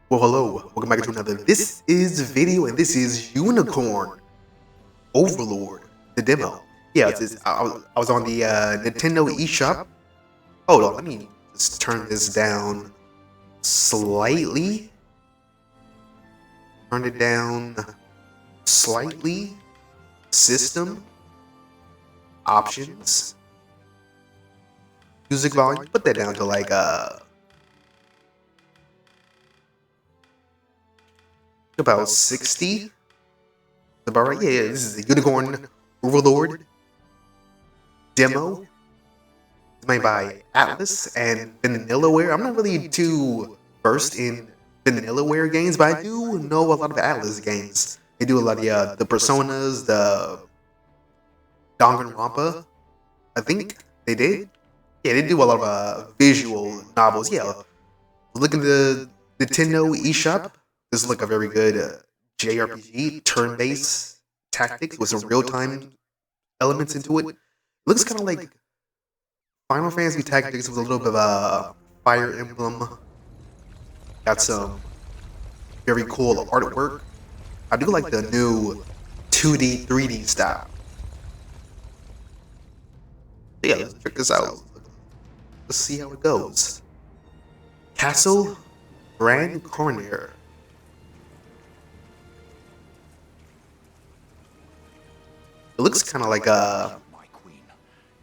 Well, hello, welcome back to another. This is video, and this is Unicorn Overlord, the demo. Yeah, I was on the Nintendo eShop. Hold on, let me just turn this down slightly. Turn it down slightly. System options, music volume. Put that down to like about 60. About right. Yeah, this is the Unicorn Overlord demo. It's made by Atlas and Vanillaware. I'm not really too versed in Vanillaware games, but I do know a lot of Atlas games. They do a lot of the Personas, the Danganronpa. I think they did. Yeah, they do a lot of visual novels. Yeah, look at the Nintendo eShop. This is like a very good JRPG, turn-based tactics with some real-time elements into it. It looks kind of like Final Fantasy Tactics with a little bit of a Fire Emblem. Got some very cool artwork. I do like the new 2D, 3D style. Yeah, let's check this out. Let's see how it goes. Castle Grand Cornier. It looks kind of like a...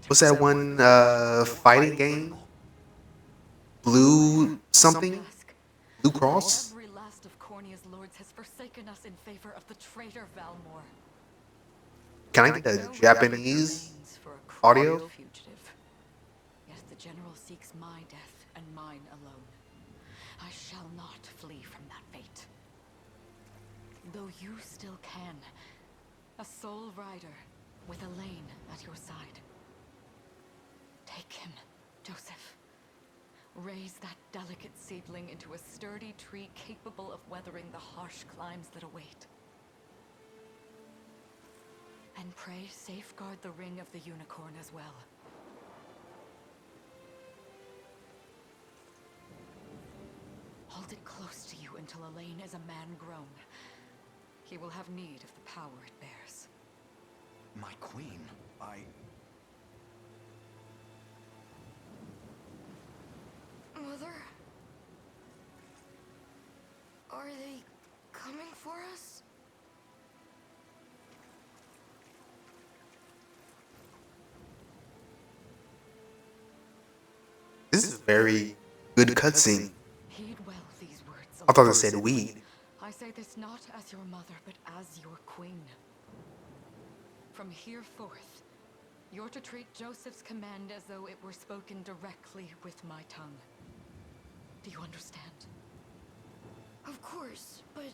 What's that one fighting game? Blue something? Blue Cross? Every last of Cornia's lords has forsaken us in favor of the traitor Valmor. Can I get the Japanese audio? Fugitive. Yet the general seeks my death and mine alone. I shall not flee from that fate. Though you still can, a sole rider with Elaine at your side. Take him, Joseph. Raise that delicate seedling into a sturdy tree capable of weathering the harsh climes that await. And pray safeguard the ring of the unicorn as well. Hold it close to you until Elaine is a man grown. He will have need of the power it bears. My queen, Mother? Are they coming for us? This is a very good cutscene. Heed well these words. I thought it said weed. I say this not as your mother, but as your queen. From here forth, you're to treat Joseph's command as though it were spoken directly with my tongue. Do you understand? Of course, but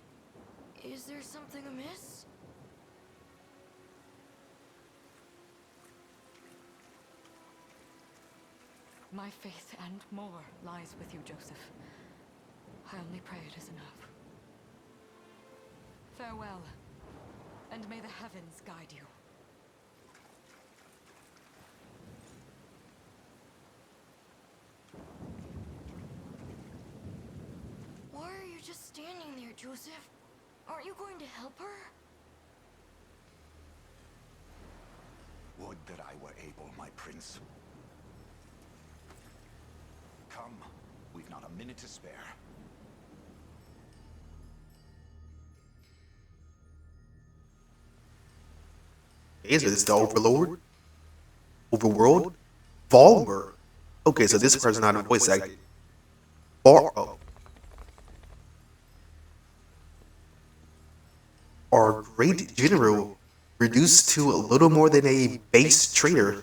is there something amiss? My faith and more lies with you, Joseph. I only pray it is enough. Farewell, and may the heavens guide you. Why are you just standing there, Joseph? Aren't you going to help her? would that I were able, my prince. Come, we've not a minute to spare. Is this the Overlord? Overworld? Valmer. Okay, so this person's not a voice actor. Oh. Our great general reduced to a little more than a base traitor.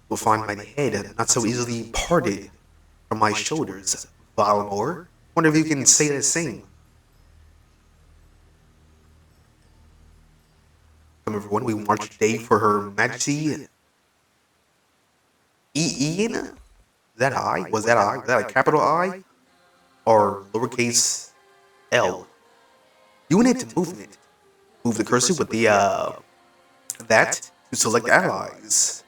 Will find my head not so easily parted from my shoulders. Valmor. Wonder if you can say the same. Come everyone, we march today for Her Majesty. Ian? Is that I? Was that I? Was that a capital I? Or lowercase L? Unit movement. Move the cursor with the that to select allies.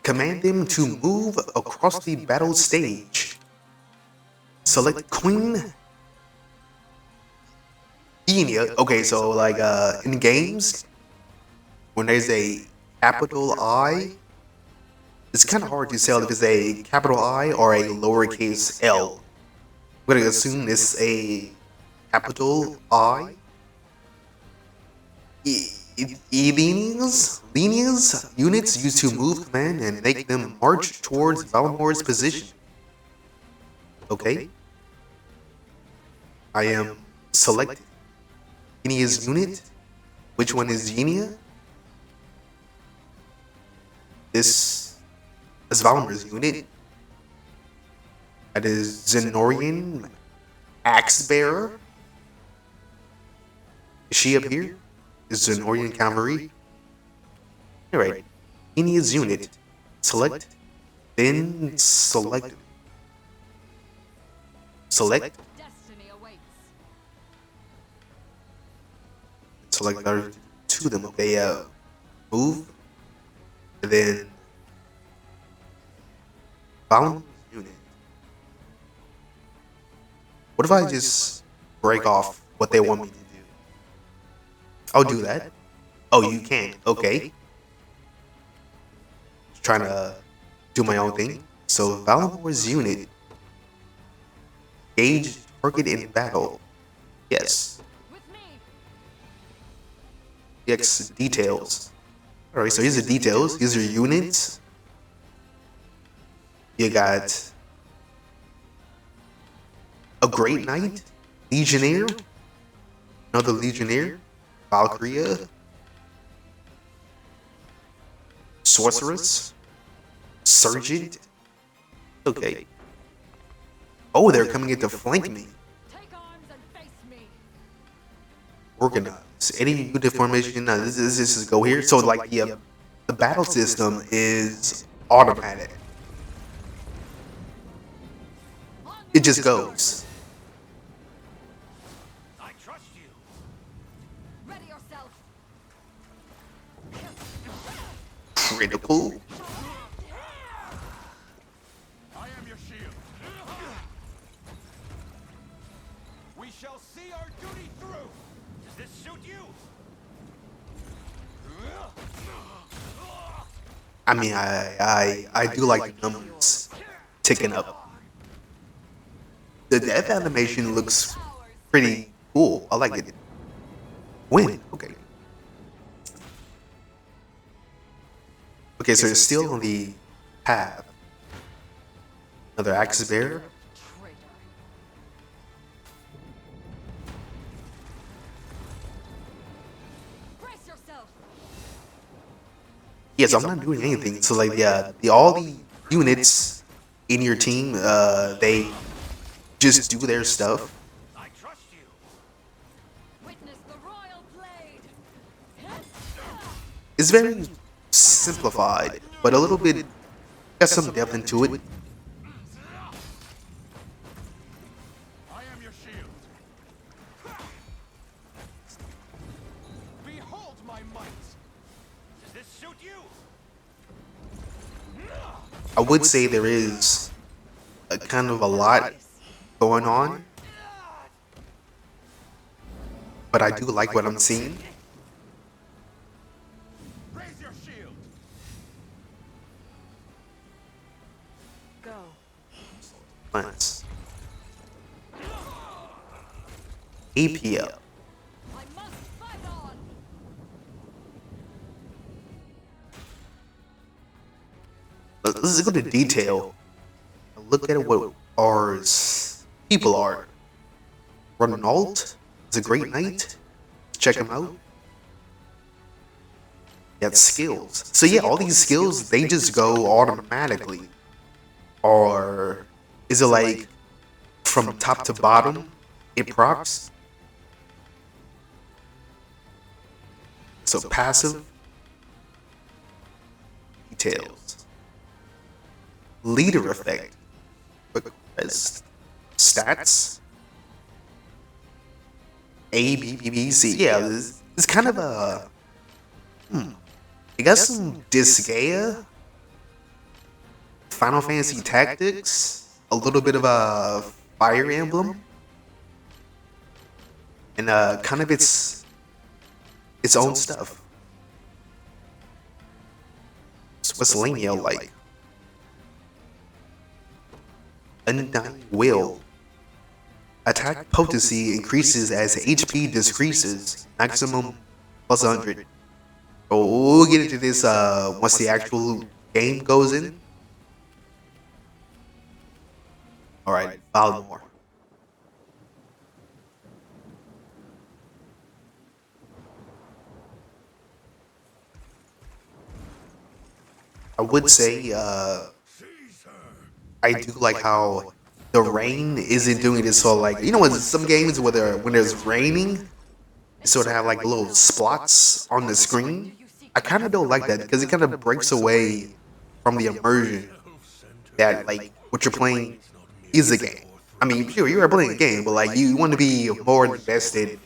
Command them to move across the battle stage. Select Queen Enya. Okay, so like in games, when there's a capital I, it's kind of hard to tell if it's a capital I or a lowercase L. We're gonna assume it's a capital I. Linias units used to move command and make them march towards Valimor's position. Okay. I am selected. Genia's unit. Which one is Genia? This is Valimor's unit. That is Zenorian Axe Bearer. Is she up here? Is Zenorian Cavalry? Alright. Genia's unit. Select. Then select. Select. Destiny awaits. Select our two of them. Okay, move. And then Valimor's unit. What if I just break off what they want me to do? I'll do that. Oh, you can. Okay. Just trying to do my own thing. So Valimor's unit. Gauge target in battle. Yes. With me. X details. Alright, so here's the details. These are units. You got a Great Knight, Legionnaire, another Legionnaire, Valkyria, Sorceress, Sergeant. Okay. Oh, they're coming in to flank me. Take arms and face me. Organize. Any unit formation. No, this is go here. So like the battle system is automatic. It just goes. I trust you. Ready yourself. Critical. I am your shield. We shall see our duty through. Does this suit you? I mean, I do like the numbers ticking up. The death animation looks pretty cool. I like it. Win. Okay. Okay, so it's still on the path. Another Axis Bearer. Traitor. Brace yourself. Yes, I'm not doing anything. So like the all the units in your team, they just do their stuff. I trust you. Witness the royal blade. It's very simplified, but a little bit got some depth into it. I am your shield. Behold my might. Does this suit you? I would say there is a kind of a lot going on, but I do like what I'm seeing. Raise your shield. Go. Plants. APL. I must fight on. Let's go to detail. Look at what ours people are. Run an alt. It's a Great Knight. Check him out. Got skills. So yeah, all these skills, they just go automatically. Or is it like from top to bottom, it procs? So passive. Details. Leader effect. Request. Stats. A, B, B, B, C. Yeah, it's kind of a... You got some Disgaea, Final Fantasy Tactics, a little bit of a Fire Emblem, and kind of its own stuff. What's Lineal like? Undying Will. Attack potency increases as HP decreases. Maximum plus 100. Oh, we'll get into this once the actual game goes in. Alright, Baltimore. I would say I do like how the rain isn't doing this. So like, you know, in some games where when there's raining, it sort of have like little spots on the screen. I kind of don't like that because it kind of breaks away from the immersion that like what you're playing is a game. I mean, sure, you are playing a game, but like you want to be more invested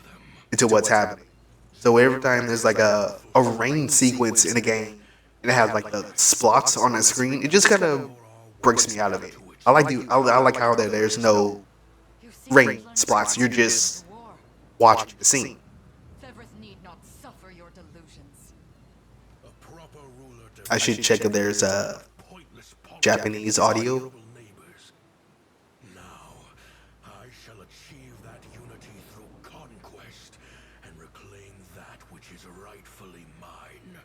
into what's happening. So every time there's like a rain sequence in a game and it has like the spots on the screen, it just kind of breaks me out of it. I like how there's no rain spots. You're just watching the scene. Need not suffer your delusions. I should check if there's Japanese audio. Now, I shall achieve that unity through conquest and reclaim that which is rightfully mine.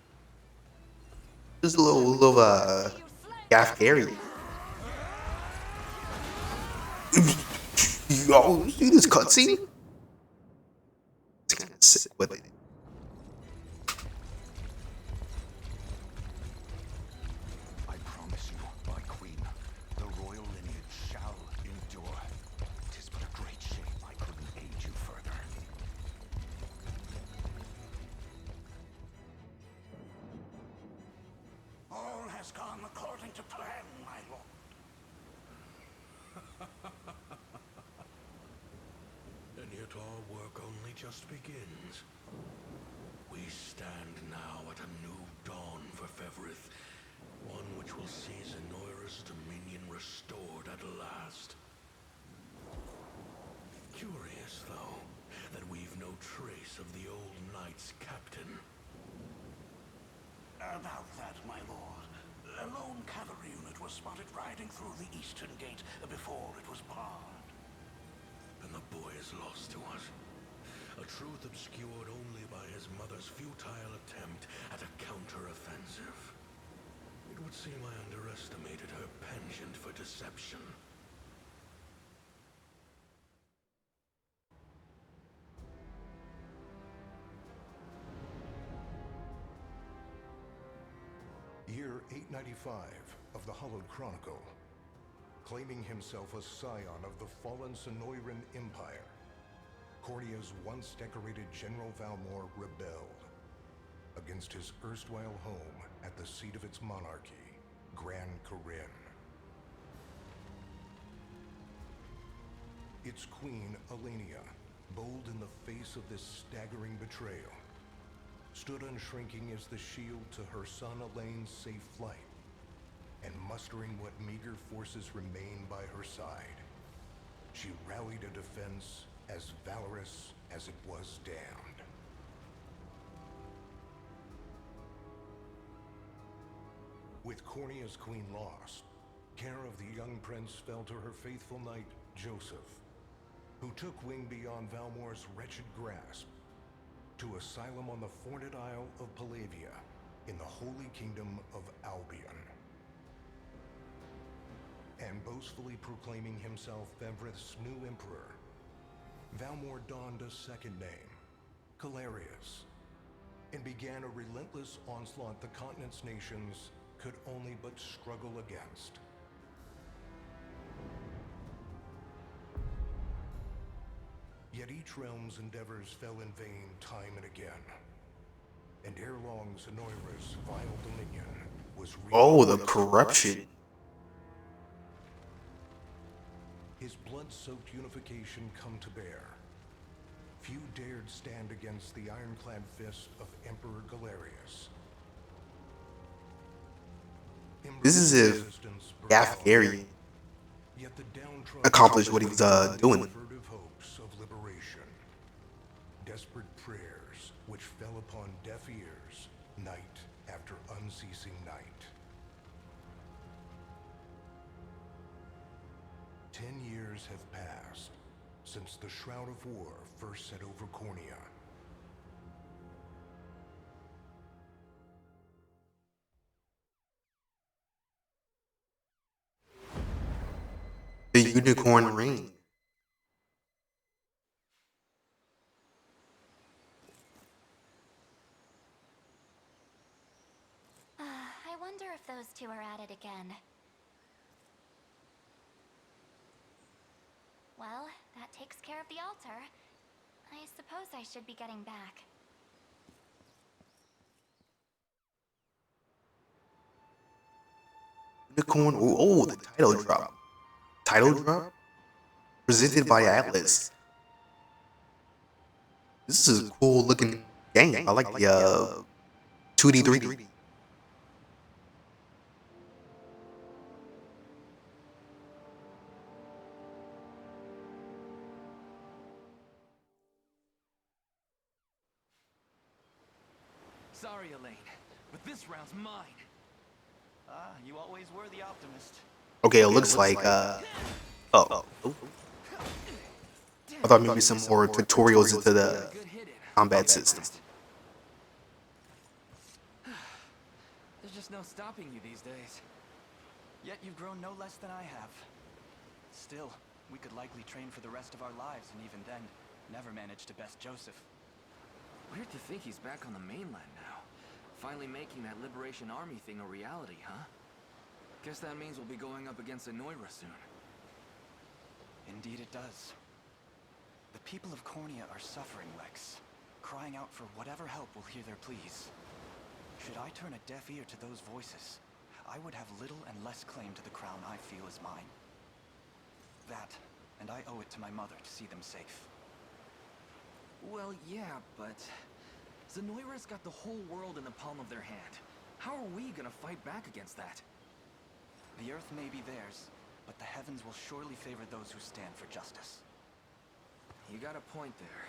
There's a little gaff Gary. Yo, see this cutscene? It's kind of sick with it. I promise you, my queen, the royal lineage shall endure. 'Tis but a great shame I couldn't aid you further. All has gone according to plan, my lord. And yet our work only just begins. We stand now at a new dawn for Fevrith, one which will see Zenoira's dominion restored at last. Curious, though, that we've no trace of the old knight's captain. About that, my lord, a lone cavalry unit was spotted riding through the eastern gate before it was barred. And the boy is lost to us. A truth obscured only by his mother's futile attempt at a counter-offensive. It would seem I underestimated her penchant for deception. Year 895 of the Hallowed Chronicle. Claiming himself a scion of the fallen Sonoran Empire, Cornia's once decorated General Valmor rebelled against his erstwhile home at the seat of its monarchy, Gran Corinne. Its queen, Elenia, bold in the face of this staggering betrayal, stood unshrinking as the shield to her son Elaine's safe flight, and mustering what meager forces remained by her side, she rallied a defense as valorous as it was damned. With Cornia's queen lost, care of the young prince fell to her faithful knight, Joseph, who took wing beyond Valmor's wretched grasp to asylum on the Forned Isle of Palavia in the Holy Kingdom of Albion. And boastfully proclaiming himself Fevrith's new emperor, Valmor donned a second name, Calarius, and began a relentless onslaught the continent's nations could only but struggle against. Yet each realm's endeavors fell in vain time and again, and ere long Zenoira's vile dominion was Oh, the corruption. His blood-soaked unification come to bear. Few dared stand against the ironclad fist of Emperor Galerius. This is if Gafgarian Yet the downtrodden accomplish what he was doing. furtive hopes of liberation. Desperate prayers which fell upon deaf ears night after unceasing night. 10 years have passed since the Shroud of War first set over Cornea. The unicorn ring. I wonder if those two are at it again. Well, that takes care of the altar. I suppose I should be getting back. Unicorn. Oh, the title drop. Title drop? Presented by Atlas. This is a cool looking game. I like the 2D, 3D. Sorry, Elaine, but this round's mine. Ah, you always were the optimist. Okay, it looks like oh. I thought maybe some more tutorials into the combat system. There's just no stopping you these days. Yet you've grown no less than I have. Still, we could likely train for the rest of our lives, and even then, never manage to best Joseph. Weird to think he's back on the mainland now. Finally making that Liberation Army thing a reality, huh? Guess that means we'll be going up against Anoira soon. Indeed it does. The people of Cornea are suffering, Lex. Crying out for whatever help will hear their pleas. Should I turn a deaf ear to those voices, I would have little and less claim to the crown I feel is mine. That, and I owe it to my mother to see them safe. Well, yeah, but Zenoira's got the whole world in the palm of their hand. How are we gonna fight back against that? The earth may be theirs, but the heavens will surely favor those who stand for justice. You got a point there.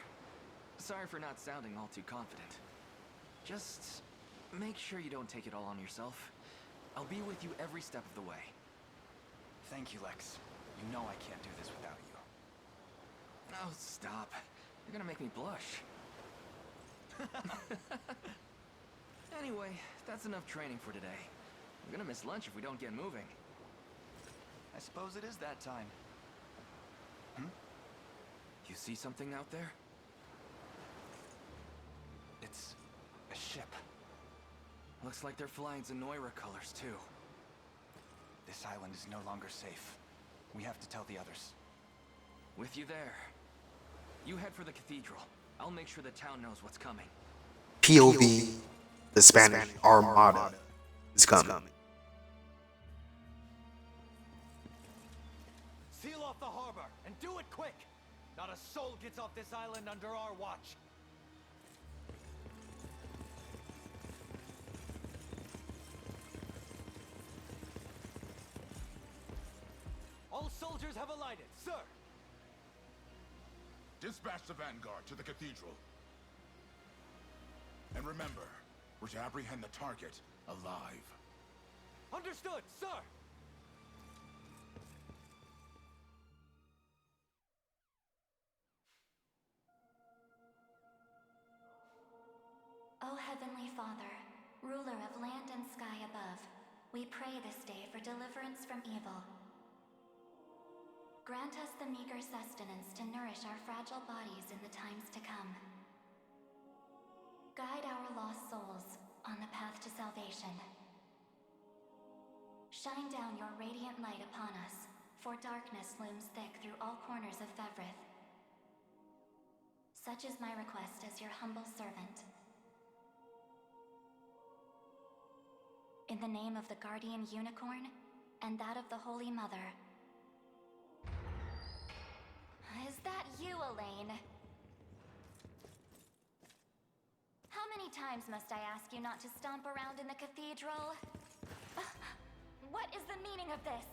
Sorry for not sounding all too confident. Just make sure you don't take it all on yourself. I'll be with you every step of the way. Thank you, Lex. You know I can't do this without you. Oh, stop. You're gonna make me blush. Anyway, that's enough training for today. I'm gonna miss lunch if we don't get moving. I suppose it is that time. You see something out there? It's a ship. Looks like they're flying Zenoira colors, too. This island is no longer safe. We have to tell the others. With you there. You head for the cathedral. I'll make sure the town knows what's coming. POV, the Spanish Armada is coming. Seal off the harbor, and do it quick! Not a soul gets off this island under our watch. All soldiers have alighted, sir! Dispatch the vanguard to the cathedral. And remember, we're to apprehend the target alive. Understood, sir! O Heavenly Father, ruler of land and sky above, we pray this day for deliverance from evil. Grant us the meager sustenance to nourish our fragile bodies in the times to come. Guide our lost souls on the path to salvation. Shine down your radiant light upon us, for darkness looms thick through all corners of Fevrith. Such is my request as your humble servant. In the name of the Guardian Unicorn, and that of the Holy Mother. Is that you, Elaine? How many times must I ask you not to stomp around in the cathedral? What is the meaning of this?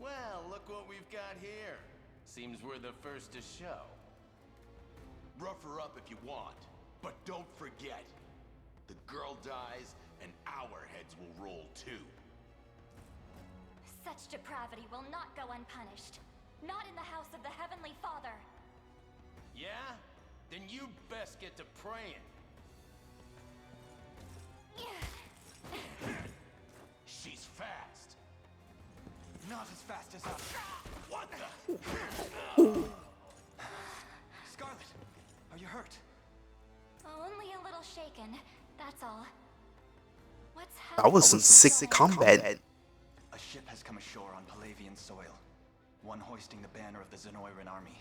Well, look what we've got here. Seems we're the first to show. Rough her up if you want, but don't forget. The girl dies, and our heads will roll too. Such depravity will not go unpunished. Not in the house of the Heavenly Father. Yeah? Then you best get to praying. She's fast. Not as fast as us. What the? Scarlet, are you hurt? Only a little shaken, that's all. What's That happening? was some sick combat. A ship has come ashore on Palavian soil. One hoisting the banner of the Zenoiran army.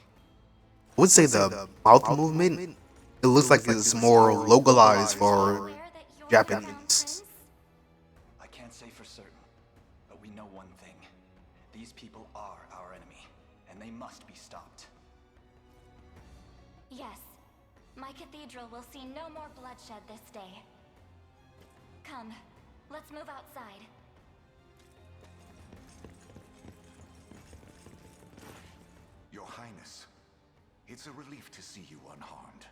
I would say the mouth movement, it looks like it's more localized for Aware that you're Japanese. Crown Prince? I can't say for certain, but we know one thing. These people are our enemy, and they must be stopped. Yes. My cathedral will see no more bloodshed this day. Come, let's move outside. Your Highness, it's a relief to see you unharmed.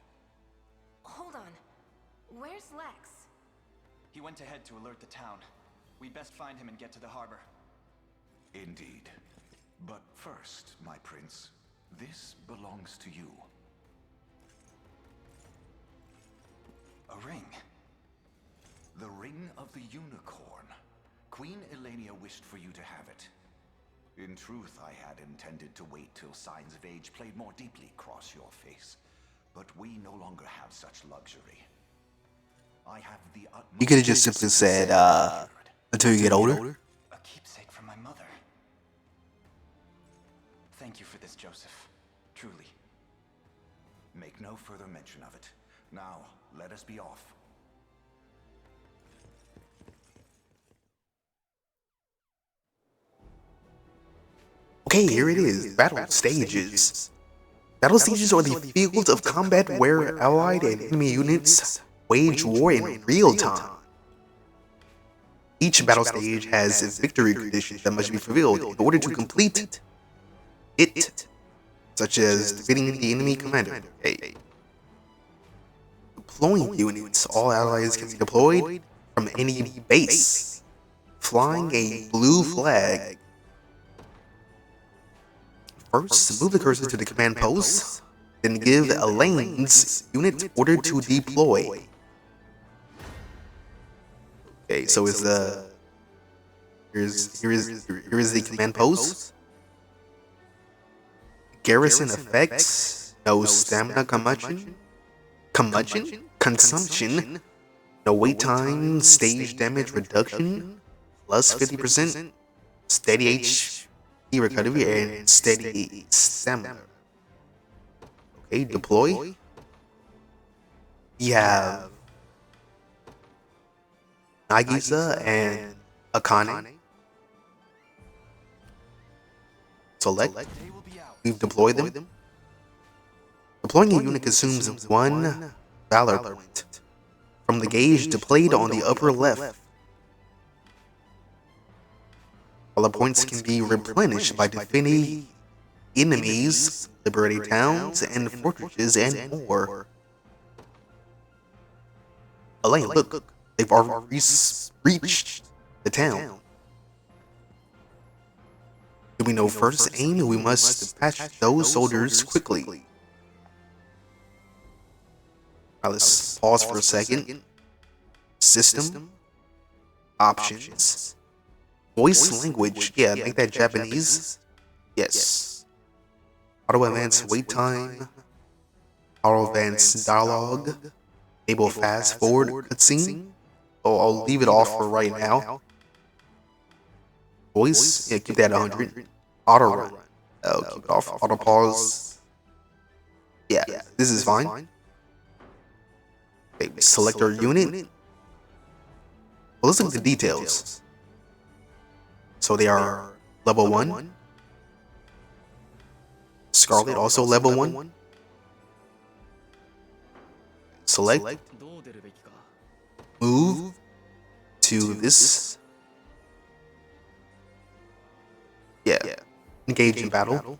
Hold on. Where's Lex? He went ahead to alert the town. We best find him and get to the harbor. Indeed. But first, my prince, this belongs to you. A ring. The Ring of the Unicorn. Queen Elenia wished for you to have it. In truth, I had intended to wait till signs of age played more deeply across your face. But we no longer have such luxury. I have the utmost... You could have just simply said, until you get older. A keepsake from my mother. Thank you for this, Joseph. Truly. Make no further mention of it. Now, let us be off. Okay, here it is. Battle stages. Battle stages are the fields of combat where allied and enemy units wage war in real time. Each battle stage has victory conditions that must be fulfilled in order to complete it, such as defeating the enemy commander. Deploying units. All allies can be deployed from any base. Flying a blue flag. First, move the cursor to the command post, then give Elaine's unit order to deploy. Okay, so is the here is the command post. Garrison effects, no stamina consumption, no wait time, stage damage reduction, plus 50%, steady HP recovery, and steady stamina. Okay, deploy. You have Nagisa and Akane. Select. We've deployed them. Deploying a unit consumes 1 valor point from the gauge displayed on the upper left. Valor points can be replenished by defending enemies, liberating towns and fortresses, and more. Elaine, look, they've already reached the town. Do we know first aim? We must dispatch those soldiers quickly. Now let's pause for a second. System. Options. Voice language. Yeah, make that Japanese. Yes. Auto advance wait time. Auto advance dialogue. Enable fast forward cutscene. Oh, I'll leave it off for right now. Voice, yeah, keep that 100. Auto run. Oh, keep it off. Auto pause. Yeah, this is fine. Okay, we select our unit. Well, let's look at the details. So they are level 1. Scarlet also level 1. Select. Move to this. Yeah. engage in battle.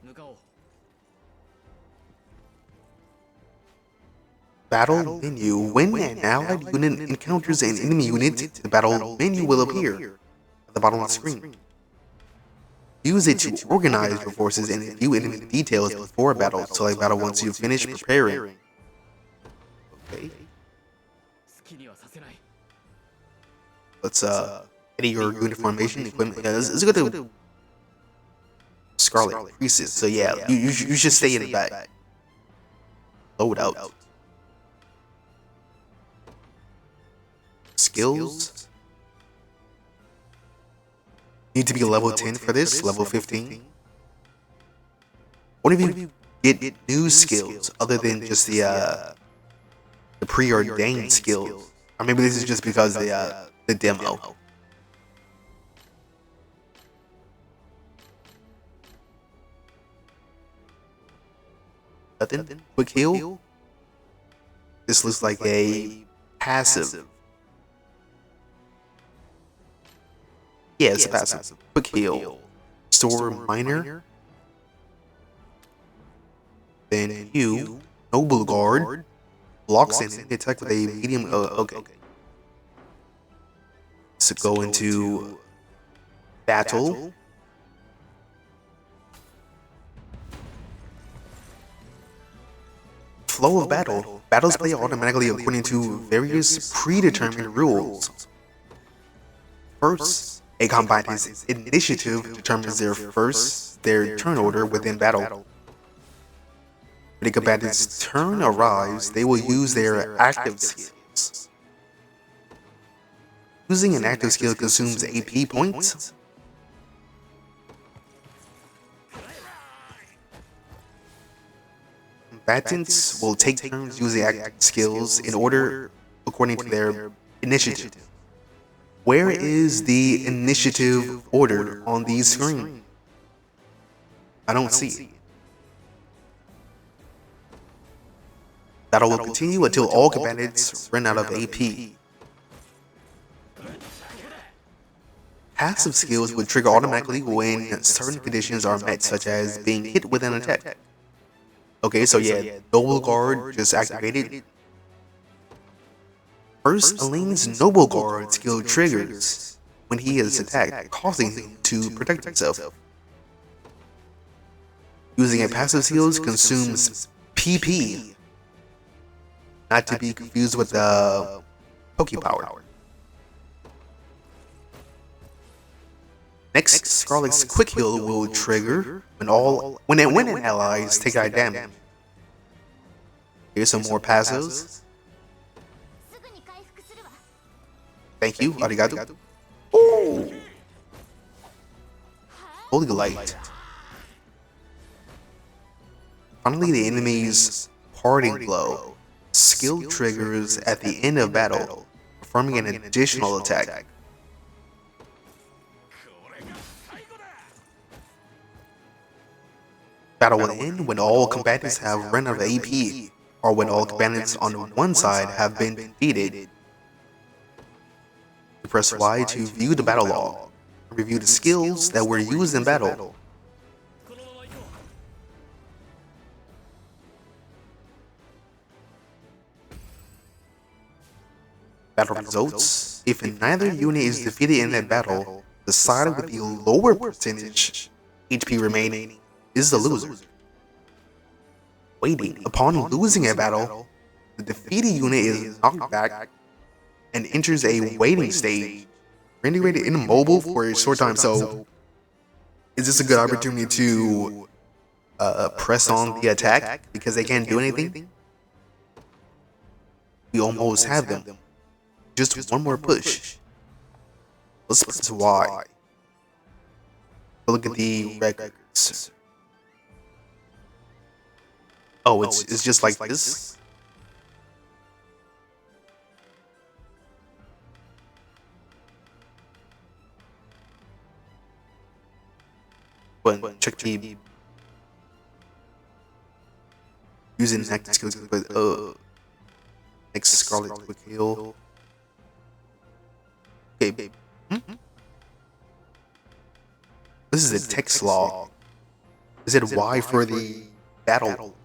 Battle menu. When an allied unit encounters an enemy unit, the battle menu will appear at the bottom of the screen. Use it to organize your forces and view enemy details before battle. So like battle once you've finished preparing. Okay. Let's edit your unit formation equipment. Yeah, let's go to Scarlet Increases. So yeah, you should stay in the back. Load out. Skills. Need to be level 10 for this, level 15. What if you get new skills other than just the preordained skills? Or maybe this is just because the demo. Nothing? Quick heal? This looks like a passive. Yeah, it's a passive. Quick heal. Store minor. Then you, Noble Guard, blocks and attack with a medium. Okay. So go into battle. Flow of battle. Battles play automatically according to various predetermined rules. First, a combatant's initiative determines their turn order within battle. When a combatant's turn arrives, they will use their active skills. Using an active skill consumes AP points. Combatants will take turns using active skills in order according to their initiative. Where is the initiative order on the screen? I don't see it. Battle will continue until all combatants run out of AP. Passive skills would trigger automatically when certain conditions are met, such as being hit with an attack. Okay, so yeah, Noble Guard just activated. First, Elaine's Noble Guard skill triggers when he is attacked, causing him to protect himself. Using a passive skill consumes PP, not to be confused with the Pokepower. Next, Scarlet's Quick Heal will trigger when an allies take out damage. Here's some more passives. Thank you, arigato. Oh! Holy light. Finally, the enemy's parting blow. Skill triggers at the end of battle, performing an additional attack. Battle will end when all combatants have run out of AP, or when all combatants on one side have been defeated. Press Y to view the battle log, and review the skills that were used in battle. Battle results. If neither unit is defeated in that battle, the side with the lower percentage HP remaining is the loser. Waiting. Upon losing a battle, the defeated unit is knocked back and enters a waiting stage, rendered immobile for a short time. So, is this a good opportunity to press on the attack because they can't do anything? We almost have them. Just one more push. Let's press Y. Look at the records. Oh, it's just like this. But check the using active skills, but next Scarlet Quick Heal. Okay, babe. This is a text log. Is it Y for the battle?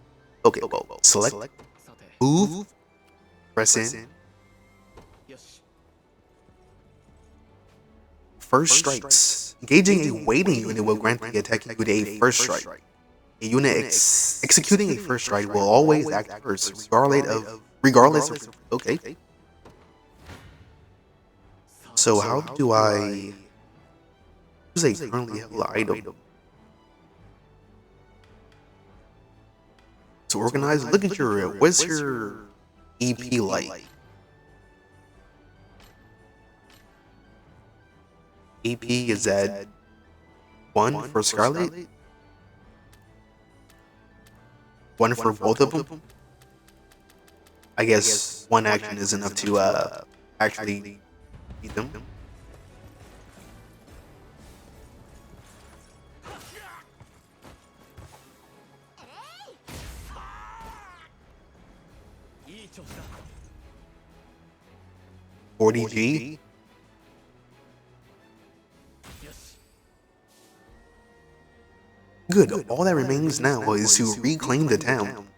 Okay, well, select, move, press in. First strikes. Engaging a waiting unit will grant the attacking unit a first strike. A unit executing a first strike will always act first, regardless of. Okay. So how do I use a currently held item? To organize, look at your what's your EP like? EP is at 1 for Scarlet? 1 for both of them? I guess one action is enough to actually beat them. $40G. Good. All that remains now is to reclaim the town.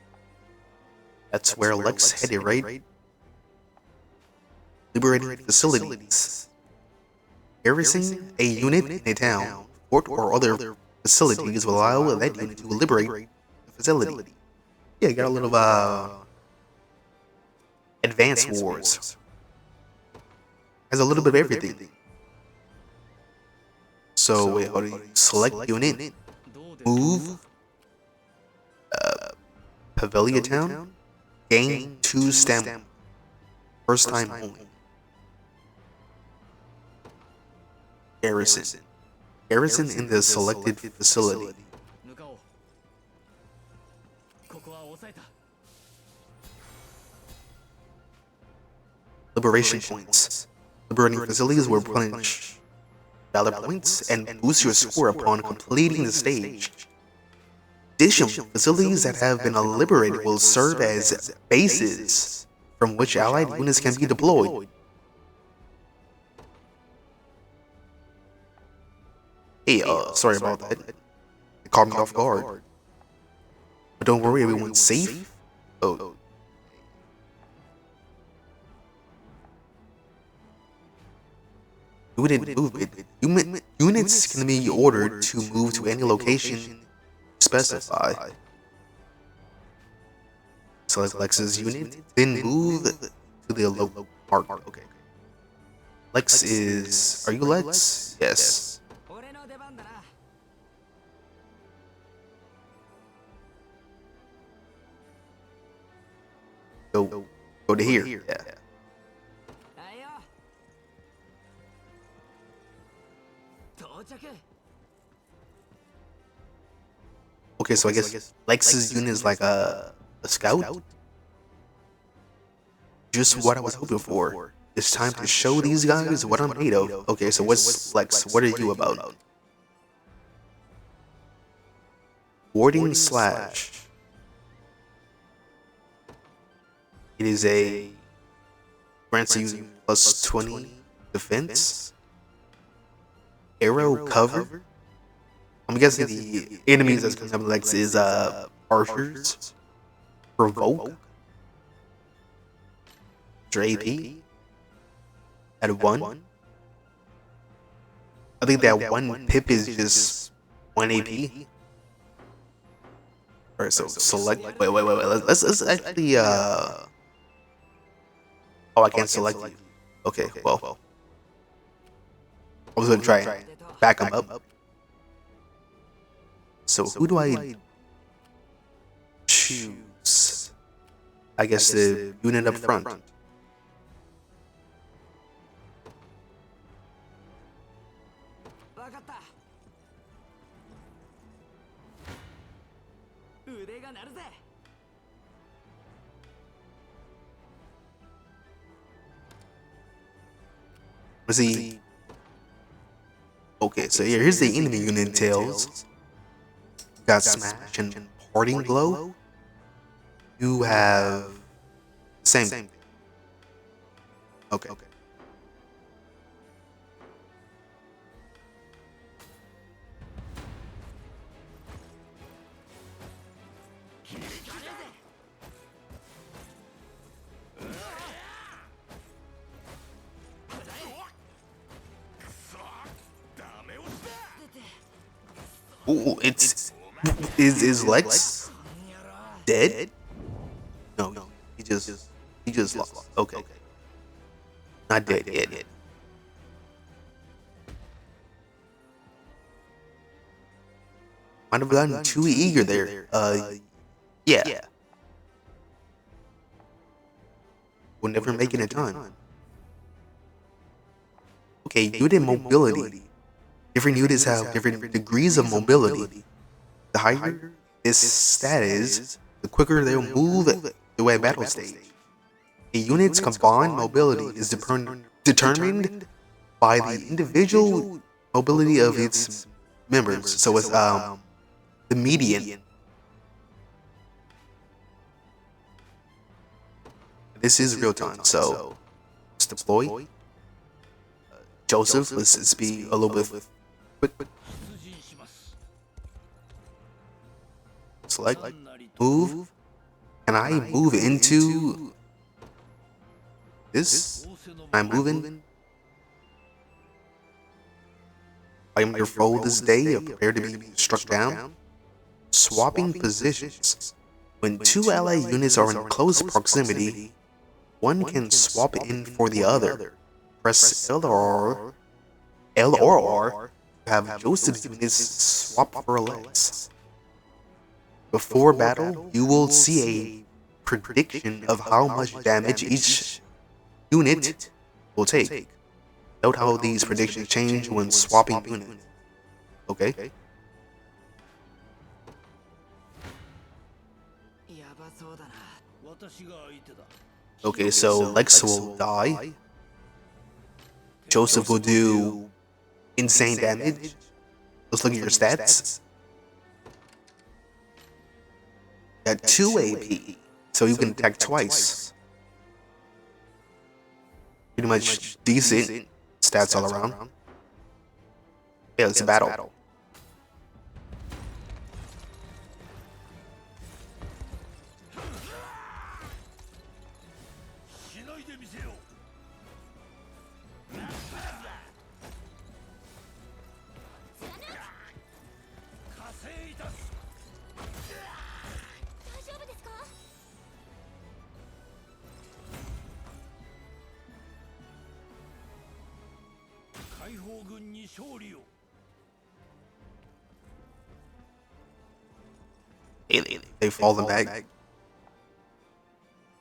That's where Lex headed, right? Liberating facilities. Garrison a unit in a town, fort, or other facilities will allow that unit to liberate the facility. Yeah, got a little advanced wars. Has a little bit of everything. So wait, how do you select unit? Move. Pavilion Town. Gain 2 stamina. First time only. Garrison. Garrison in the selected facility. Liberation points. Liberating facilities will replenish valor points and boost your score upon completing the stage. Additionally, facilities that have been liberated will serve as bases from which allied units can be deployed. Hey, sorry about that. It caught me off guard. But don't worry, everyone's safe. Oh. Unit movement. Units can be ordered to move to any location specified. Select Lex's unit, then move to the local mark. Okay. Lex is. Are you Lex? Yes. Go to here. Yeah. Okay, so I guess Lex's unit is like a scout? Just what I was hoping for. It's time to show these guys what I'm made of. Okay, so what's Lex? What are you about? Warding slash. It is a grants you plus 20 defense. Arrow cover. I'm guessing the enemies that's coming up Lex is archers. Provoke. AP. At 1. I think that 1 pip is just 1 AP. Alright, so select. Wait. Let's actually. Oh, I can't select you. Okay, well. I was gonna try and back him up. So who do I choose? I guess the unit up front. Let's see. Okay, so here's the enemy unit tails. Got Smash and Parting Blow. You have same thing. Okay. Ooh, it's is Lex dead? No, he just lost. Okay, not dead yet. Might have gotten too eager there. Yeah. We'll never make it in time. Okay, unit mobility. Different units have different degrees of mobility. The higher this stat is, the quicker they'll move through a battle stage. A unit's combined mobility is determined by the individual mobility of its members. So it's the median. This is real time, so let's deploy. Joseph, let's be a little bit quick. Select, move. Can I move into this? I'm moving. I am your foe this day, prepare to be struck down. Swapping positions. When two ally units are in close proximity, one can swap in for the other. Press L or R to have Joseph's units swap for Lex. Before battle, you will see a prediction of how much damage each unit will take. Note how these predictions change when swapping units. Okay? Okay, so Lex will die. Joseph will do insane damage. Let's look at your stats. At 2 AP, so you can attack twice. Pretty much decent stats all around. Yeah, it's a battle. They've fallen back.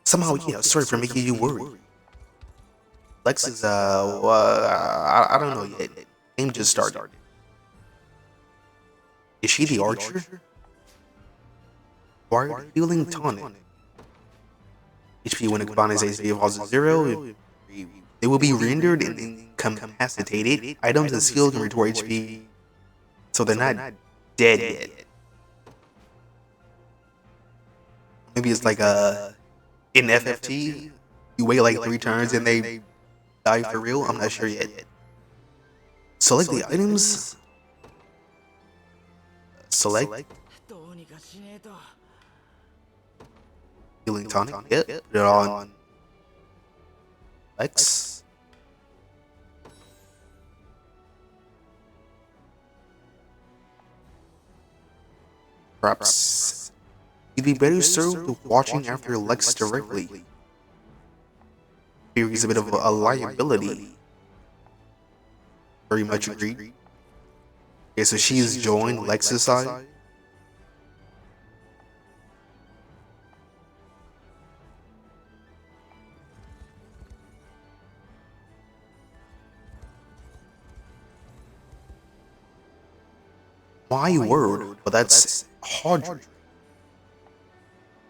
Somehow, yeah, sorry for making you worry. Lex is, I don't know yet. Game just started. Is she the archer? Wired healing tonic. HP when it combines HP falls to 0. They will be rendered and incapacitated. Items and skills can restore HP, so they're not dead yet. Maybe it's like in FFT, you wait like 3 turns and they die for real. I'm not sure yet. Select the items. Select healing tonic. Yep. Put it on X. Perhaps you'd be better served with watching after Lex directly. Here is a bit of a liability. Very much agreed. Okay, so she's joined Lex's side. My word, but that's hard.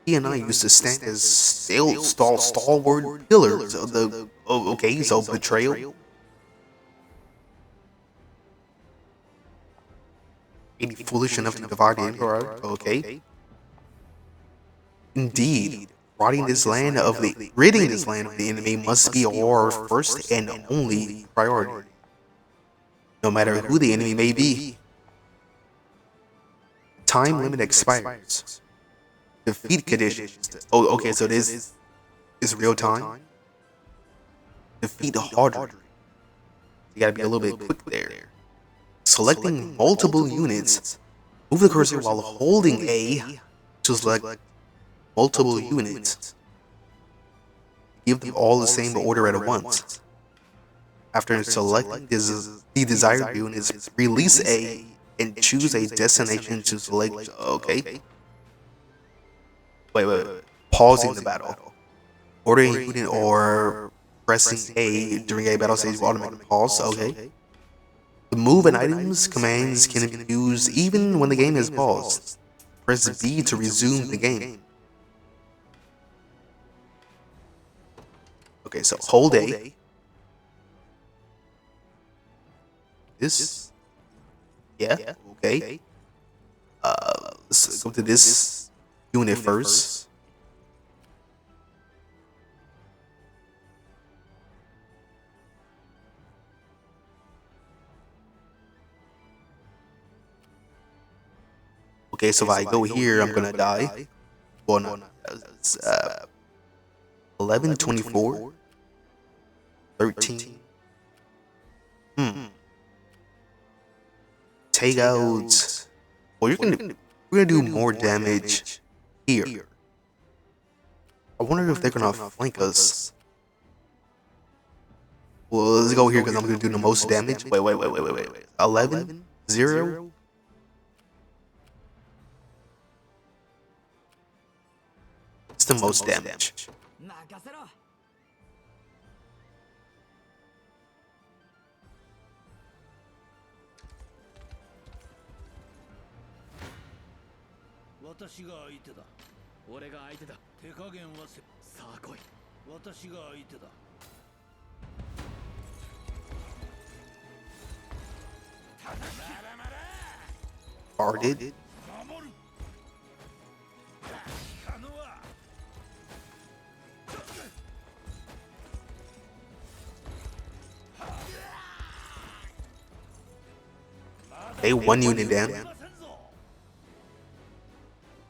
He and I used to stand as stalwart pillars of the. Oh, okay, so betrayal. Ain't he foolish enough to divide the Emperor? Okay. Indeed, ridding this land of the enemy must be our first and only priority. No matter who the enemy may be. Time limit expires. Defeat conditions. Oh, okay, so this is real time. Defeat harder. You gotta be a little bit quick there. Selecting multiple units. Move the cursor while holding A to select multiple units. Give them all the same order at once. After selecting the desired units, release A and choose a destination to select. Okay. Wait. Pausing the battle. Ordering a unit or pressing A during a battle stage will automatically pause. Okay. The move and items commands can be used even when the game is paused. Press B to resume the game. Okay, so hold A. This. Yeah, okay. Let's go to this unit first. Okay, so if I go here, I'm gonna die. Well, no, it's 11, 24, 13. Take out. Well, we're gonna do more damage here. I wonder if they're gonna flank us. Well, let's go here because I'm gonna do the most damage. Wait. 11, 0. It's the most damage. Guarded. They 1 unit down.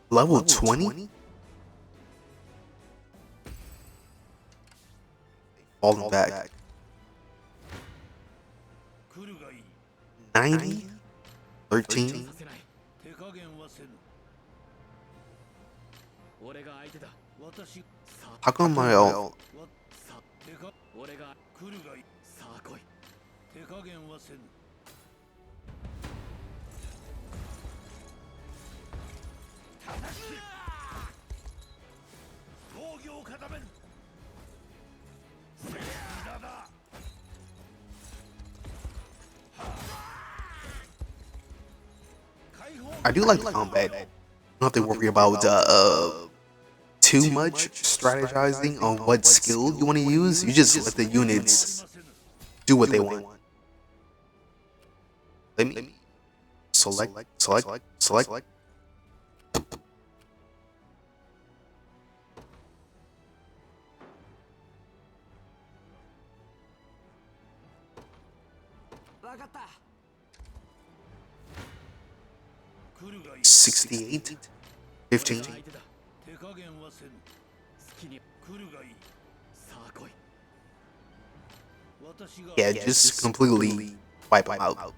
Level 20? Falling back. 90? 13? How come my I do like the combat. You don't have to worry about too much strategizing on what skill you want to use. You just let the units do what they want. Let me select. $68, 15. Yeah, just completely wipe them out.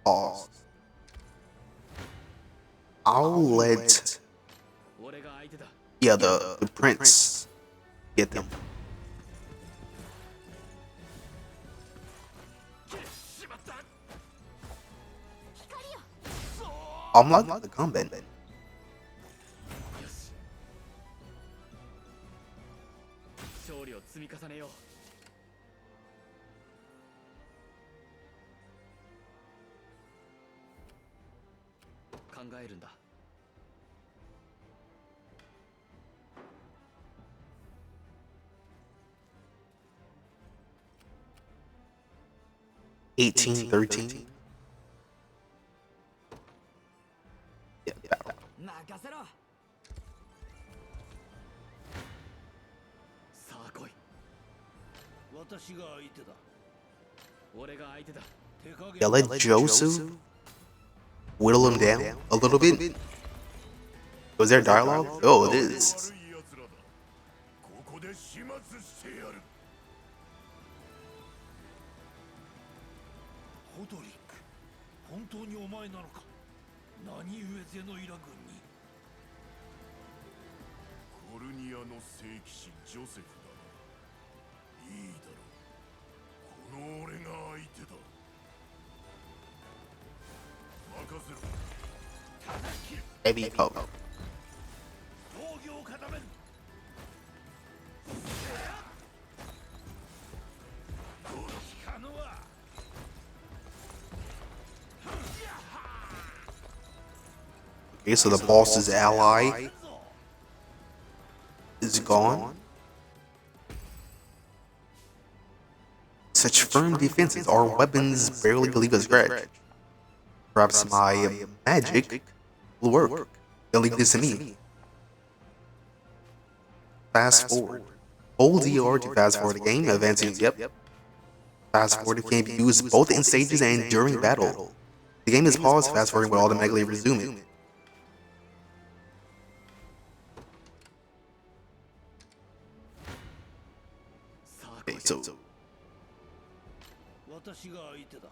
Pause. I'll let the prince get them. I'm like the combat. 1813. Yeah, battle. 任せろ。さあ来い。私が相手だ。俺が相手だ。 Yeah, let Joseph whittle him down a little bit. Was there dialogue? Oh, it is. ここで始末してやる。ホドリック、本当にお前なのか。何故ゼノイラ軍に。コルニアの聖騎士ジョセフだな。いいだろう。この俺が相手だ。任せろ。叩き。Heavy poke. 防御を固める。効かぬわ。 Okay, so the boss's ally is gone. Such firm defenses, our weapons barely leave a scratch. Perhaps my magic will work. They'll leave this to me. Fast forward. Hold ER to fast forward the game, advancing, yep. Fast forward can be used both in stages and during battle. The game is paused, fast forwarding will automatically resume it. Okay, so 私が相手だ。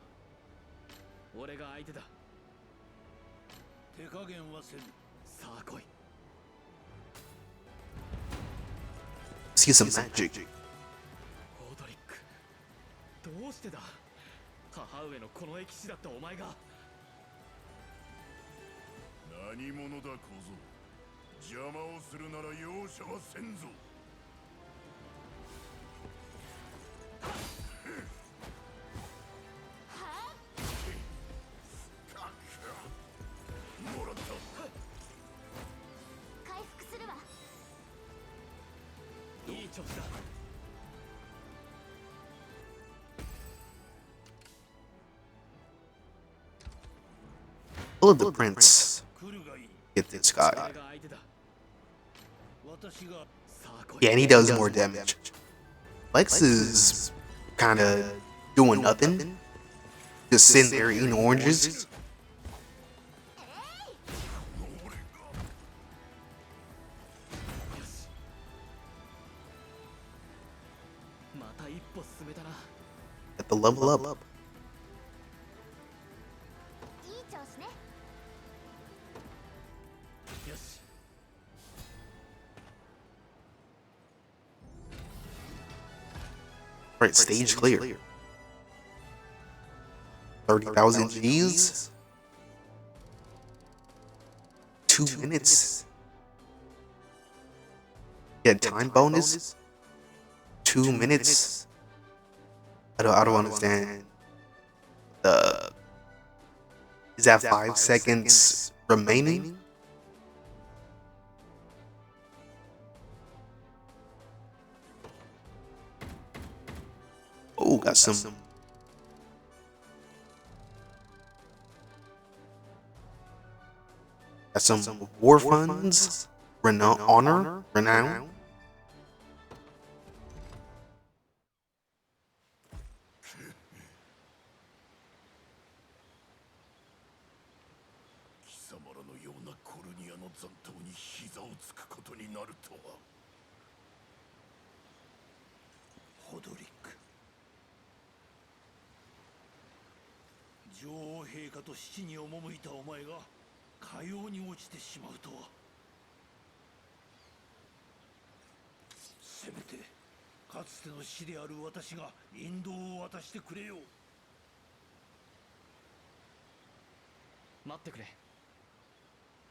俺が相手だ。手加減はせぬ。さあ来い。 see some magic. ホドリック、どうしてだ。母上のこの駅士だったお前が。何者だ小僧。邪魔をするなら容赦はせんぞ。 Will the prince get this guy? Yeah, and he does more damage. Lex is kind of doing nothing. Just sitting there eating oranges. At the level up. Right, stage clear. 30,000 G's. 2 minutes. Yeah, time bonus. 2 minutes. I don't understand. Is that 5 seconds remaining? Oh, got some war funds, renown. 貴様らのようなコルニアの残党に膝をつくことになるとは。ホドリック。 女王陛下と七に赴いたお前がかように落ちてしまうとは。せめてかつての死である私が引導を渡してくれよ。待ってくれ。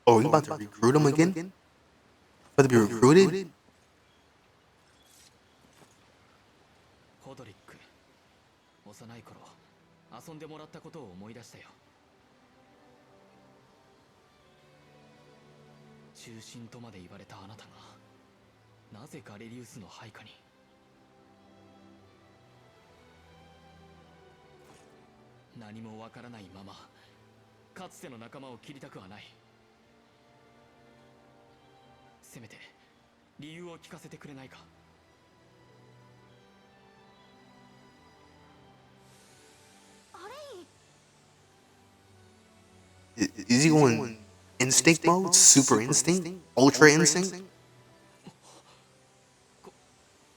Oh, you about to recruit him again? About to be recruited? ホドリック、幼い頃遊んでもらったことを思い出したよ。中心とまで言われたあなたがなぜガレリウスの配下に。何もわからないままかつての仲間を切りたくはない。せめて理由を聞かせてくれないか。Is he going instinct mode? Super instinct? Ultra instinct?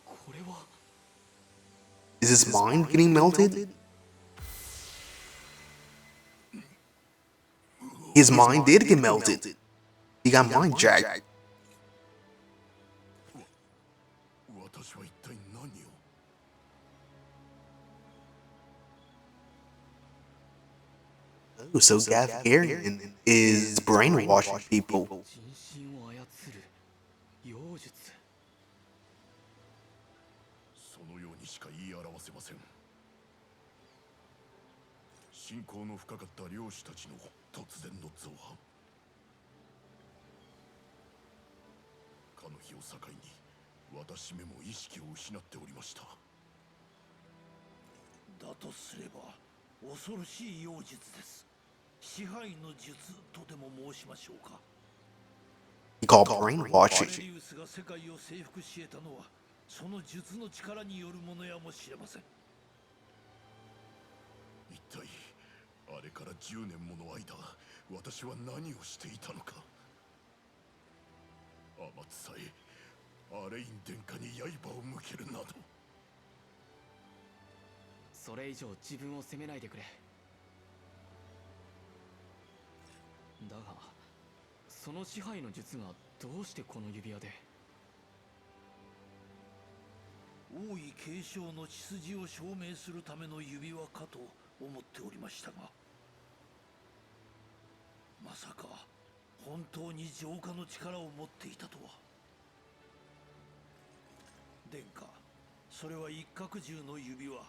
これは Is his mind getting melted? His mind did get melted. He got mind jacked. 私は一体何を。 Oh, so Gafgarian is brainwashing people. 人心を操る妖術。そのようにしか言い表せません。信仰の深かった漁師たちの突然の造反。かの日を境に私めも意識を失っておりました。だとすれば恐ろしい妖術です。支配の術とでも申しましょうか。 He called ガレ brainwashing. リウスが世界を征服し得たのはその術の力によるものやもしれません。一体あれから10年もの間私は何をしていたのか。アマツさえアレイン殿下に刃を向けるなど。それ以上自分を責めないでくれ。だがその支配の術がどうしてこの指輪で。王位継承の血筋を証明するための指輪かと思っておりましたが、まさか本当に浄化の力を持っていたとは。殿下、それは一角獣の指輪、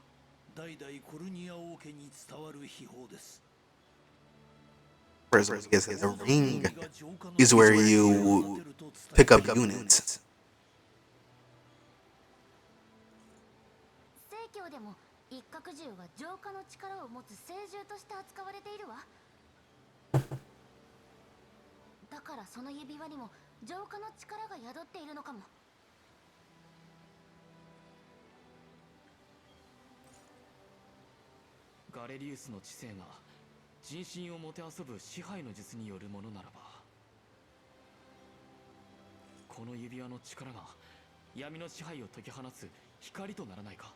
代々コルニア王家に伝わる秘宝です。Whereas I guess the ring is where you pick up units. 聖教でも一角獣は浄化の力を持つ聖獣として扱われているわ。だからその指輪にも浄化の力が宿っているのかも。ガレリウスの知性が人心をもてあそぶ支配の術によるものならば、この指輪の力が闇の支配を解き放つ光とならないか。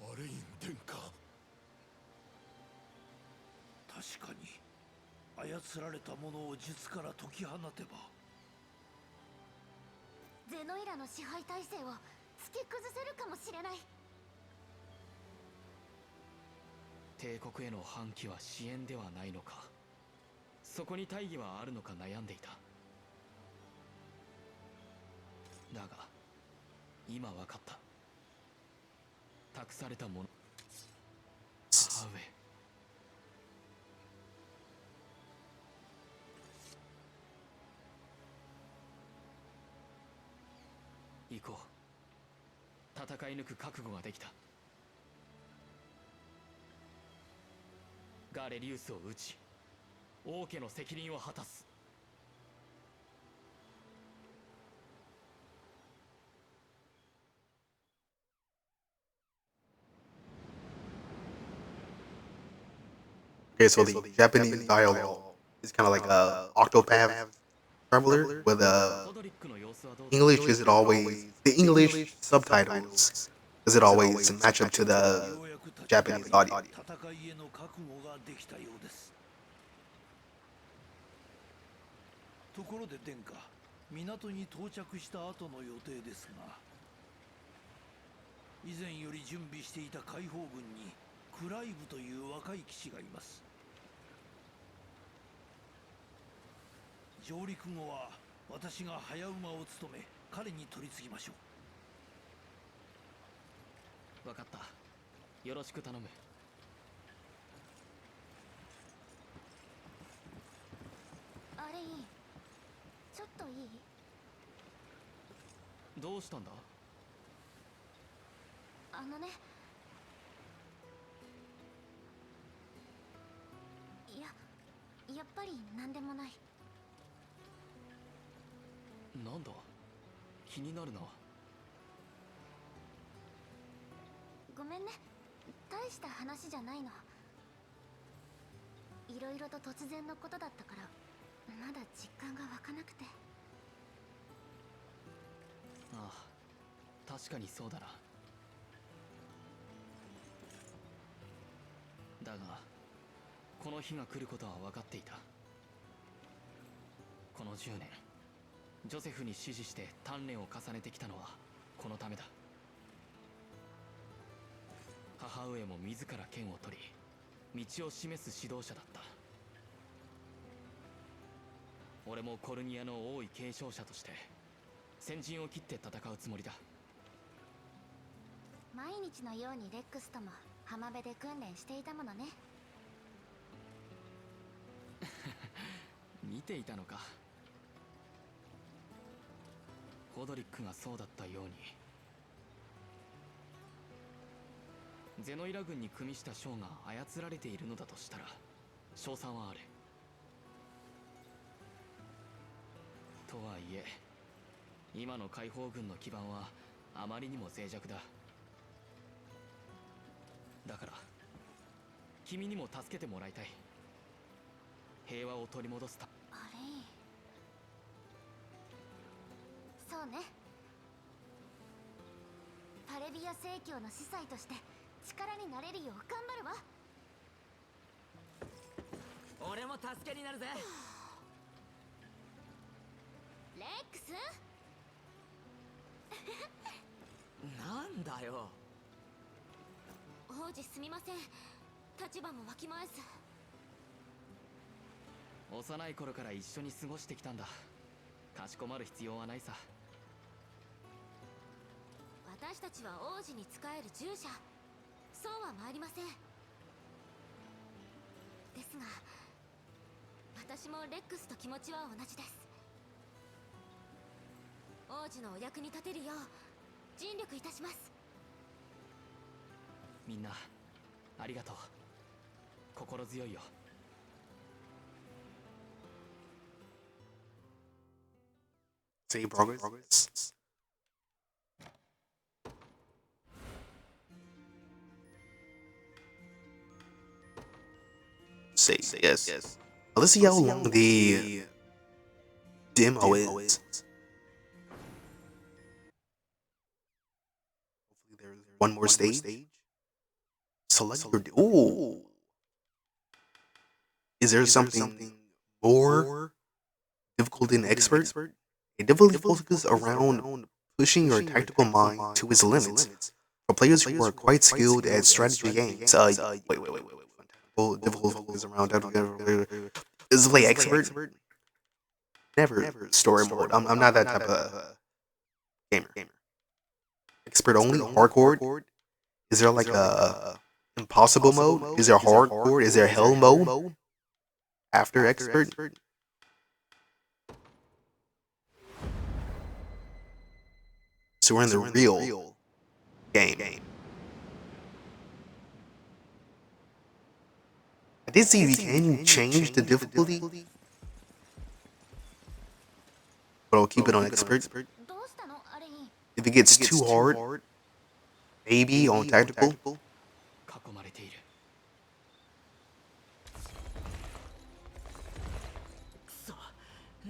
アレイン殿下、確かに操られたものを術から解き放てばゼノイラの支配体制を突き崩せるかもしれない。帝国への反旗は支援ではないのか、そこに大義はあるのか悩んでいた。だが今分かった。託されたもの、母上。行こう。戦い抜く覚悟ができた。ガレリウスを討ち、王家の責任を果たす。Okay, so the Japanese dialogue is kind of like a Octopath Traveler with ホドリックの様子はどうだ。 English. Is it always the English subtitles? Does it always match up to the Japanese audio? 戦いへの覚悟ができたようです。ところで殿下、港に到着した後の予定ですが、以前より準備していた解放軍にクライブという若い騎士がいます。上陸後は私が早馬を務め彼に取り次ぎましょう。分かった。よろしく頼む。あれいい。ちょっといい？どうしたんだ。あのね、やっぱり何でもない。なんだ、気になるな。ごめんね、大した話じゃないの。いろいろと突然のことだったからまだ実感が湧かなくて。ああ、確かにそうだな。だがこの日が来ることは分かっていた。この10年ジョセフに師事して鍛錬を重ねてきたのはこのためだ。母上も自ら剣を取り道を示す指導者だった。俺もコルニアの王位継承者として先陣を切って戦うつもりだ。毎日のようにレックスとも浜辺で訓練していたものね。見ていたのか。ホドリックがそうだったように。ゼノイラ軍に組みした将が操られているのだとしたら勝算はある。とはいえ今の解放軍の基盤はあまりにも脆弱だ。だから君にも助けてもらいたい。平和を取り戻すため。あれ、そうね。パレビア正教の司祭として力になれるよう頑張るわ。俺も助けになるぜ。レックスなんだよ。王子すみません、立場もわきまえず。幼い頃から一緒に過ごしてきたんだ。かしこまる必要はないさ。私たちは王子に仕える従者、そうは参りません。ですが私もレックスと気持ちは同じです。王子のお役に立てるよう尽力いたします。みんなありがとう。心強いよ。Save progress. Save, yes. Let's see how long the demo is. Hopefully there's one more stage. Select your... Ooh! Is there something more difficult than expert? It difficulty focuses around pushing your tactical mind to its limits. For players who are quite skilled at strategy games, wait. Difficult focus around is play expert. Never story mode. I'm not that type of gamer. Expert only, hardcore. Is there like a impossible mode? Is there hardcore? Is there hell mode after expert? So we're in the real game. I did see you can change the difficulty, but I'll keep it on expert. If it gets too hard, maybe on tactical. 囲まれている。くそ、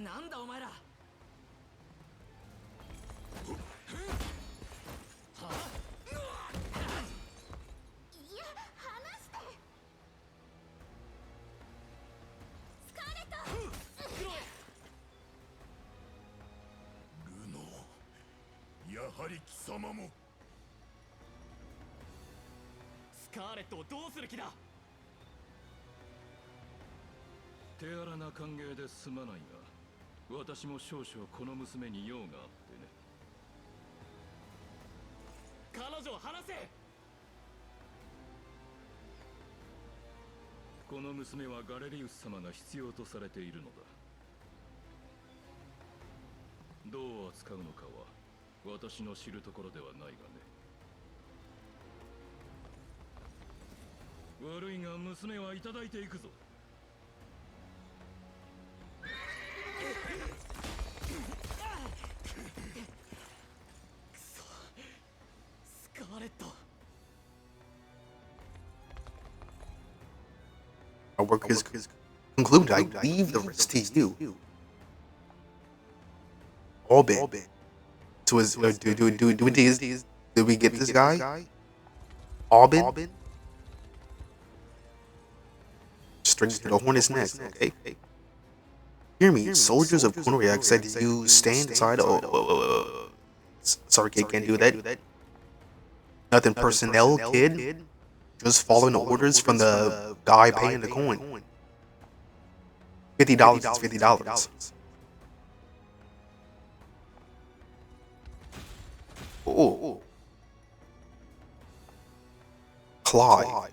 なんだお前ら。やはり貴様も。スカーレットをどうする気だ。手荒な歓迎で済まないが、私も少々この娘に用があってね。彼女を離せ。この娘はガレリウス様が必要とされているのだ。どう扱うのかは私の知るところではないがね。悪いが娘はいただいていくぞ。Our work is concluded. I leave the rest to you. Orbit. So is did we get this guy? Albin? Straight to the hornet's nest, okay? Hear me, soldiers of Cornriak said you stand aside. Sorry, kid, can't do that. Nothing personnel, kid. Just following the orders from the guy paying the coin. $50 is $50. Oh. Clive.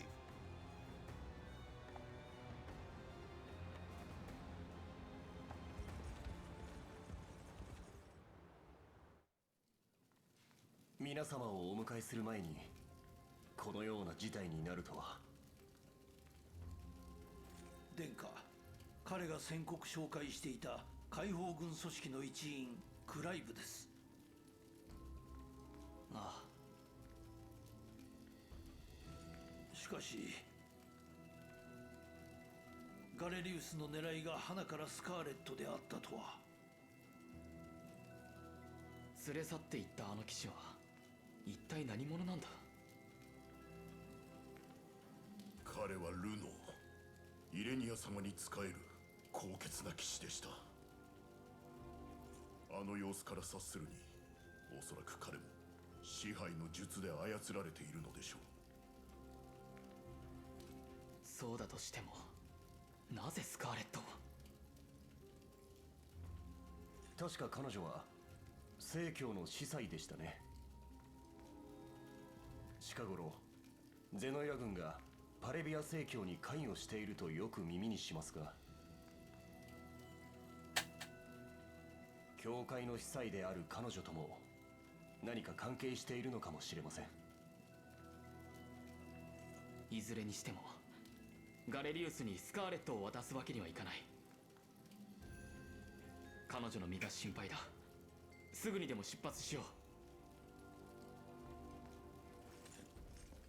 殿下、彼が宣告紹介していた解放軍組織の一員クライブです。ああ。しかしガレリウスの狙いが花からスカーレットであったとは。連れ去っていったあの騎士は一体何者なんだ。彼はルノー、イレニア様に仕える高潔な騎士でした。あの様子から察するに、おそらく彼も支配の術で操られているのでしょう。そうだとしても、なぜスカーレットを。確か彼女は正教の司祭でしたね。近頃ゼノイア軍がパレビア正教に関与しているとよく耳にしますが、教会の司祭である彼女とも何か関係しているのかもしれません。いずれにしてもガレリウスにスカーレットを渡すわけにはいかない。彼女の身が心配だ。すぐにでも出発しよう。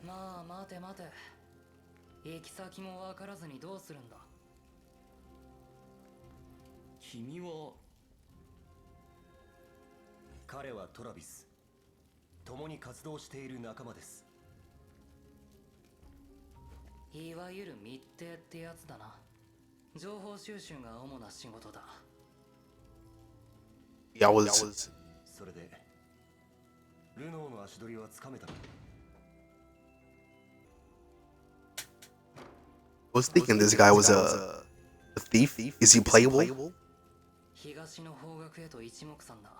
まあ待て待て、行き先も分からずにどうするんだ。君は。彼はトラビス、共に活動している仲間です。いわゆる密偵ってやつだな。情報収集が主な仕事だ。それでルノーの足取りはつかめたの。I was thinking this guy was a thief. Is he playable? 東の方角へと一目散だ。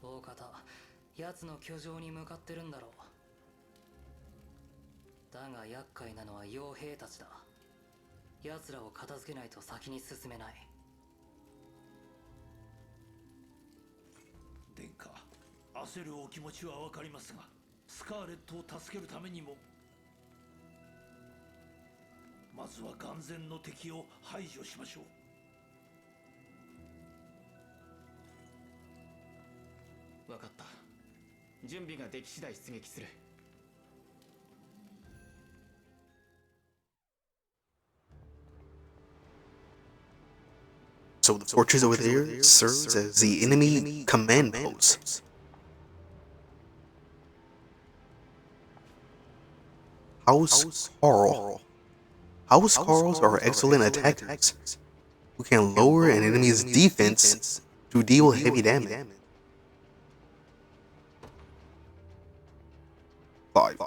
大方、奴の居城に向かってるんだろう。だが厄介なのは傭兵たちだ。奴らを片付けないと先に進めない。殿下、焦るお気持ちはわかりますが、スカーレットを助けるためにもまずは眼前の敵を排除しましょう。分かった。準備ができ次第出撃する。So the fortress over there serves as the enemy command post. House Carl. House Carls are excellent attackers who can lower an enemy's defense to deal heavy damage. 5.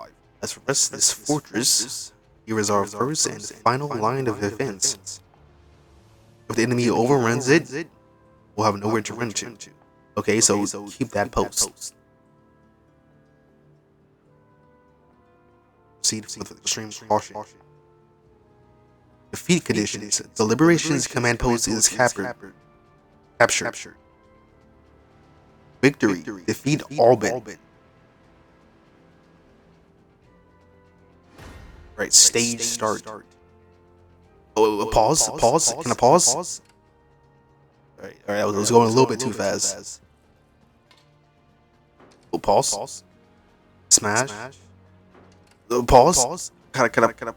As for the rest of this fortress, here is our first and final line of defense. If the enemy overruns it, we'll have nowhere to run to. Okay, so keep that post. Proceed with extreme caution. Defeat conditions. The Liberation's command post is captured. Victory. Defeat Albin. Right, stage start. Oh, pause. Can I pause? Alright, I was going a little bit too fast. Oh, pause. Smash. Oh, pause. Can I?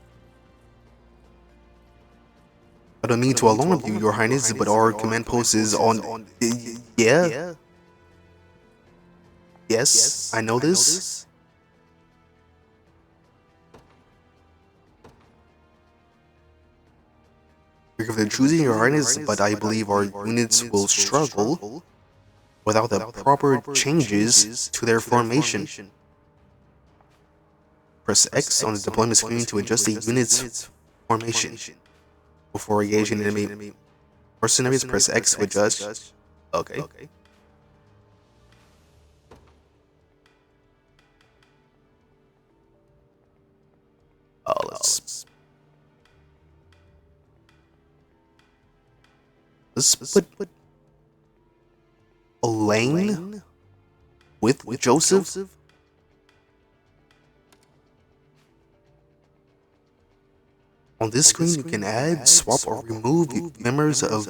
I don't mean to alarm you, Your Highness, but our command post is on. Yeah? Yes, I know this. Forgive the choosing, Your Highness, but I believe our units will struggle without the proper changes to their formation. Press X on the deployment screen to adjust the unit's formation. Before engaging enemy mercenaries, press X to adjust. Okay. Let's put Elaine with Joseph. On this screen, you can add, swap, or remove members of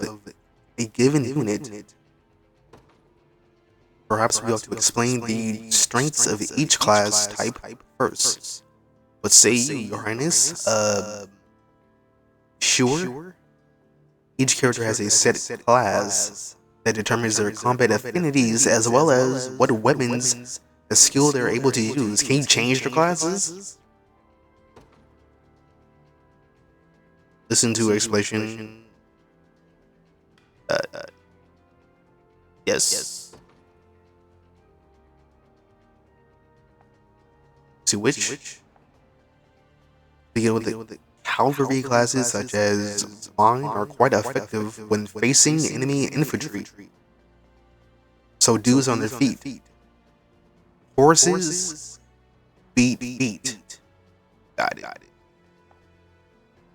a given unit. Perhaps we ought to explain the strengths of each class type first. Let's say, Your Highness, sure. Each character has a set class that determines their combat affinities as well as what weapons and skill they're able to use. Can you change their classes? Listen to explanation. Yes. To which? Begin with the cavalry classes such as mine are quite effective when facing enemy infantry. So dudes on their feet. Horses beat. Got it.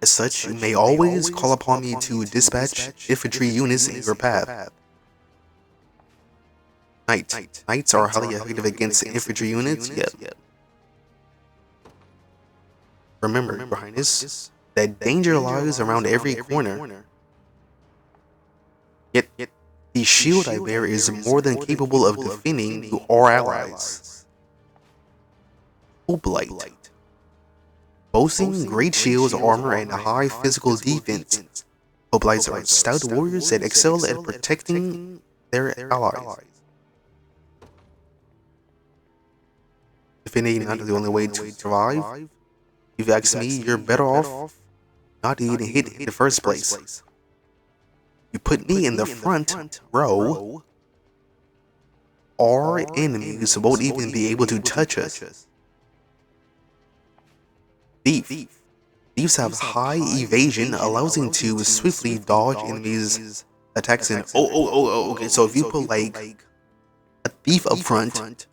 As such, you may always call upon me to dispatch infantry units in your path. Knights are highly effective against infantry units. Yep. Remember, Your Highness, that danger lies around every corner. Yet, the shield I bear is more than capable of defending you or allies. Hoplite. Boasting great shields, armor, and high physical defense, Hoplites are stout warriors that excel at protecting their allies. Defending is not the only way to survive. If you ask me, you're better off not getting hit in the first place. You put me in the front row, our enemies won't even be able to touch us. Thieves have high evasion, allows them to swiftly dodge enemies' attacks. And okay. So if you put like a thief up front,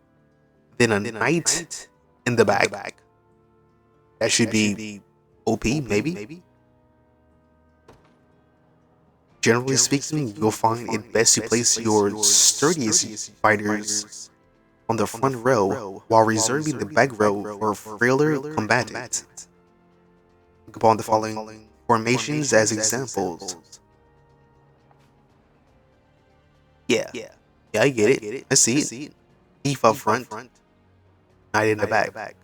then a knight in the back, that should be OP, maybe. Generally speaking, you'll find it best to place your sturdiest fighters on the front row while reserving the back row for frailer combatants. Look upon the following formations as examples. Yeah, I get it. I see it. Thief up front, knight in the back.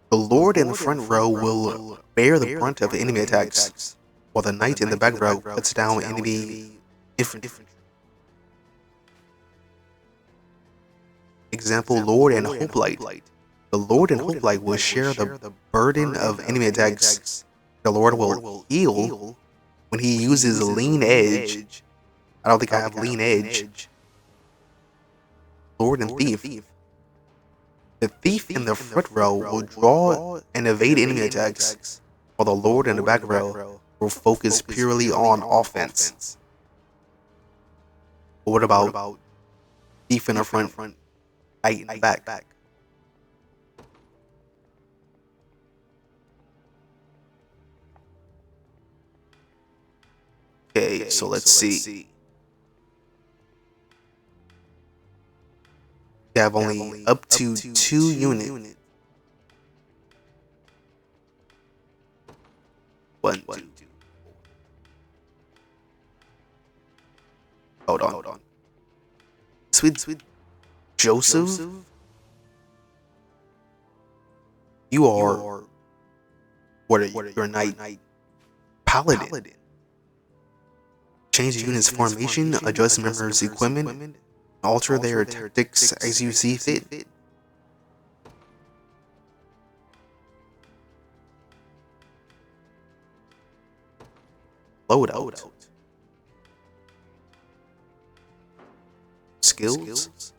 The lord in the front row will bear the brunt of enemy attacks, while the knight in the back row cuts down enemy infantry. Example, Lord and Hoplite. The Lord and Hoplite will share the burden of enemy attacks. The Lord will heal when he uses lean edge. I don't think I have lean edge. Lord and Thief. The Thief in the front row will draw and evade enemy attacks, while the Lord in the back row will focus purely on offense. But what about Thief in the front, Knight in the back? Okay, so let's see. You have only up to 2 units. 1, 2. Hold on. Sweet Joseph? You are... What are you? You're a knight. Paladin. Change the unit's formation, adjust members' equipment, alter their tactics as you see fit. Loadout. Skills.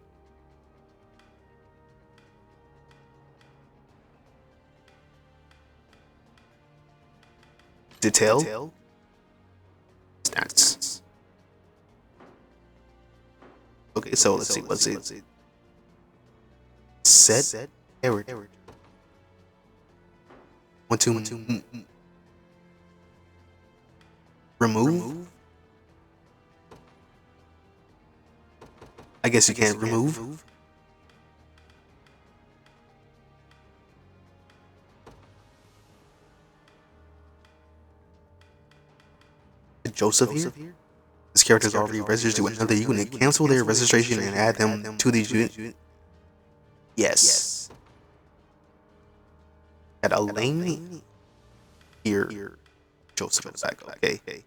Detail. Stats. Okay, so let's see, what's it? Set error. 1, 2, remove. I guess you can't remove. Joseph here. This character is already registered to another unit. Cancel their registration and add them to these unit. Yes. At a lane here. Joseph in the back. Okay.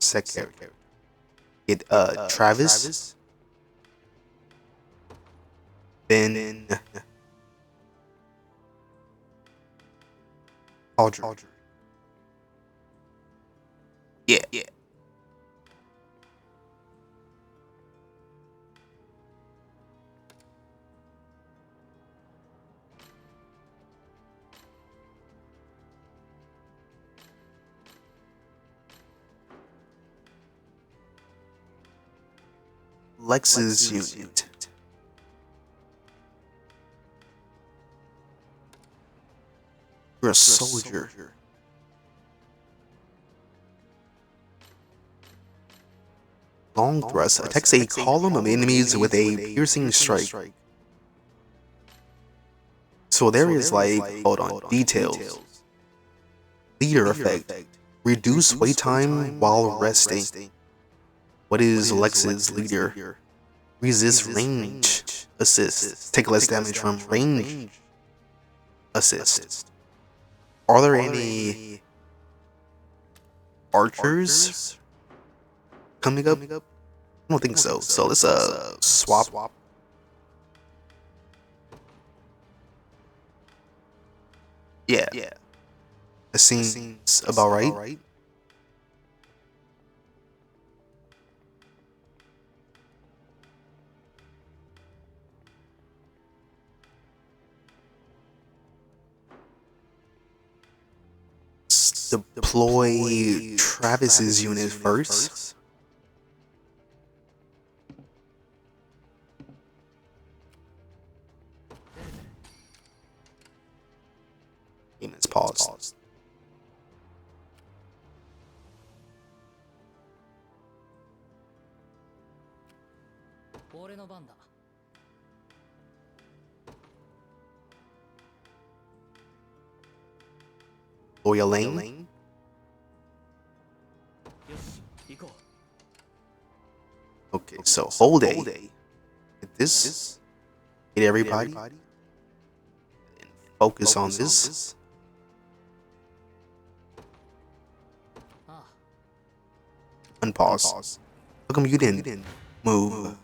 Second character. Get Travis. Then Aldrin. Yeah. Lex's unit. You're a soldier. Long thrust attacks a column of enemies with a piercing strike. So there is like, hold on, details. Leader effect. Reduce wait time while resting. What is Lex's leader? Resist range assist. Take less damage from range assist. Are there any archers coming up? I don't think so. So let's swap. Yeah. That seems about right. Deploy Travis's unit first. Game's paused. Loyal lane. Okay, so hold A. Hit this. Hit everybody. And focus on this. Unpause. How come you didn't move?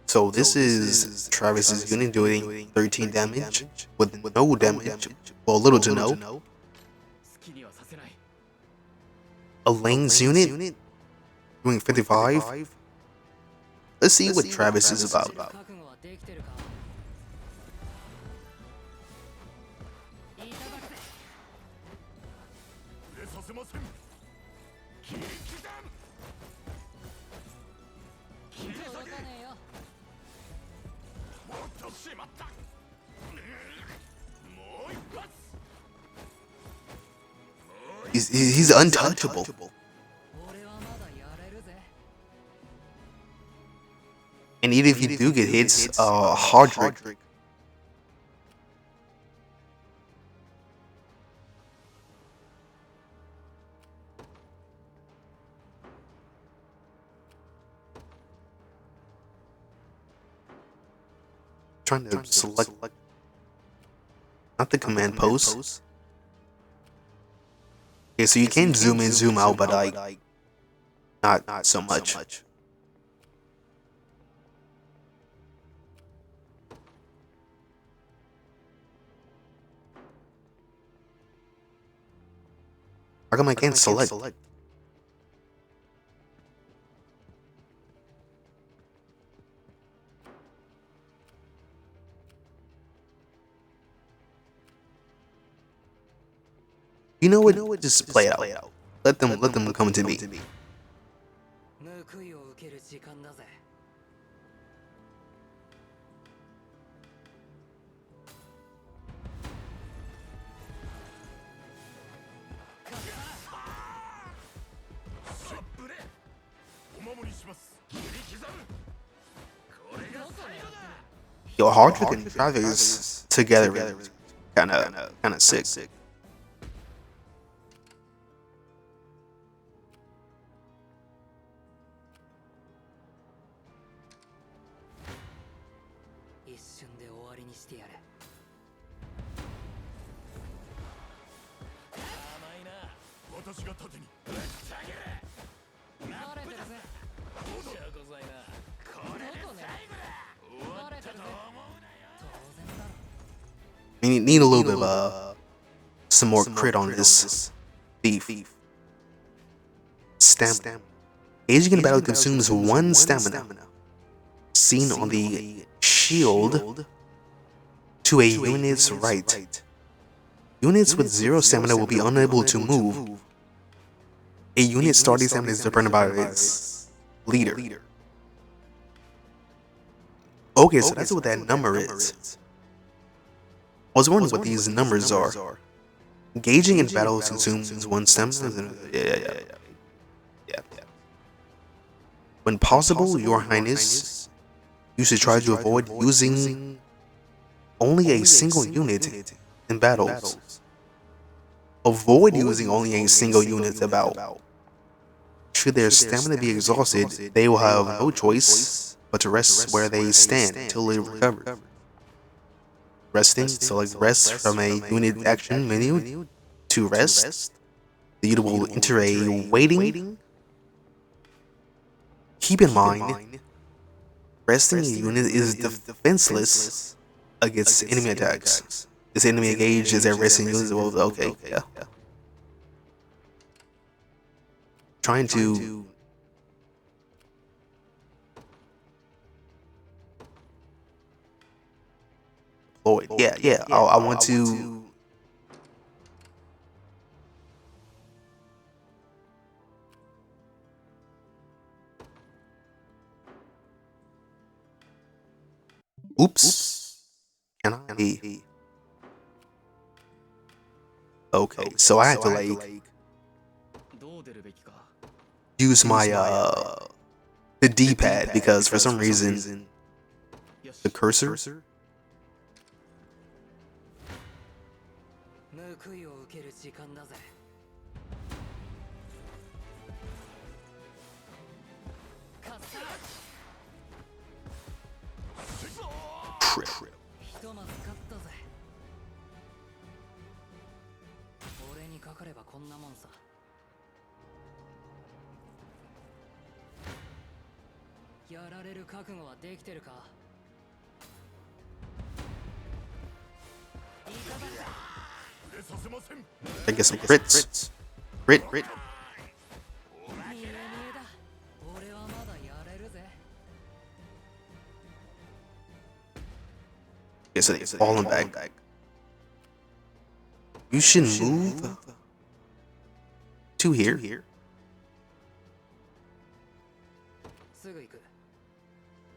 So this is Travis's unit doing 13 damage with no damage, well, little to no. Elaine's unit doing 55. Let's see what Travis is about. He's untouchable. And even if you do get hits, Hardrick. Trying to select not the command post. Okay, so you can zoom in, zoom out, but not so much. How come I can't select? You know what? Just play it out. Let them come to me. 報いを受ける時間だぜ。Yo, Hardrick and Travis together kind of sick. We need a little bit of some more crit on this thief. Stamina. Aging in battle consumes 1 stamina. Seen on the shield to a unit's right. Units with 0 stamina will be unable to move. A unit's starting stamina is dependent by its leader. Okay, so that's what that number is. I was wondering what these numbers are. Engaging in battle consumes 1 stamina. Yeah. When possible, Your Highness, you should try to avoid using only a single unit in battles. Avoid using only a single unit in battle. Should their stamina be exhausted, they will have no choice but to rest where they stand until they recover. Resting, select rest from a unit action menu to rest. The unit will enter a waiting. Keep in mind, resting a unit is defenseless against enemy attacks. This enemy engaged is a resting unit. Well, okay, yeah. Trying to deploy. Yeah. I want to. Oops. Can I? Okay, so I had to like use my the D-pad because for some reason the cursor. Trip. I guess some crits. Crit. Okay, so they're falling back. You should move to here.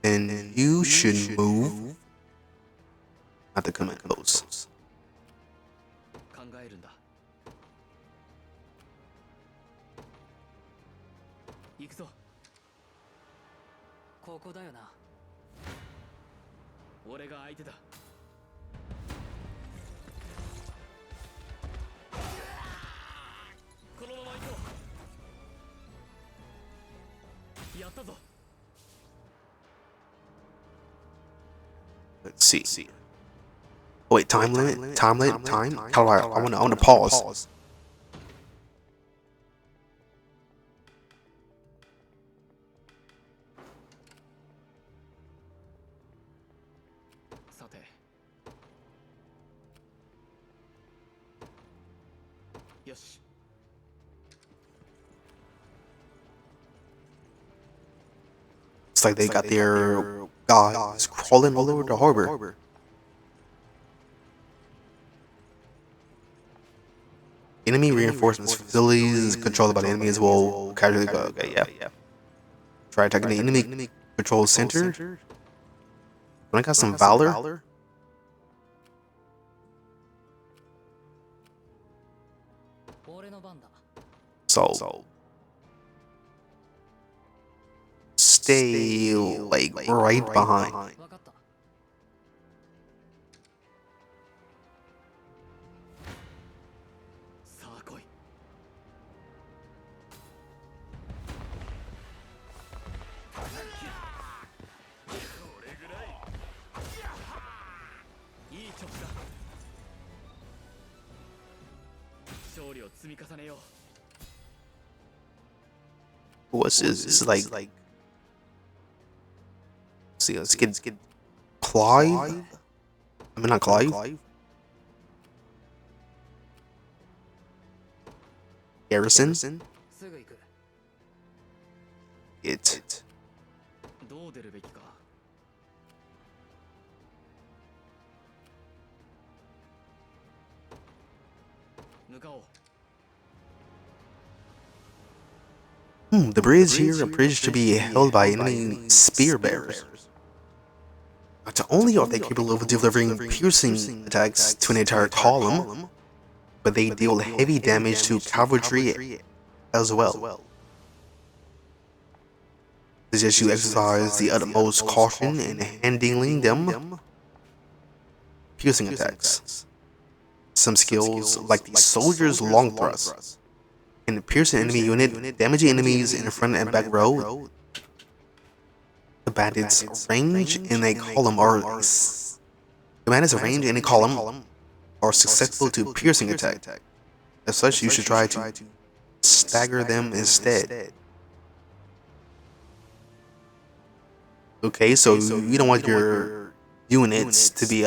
And you should move at the command post. 俺が相手だ。このまま行こう。やったぞ。 Let's see. Oh, wait, time limit? Time limit? Time? How do I want to pause. It's like they got their guys crawling all over the harbor. Enemy reinforcements facilities controlled by the enemies will casually go. Okay, yeah. Try attacking the enemy control center. When I got some valor. So stay like right behind. What's this? This is like see, let's get Clive. I mean, not Clive. Garrison. It. The bridge here appears to be held by enemy spear bearers. Not only are they capable of delivering piercing attacks to an entire column, but they deal heavy damage to cavalry as well. Suggest you exercise the utmost caution in handling them. Piercing attacks. Some skills, like the soldier's long thrust, can pierce an enemy unit, damaging enemies in the front and back row. The bandits' range in a column are susceptible to piercing attack. As such, you should try to stagger them instead. Okay, so you don't want your units to be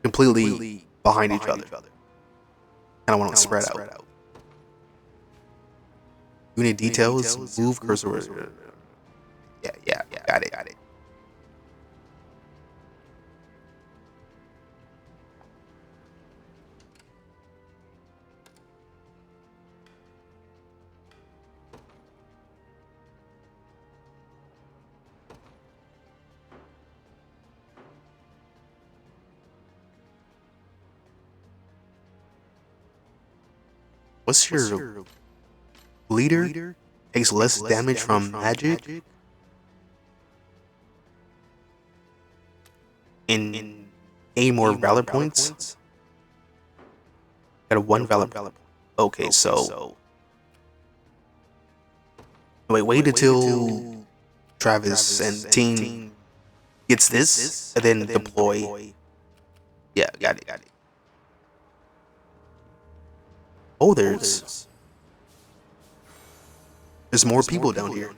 completely behind each other. Kinda want to spread out. Unit details, move cursor. Yeah, got it. What's your leader? Takes less damage from magic? And gain more valor points? Got a 1 valor point. Okay, so wait until Travis and team gets this, and then deploy. Yeah, got it. Oh, there's more people down here.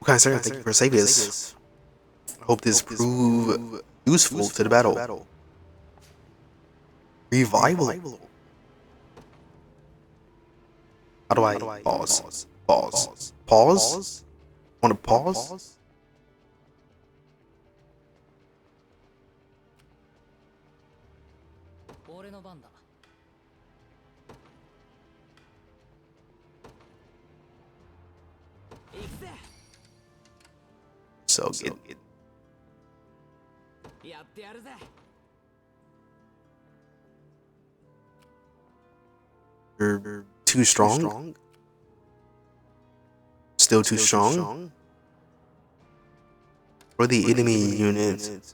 Okay, sir, thank you for saving us. I hope this prove useful to the battle. Revival. How do I pause? Pause? Want to pause? So get you're too strong. Still too strong. For the enemy unit,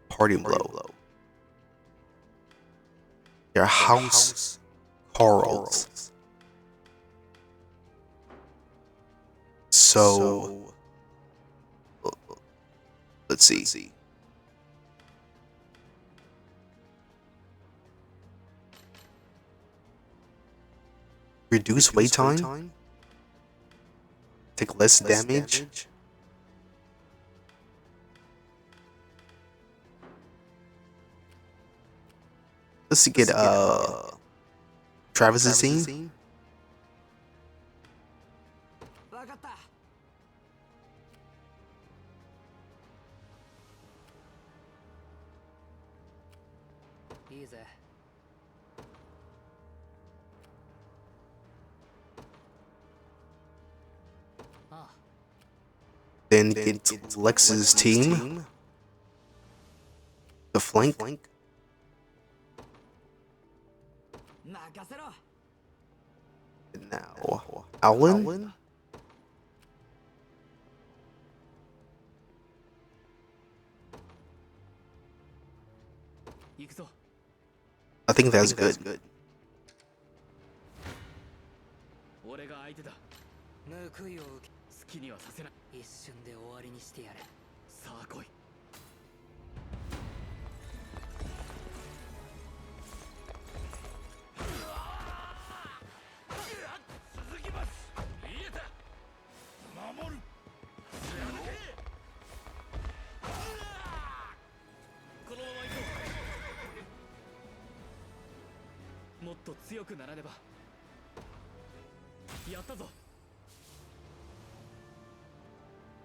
party blow. Their house Carls. So let's see. Reduce wait time. Take less damage. Let's get Travis's team. Then get Lex's team. The flank. And now, Alan. I think that's good.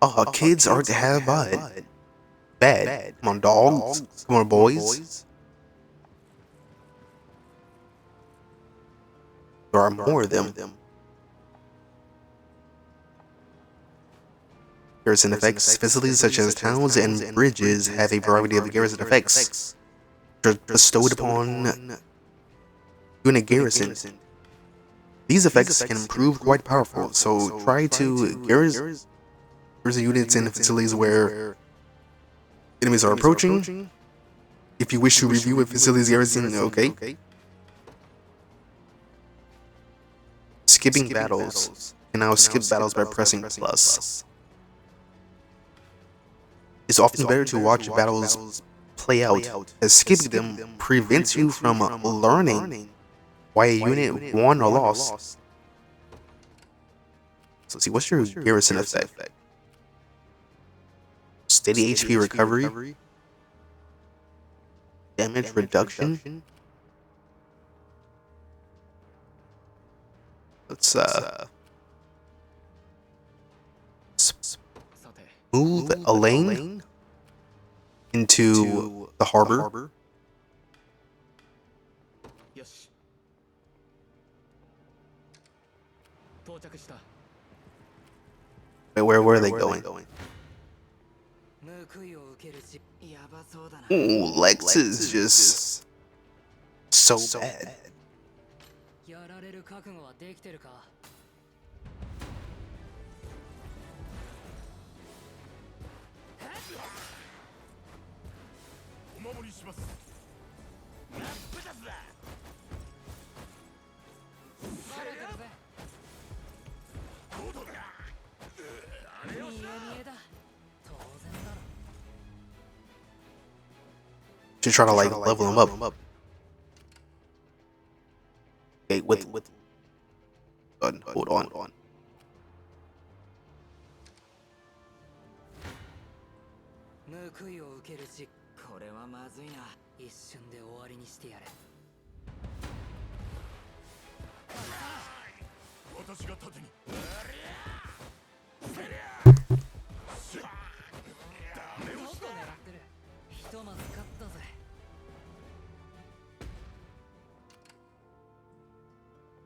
Oh, kids aren't half bad. Come on, dogs. Come on, boys. There are more of them. Garrison effects. Facilities such as towns and bridges have a variety of garrison effects bestowed upon unit garrison. These effects can prove quite powerful, so try to garrison units in facilities where enemies are approaching. If you wish to review a facility's garrison, okay. Skipping battles. You can now skip battles by pressing plus. It's often better to watch battles play out, as skipping them prevents you from learning why a unit won or lost. So let's see, what's your garrison effect? Steady HP recovery. Damage reduction. Let's move a lane into the harbor. Wait, where are they going? Ooh, Lex is just so bad. Should try to like level him up. Okay, with hold on.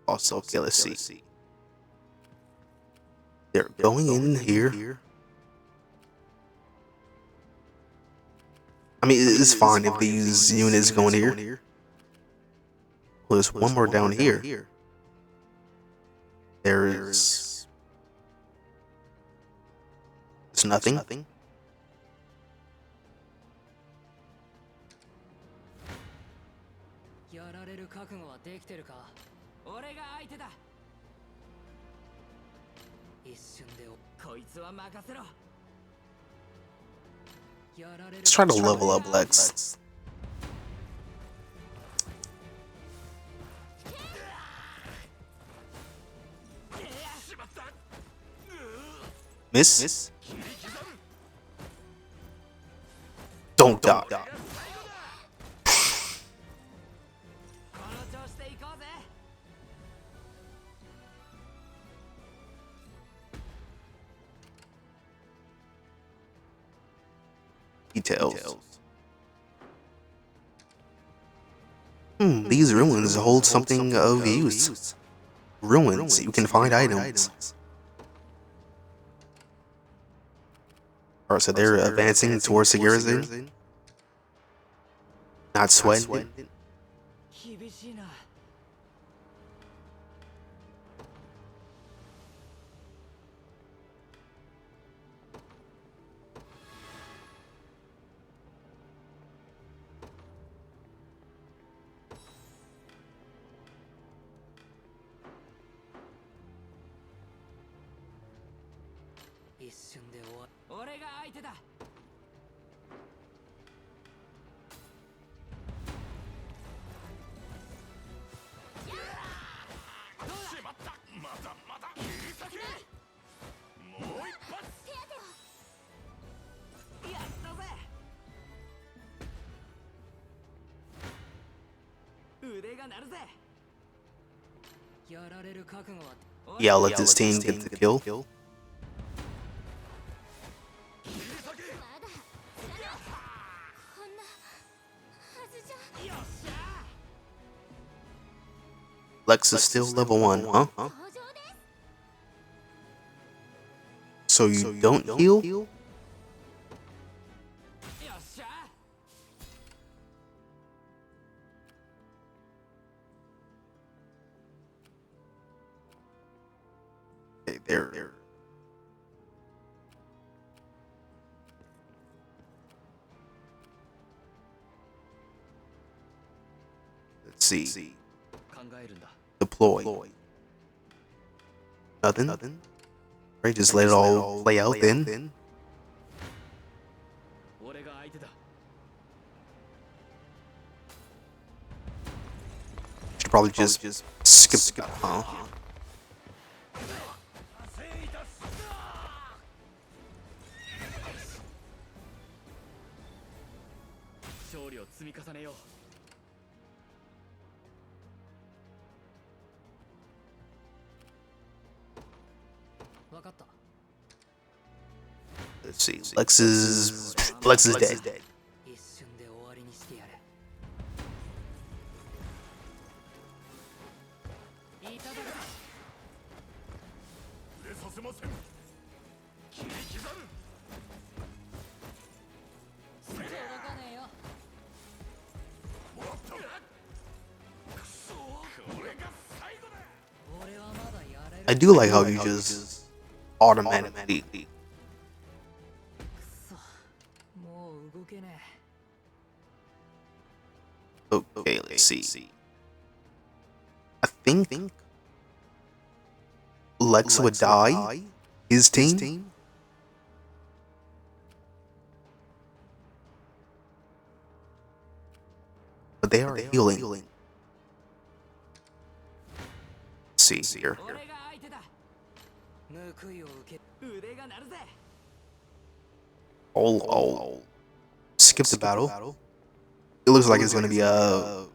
Also, okay, let's see. They're going in here. I mean, it's fine if these units go in here. Well, there's one more down here. There's It's nothing. やられる覚悟はできてるか。俺が相手だ。一瞬でこいつは任せろ。 Let's try to level up Lex. Miss? Don't die. Details. These ruins hold something of use. Ruins, you can find items. Alright, so they're advancing towards the garrison. Not sweating. Yeah, let this team get the kill. Lex is still level 1, huh? So you don't heal? Okay, there. Let's see. Deploy. Nothing. Right, just let it all play out then. Should probably just skip. Huh? Let's see. Lex is dead. I do like how you just automatically. Okay, let's see. I think Lex would die. His team. But they are healing. Let's see here. Oh. Skip the battle. It looks like it's gonna be a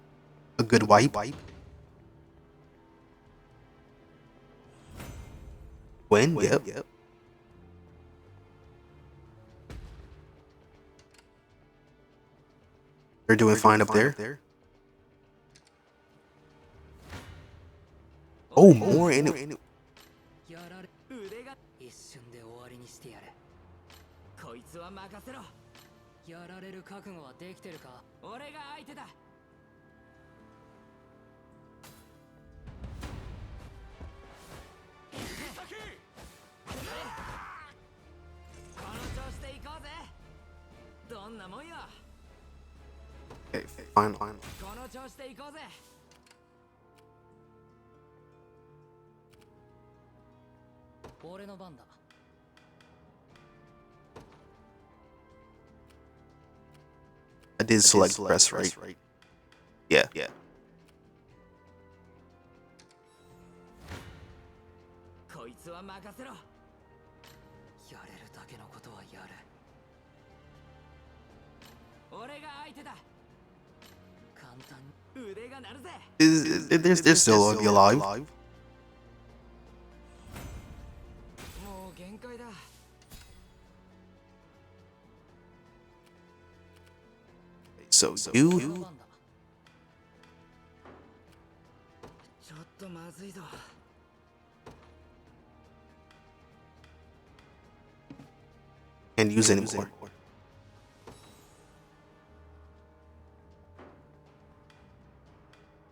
good wipe. Win? Yep. They're doing fine up there. Oh, more in it. Okay, fine. この調子で行こうぜ。俺の番だ。I did select press, right? Yeah. こいつは任せろ。やれるだけのことはやる。俺が相手だ。簡単に腕が鳴るぜ。They're still alive. もう限界だ。So you. ちょっとまずいぞ。Can't use anymore.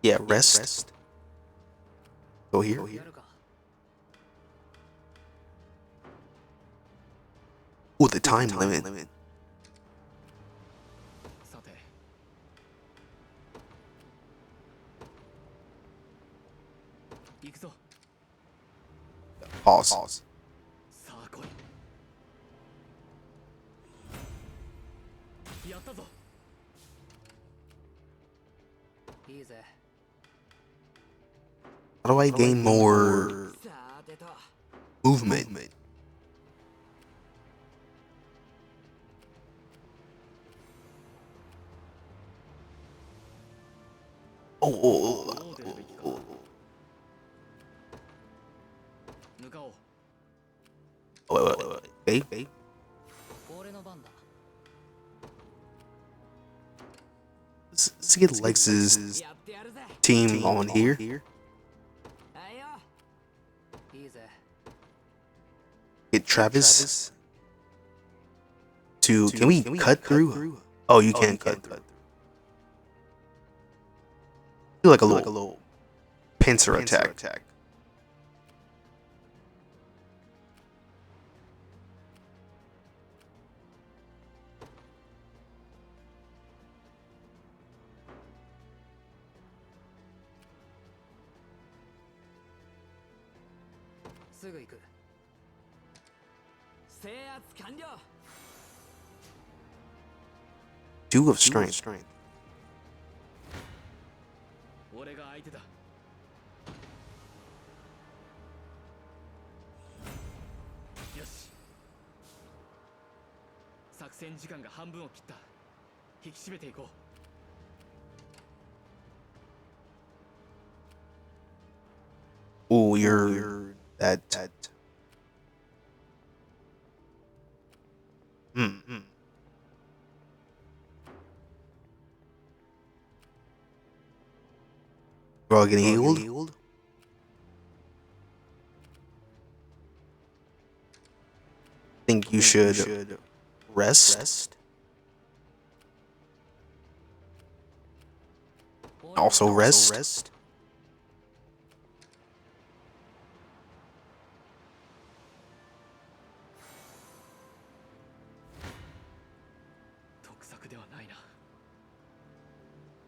Yeah, rest. Go here. Ooh, the time limit. さて行くぞ。 Pause. さあ来い。やったぞ。いいぜ。 How do I gain more movement? Oh. 向かおう。 Wait. 俺の番だ。 Let's get Lex's team on here. いいぜ。 Get Travis to. Can we cut through? Oh, you can cut through. Do like a little pincer attack. Two of strength. 俺が相手だ。よし。作戦時間が半分を切った。引き締めていこう。 Oh, you're that. We're all getting healed. Think you should rest. Also rest.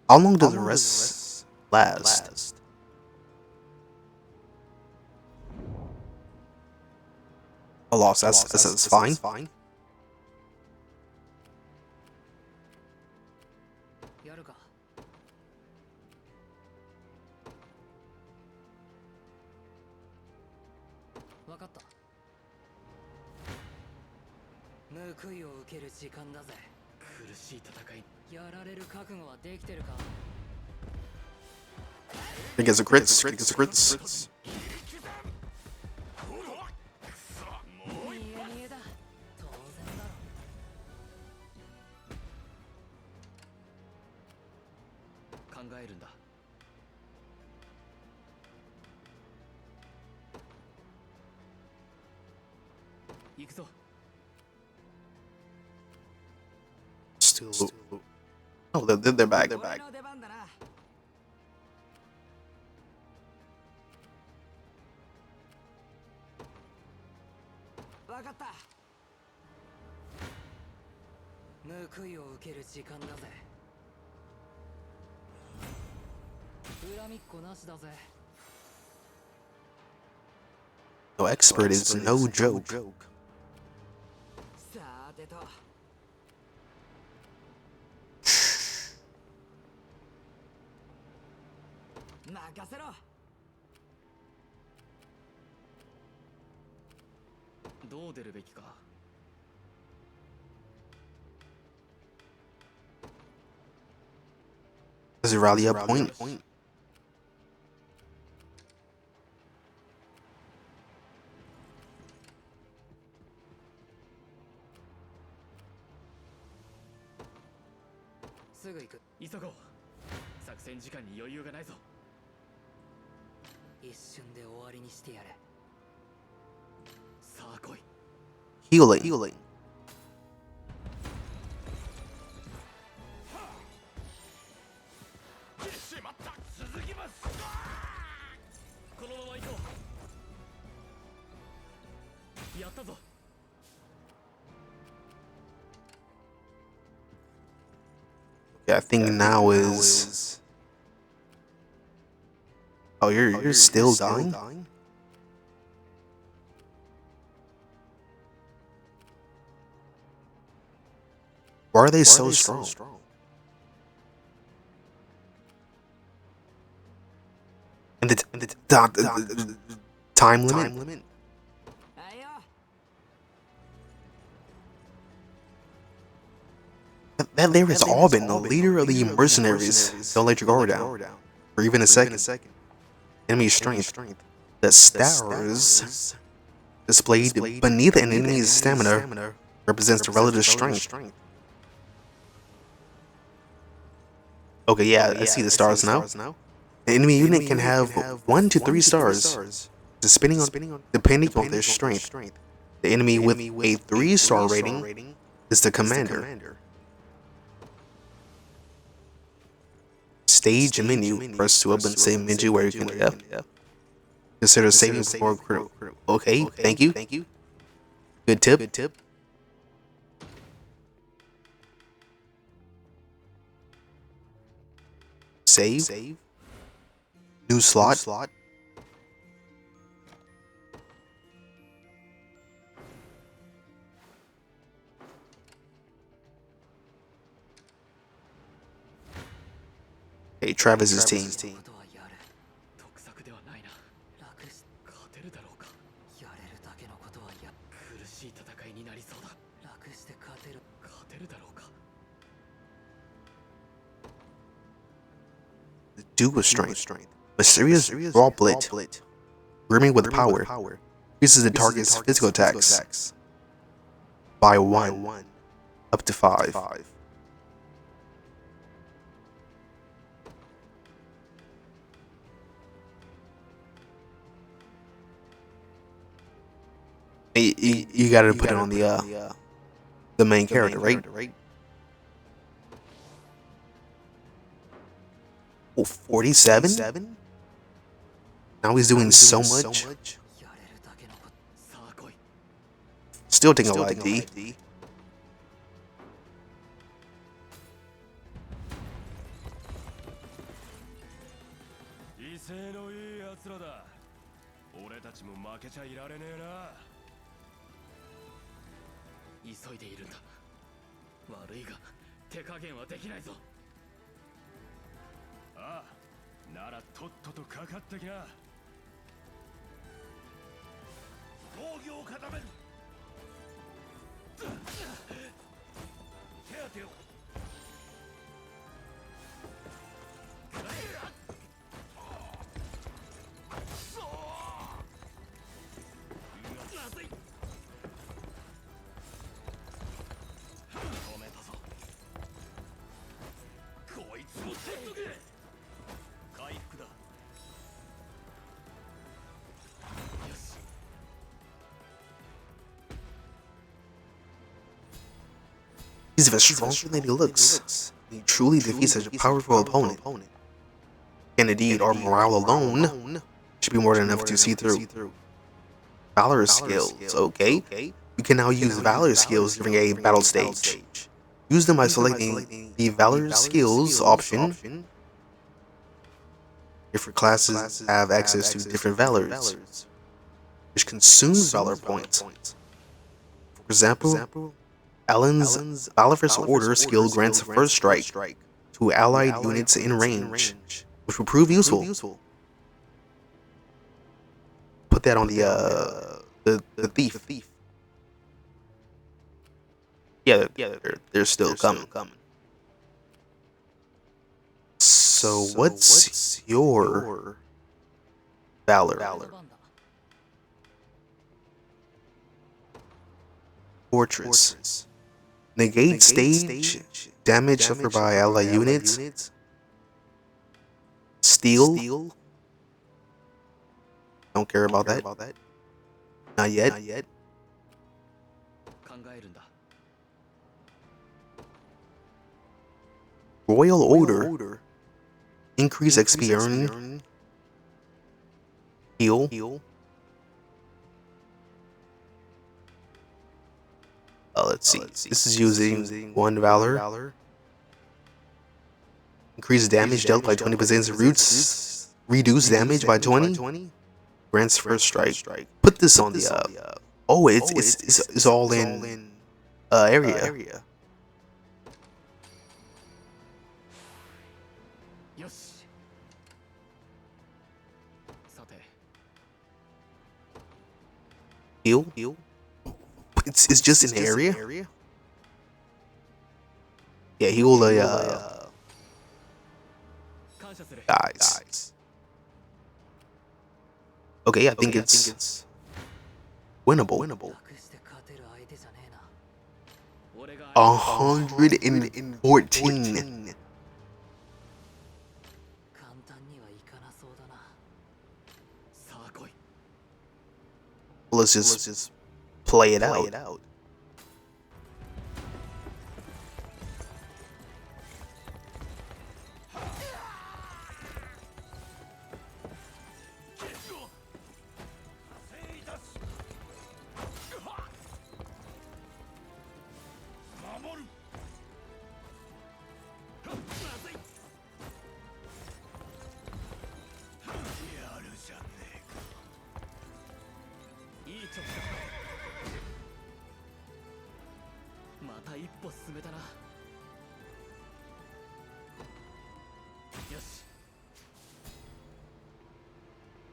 How long does the rest last? A loss. That's fine. He gets a crits. 考えるんだ。行くぞ。 Still. Oh, they're back. They're back. わかった。報いを受ける時間だぜ。恨みっこなしだぜ。 No expert is no joke. さてと。任せろ。どう出るべきか。 Does he rally up point? Healing. Yeah, I think now is. Oh, you're still dying? Why are they so strong? And the time limit? That there has all been the leader of the mercenaries. Don't let your guard down. For even a second. Enemy strength. The stars displayed beneath an enemy's stamina represents the relative strength. Okay, yeah, I see the stars now. An enemy unit can have 1 to 3 stars, depending on their strength. The enemy with a 3-star rating is the commander. Stage and menu. Press to open the same menu where you can. Consider saving before critical. Okay, thank you. Good tip. Save. New slot. Hey, Travis's team. Duke of strength. Mysterious raw blit. Brimming with power. Increases the target's physical attacks by 1 up to 5. You gotta put it on the main character, right? Oh, 47? Now he's doing so much. Still taking a lot of D. He's even stronger than he looks. He truly defeats such a powerful opponent. And indeed, our morale alone should be more than enough to see through. Valor skills, okay. You can now use Valor skills during a battle stage. Use them by selecting the Valor Skills option. Different classes have access to different valors, which consumes valor points. For example, Alan's Valorous Order skill grants first strike to allied units in range, which will prove useful. Put that on the thief. Yeah, they're still coming. So what's your valor? Fortress. Negate stage damage suffered by ally units. Steal. Don't care about that. Not yet. Royal Order. Increase XP earning. Heal. Let's see. This is using 1 Valor. Increase damage dealt by 20%. Roots. Reduce damage by 20. Grants first strike. Put this on the oh, it's all in area. Heal. It's just an area. Yeah, heal guys. Okay, I think it's winnable. 114. Let's just play it out.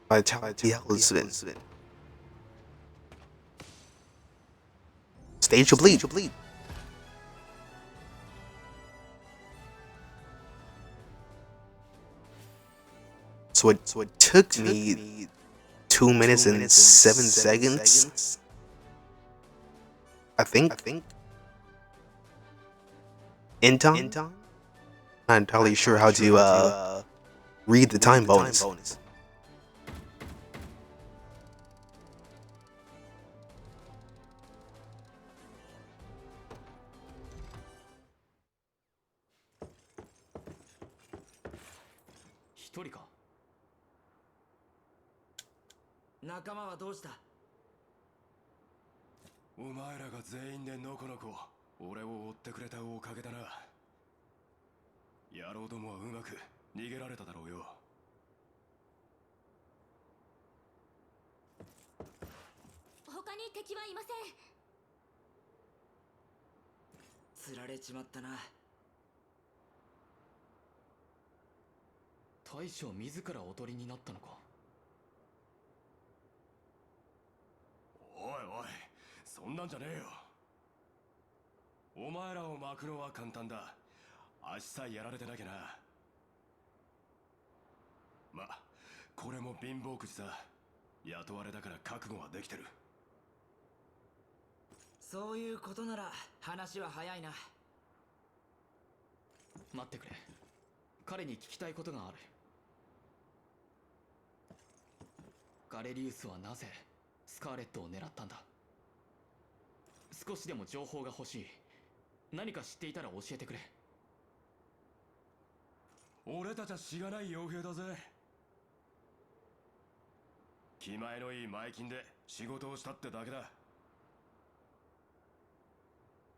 Vitality Elizabeth. Stage complete. So it took me 2 minutes and 7 seconds. I think. In time? Not entirely sure how to read the time bonus.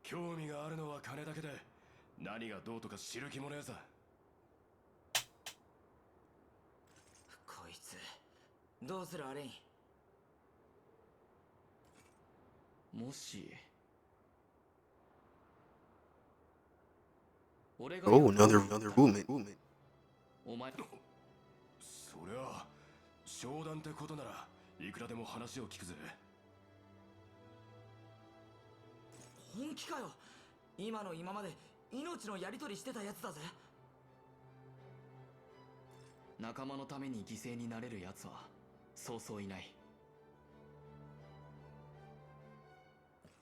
興味があるのは金だけで何がどうとか知る気もねえさ。こいつどうするアレイン。もし俺が Oh, another movement. お前そりゃ商談ってことならいくらでも話を聞くぜ。本気かよ。今の今まで命のやり取りしてたやつだぜ。仲間のために犠牲になれる奴はそうそういない。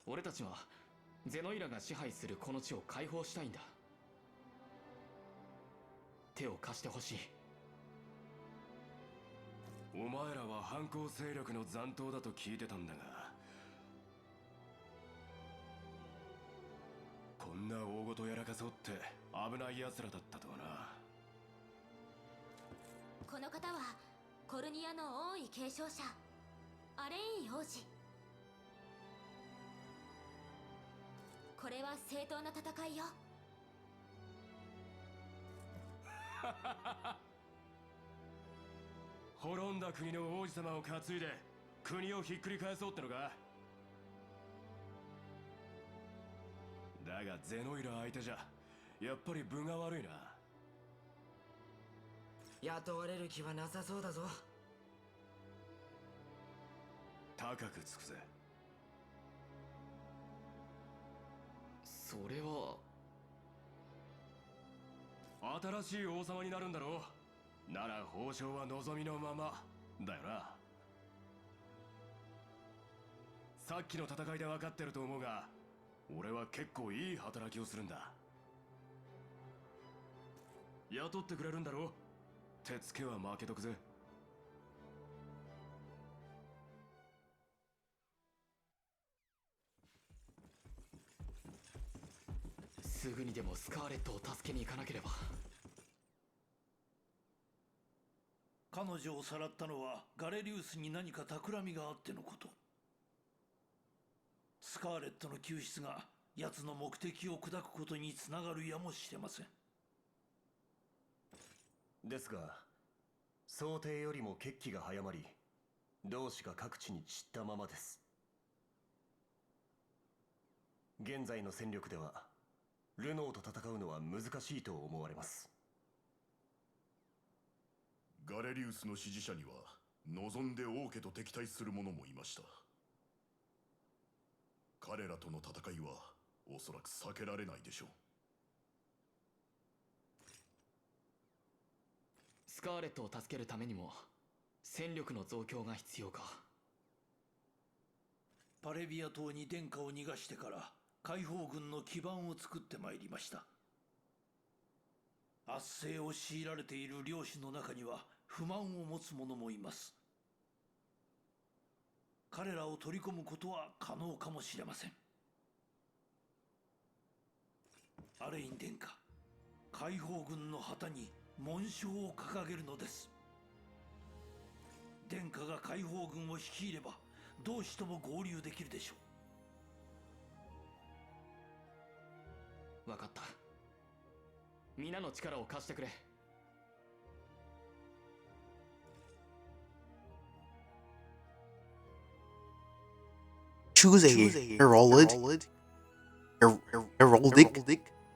俺たちはゼノイラが支配するこの地を解放したいんだ。手を貸してほしい。お前らは反抗勢力の残党だと聞いてたんだが、こんな大事やらかそうって危ない奴らだったとはな。この方はコルニアの王位継承者アレイン王子。これは正当な戦いよ。滅んだ国の王子様を担いで国をひっくり返そうってのか。だがゼノイラ相手じゃやっぱり分が悪いな。雇われる気はなさそうだぞ。高くつくぜ。それは新しい王様になるんだろう。なら報奨は望みのままだよな。さっきの戦いで分かってると思うが、俺は結構いい働きをするんだ。雇ってくれるんだろ。手つけは負けとくぜ。すぐにでもスカーレットを助けに行かなければ。彼女をさらったのはガレリウスに何か企みがあってのこと。スカーレットの救出が奴の目的を砕くことにつながるやもしれません。ですが想定よりも決起が早まり、同志が各地に散ったままです。現在の戦力ではルノーと戦うのは難しいと思われます。ガレリウスの支持者には望んで王家と敵対する者もいました。彼らとの戦いはおそらく避けられないでしょう。スカーレットを助けるためにも戦力の増強が必要か。パレビア島に殿下を逃がしてから解放軍の基盤を作ってまいりました。圧政を強いられている領主の中には不満を持つ者もいます。彼らを取り込むことは可能かもしれません。アレイン殿下、解放軍の旗に紋章を掲げるのです。殿下が解放軍を率いれば同志とも合流できるでしょ分かった。皆の力を貸してくれ。Choose a heraldic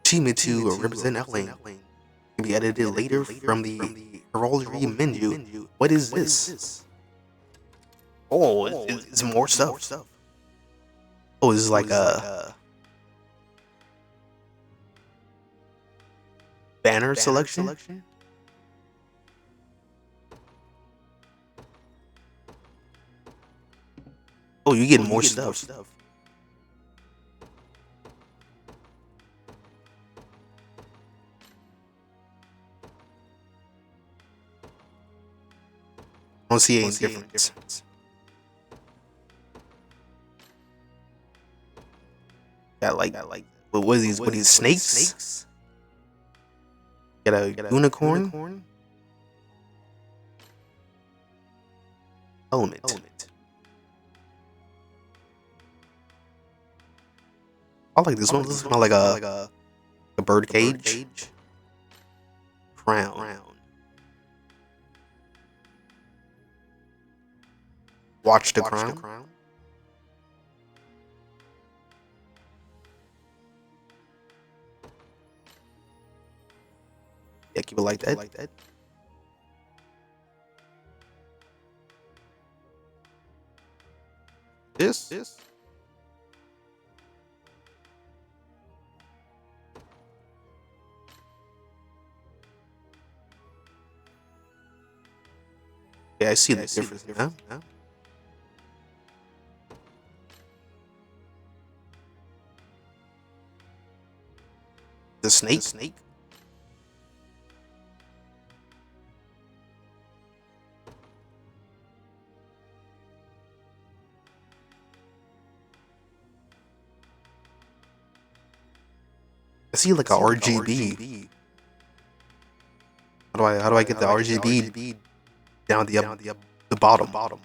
achievement to represent Outland. Can be edited later from the heraldry menu. What is this? Oh, it's more stuff. Oh, this is like a banner selection. Oh, you get more stuff. I don't see any difference. Got like what are these? What are these snakes? Got a unicorn. Element. I like this one. This is kind of like a bird cage. Crown. Watch the crown. Yeah, keep it like that. This. Yeah, I see the difference now. The snake. I see like a RGB. How do I get the RGB down the bottom?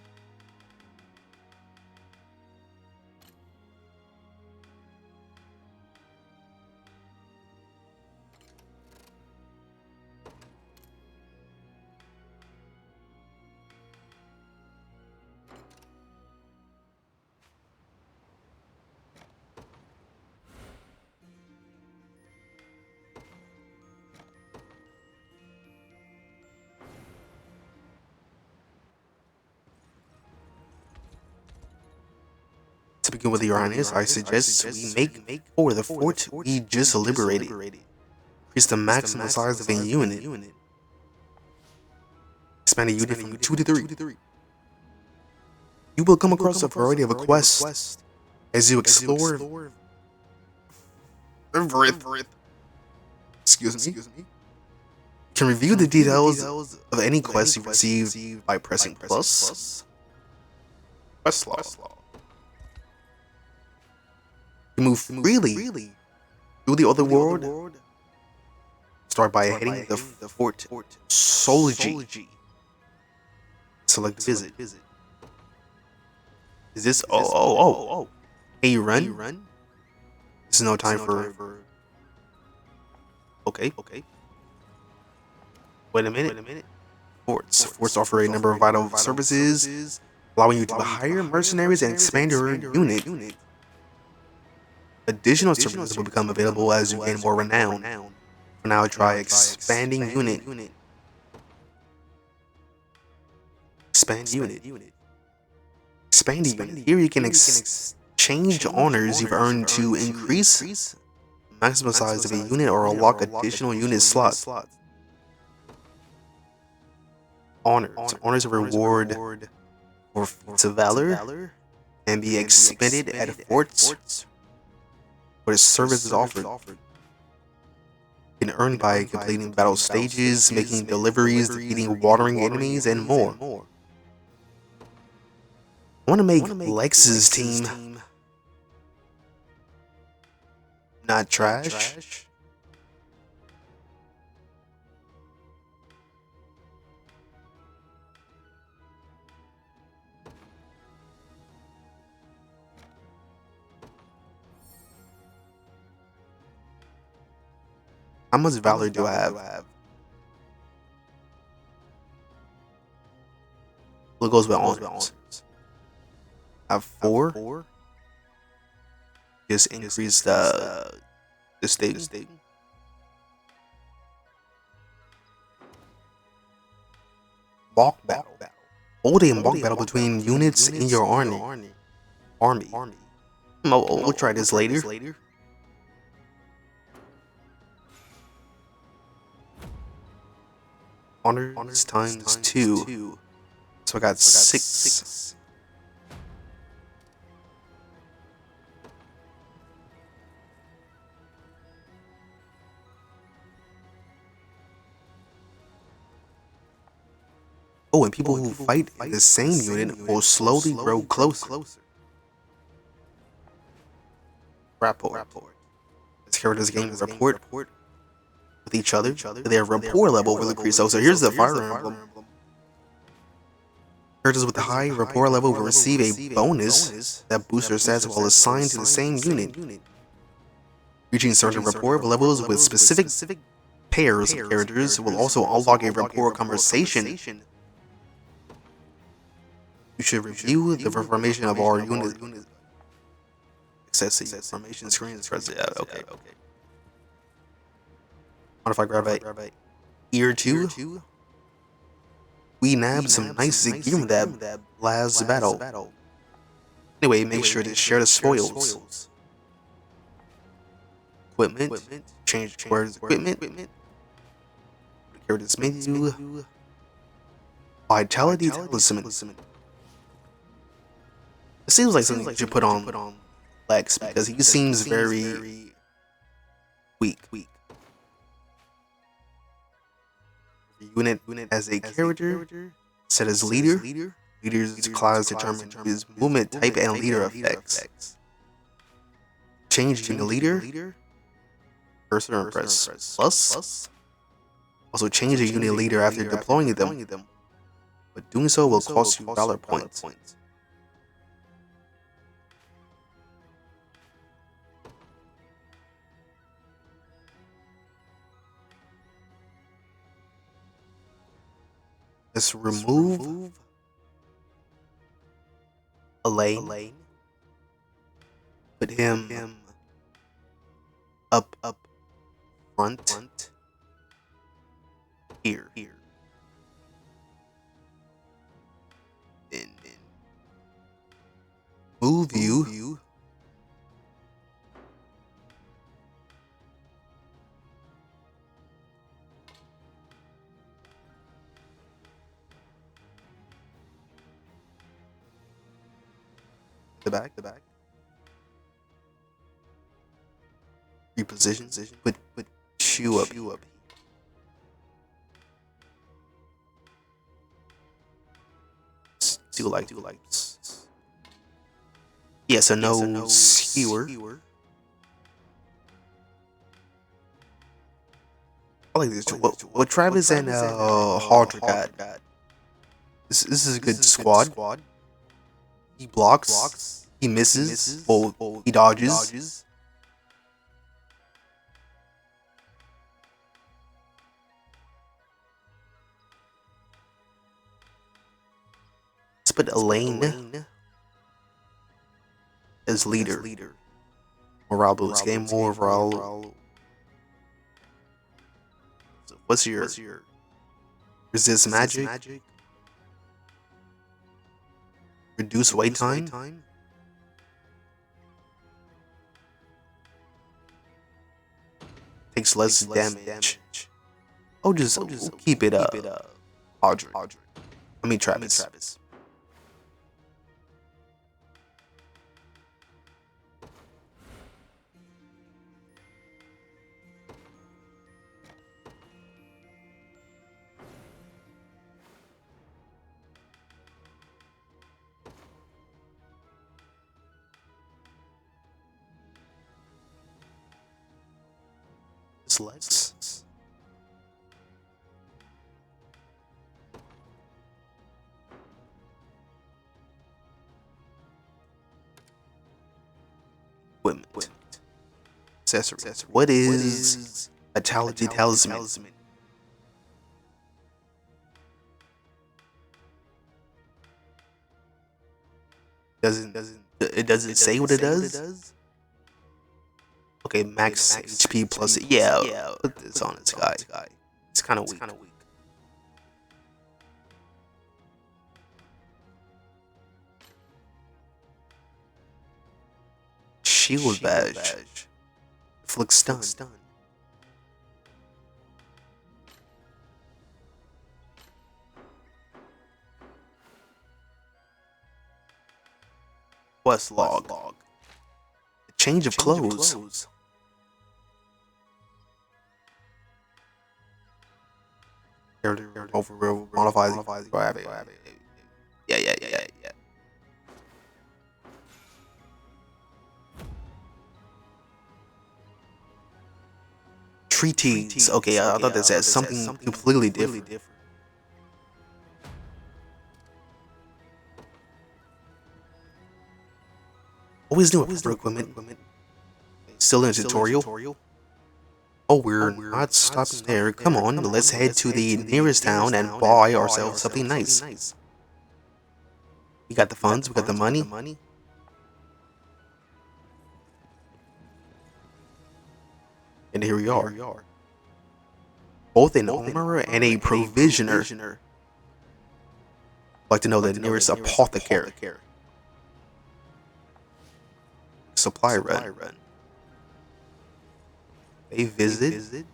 To begin with, Your Highness, I suggest we make for the fort we just liberated. Increase the maximum size of a unit. Expand a unit from 2 to 3. You will come across a variety of quests as you explore. Excuse me. You can review the details of any quest you receive by pressing plus. Quest log. You move freely through the other world. Start by hitting the fort Solji. Select visit. Is this oh. Hey, you run? This is no time for Okay. Wait a minute. Forts offer a number of vital services, allowing you to hire mercenaries and expand your unit. Additional services will become available as you gain more renown. For now, try expanding unit. Expand unit. Expanding unit. Here you can exchange honors you've earned to increase the maximum size of a unit or unlock additional unit slots. Honors. Honors a reward for feats of valor and be expended at forts where the service is offered. You can earn by completing battle stages, making deliveries, defeating watering enemies, and more. I want to make Lex's team not trash. How much valor do I have? What goes with honors? I have 4. Just increase the state. Walk battle. Hold a walk battle between units in your army. We'll try this later. Honors times 2. So I got 6. Oh, and people who fight in the same unit will slowly grow closer. Rapport. This characters gain rapport with each other. Their rapport level will increase. So here's the Fire Emblem. Characters with a high rapport level will receive a bonus that boosts their stats while assigned to the same unit. Reaching certain rapport levels with specific pairs of characters will also unlock a rapport conversation. You should review the formation of our unit. Access the formation screen. Okay. What if I grab a ear 2? We nabbed some nice gear from that last battle. Anyway, make sure to share the spoils. Equipment. Change where's equipment. Characters menu. Vitality talisman. It seems like something you should put on Lex because he seems very weak. Unit as a character, set as leader. Leader's class determine his movement type and leader effects. Changing the leader. Cursor and press plus. Also change the unit leader after deploying them, but doing so will cost you valor points. Let's remove Elaine. Put him up front here. Then move you the back. Reposition. Put shoe up. Do like. Yeah, so no skewer. I like this. What Travis and Hardrick got? This is a good squad. He blocks. He misses. Well, he dodges. Let's put Elaine as leader. Morale boost. Game more morale. So what's your resist magic? Reduce wait time. Takes less damage. I'll just keep it up. Audrey. I mean Travis. Lex. Equipment. Accessories. What is a talisman? It doesn't say what it does? Okay, max HP plus. Yeah, put this on this guy. It's kind of weak. Shield badge. Inflict stun. Quest log. Change of clothes. Overall modifies. Yeah. Treaties. Okay, I thought that said something completely different. Always new equipment. Still in a tutorial? Oh, we're not stopping there. Come on, let's head to the nearest town and buy ourselves something nice. We got the funds, we got the money. And here we are. Both an armorer and a provisioner. I'd like to know the nearest apothecary. Supply run. They visit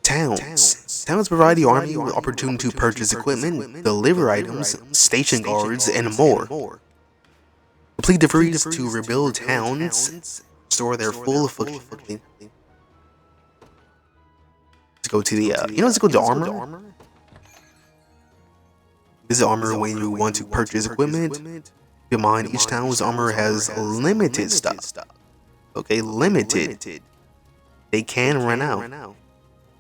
towns. Towns provide the army with opportunity to purchase equipment, deliver items, station guards, and more. Complete defeats to rebuild towns, restore their full footing. Let's go to the, let's go to armor. This is armor when you want to purchase equipment. Keep in mind, each town's armor has limited stuff. Okay, limited. They can run out.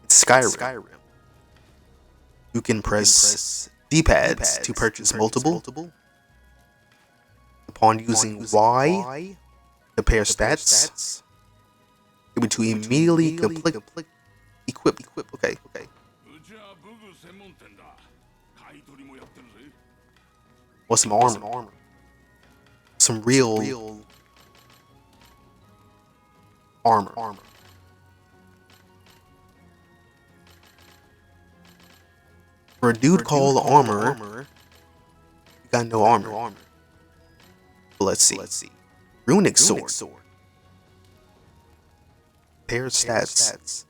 It's Skyrim. You can press D-pads to purchase multiple. Upon using Y to pair stats, able to immediately equip. Okay. What's some armor? Some real armor. For a dude called Armor, you got no armor. But let's see. Runic sword. Pair stats.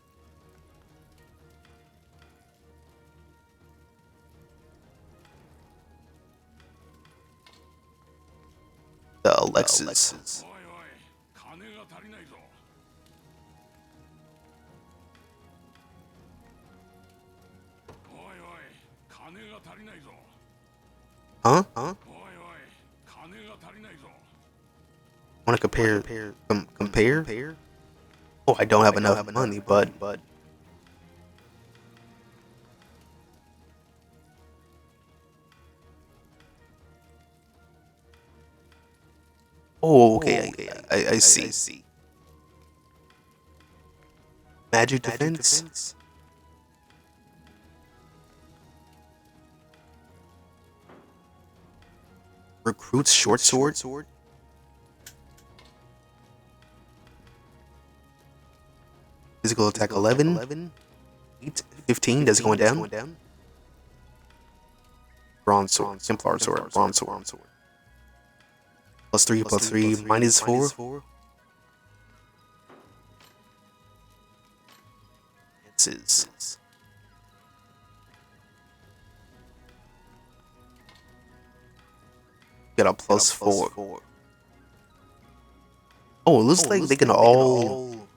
The Alexis. Huh? Want to compare? Compare? Oh, I don't have enough money, but oh, okay. I see. Magic defense. Recruits short sword. Physical attack 11. 8, 15. That's going down. Bronze sword. Templar sword. Bronze sword. +3, +3, -4. Lances. Get a +4. Oh, it looks like they can all.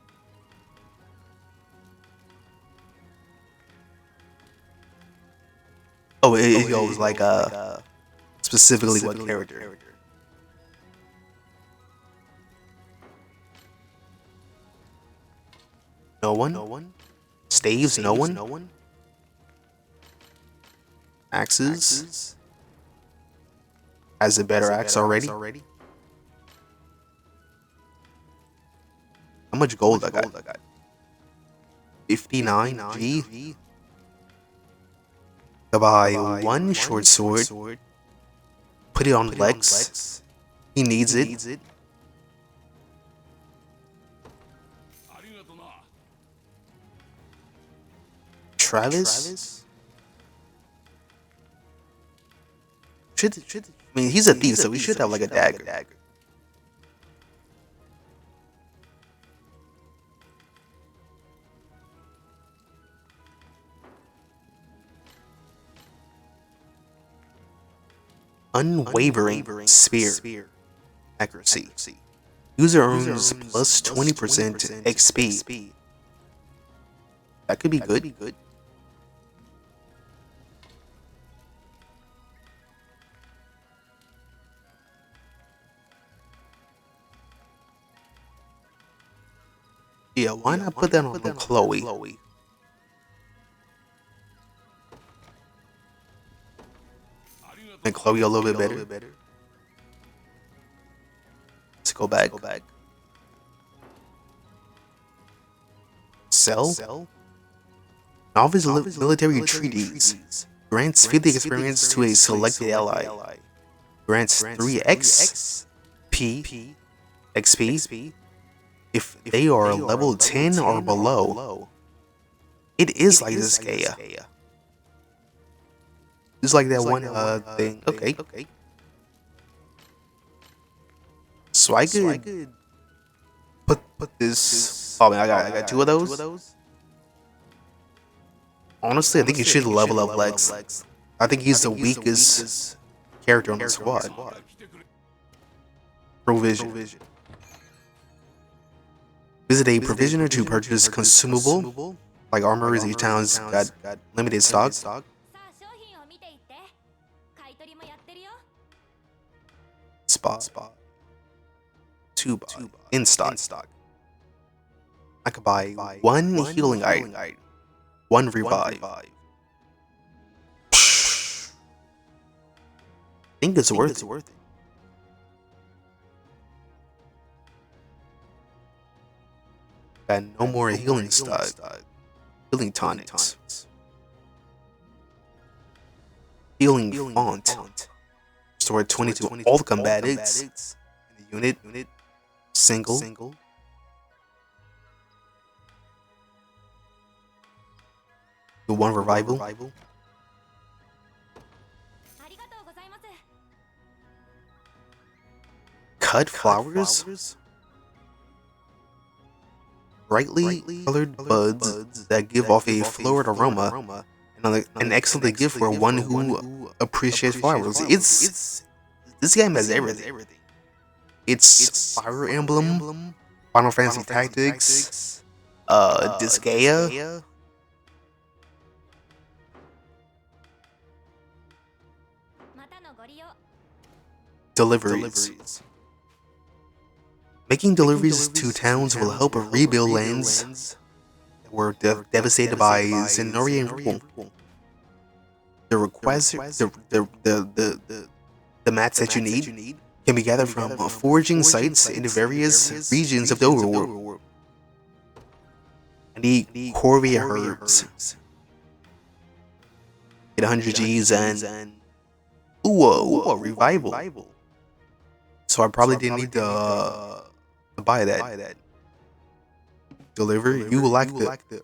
Oh, it goes like specifically what character. No one. Staves. No one. Axes. Has a better axe already. How much gold I got? 59 G. To buy one short sword. Put it on Lex. He needs it. Travis? I mean, he's a thief, so he should have like a dagger. Unwavering spear. Accuracy. User earns plus 20% XP. That could be good. Yeah, why not put that on Chloe? Make Chloe a little bit better. Let's go back. Cell? Novice military treaties. Grants 50 experience to a selected ally. Grants 3 XP XP if they are level 10 or below. It is like this Gaia. It's like that one thing. Okay. So I could put this. Oh man, I got 2 of those. Honestly, I think you should level up Lex. I think he's the weakest character on the squad. Provision. Visit a provisioner to purchase consumable, like armor. Each town's got limited stock. Spot. 2 buy. In stock. I could buy 1 healing item, 1 revive. I think it's worth it. Got no more healing stock. Healing tonics. Healing font. Restore 20 to all the combatants in the unit. Single. Do 1 revival. Cut flowers. Brightly colored buds that give off a florid aroma, and an excellent gift for one who appreciates flowers. This game has everything. It's Fire Emblem, Final Fantasy Tactics, Disgaea. Deliveries. Making deliveries to towns will help rebuild lands that were devastated by Zenorian rule. The mats that you need can be gathered from foraging sites in various regions of the overworld. I need Corvia herbs. Get 100 G's and a revival. So I probably didn't need to buy that. Deliver? You will lack the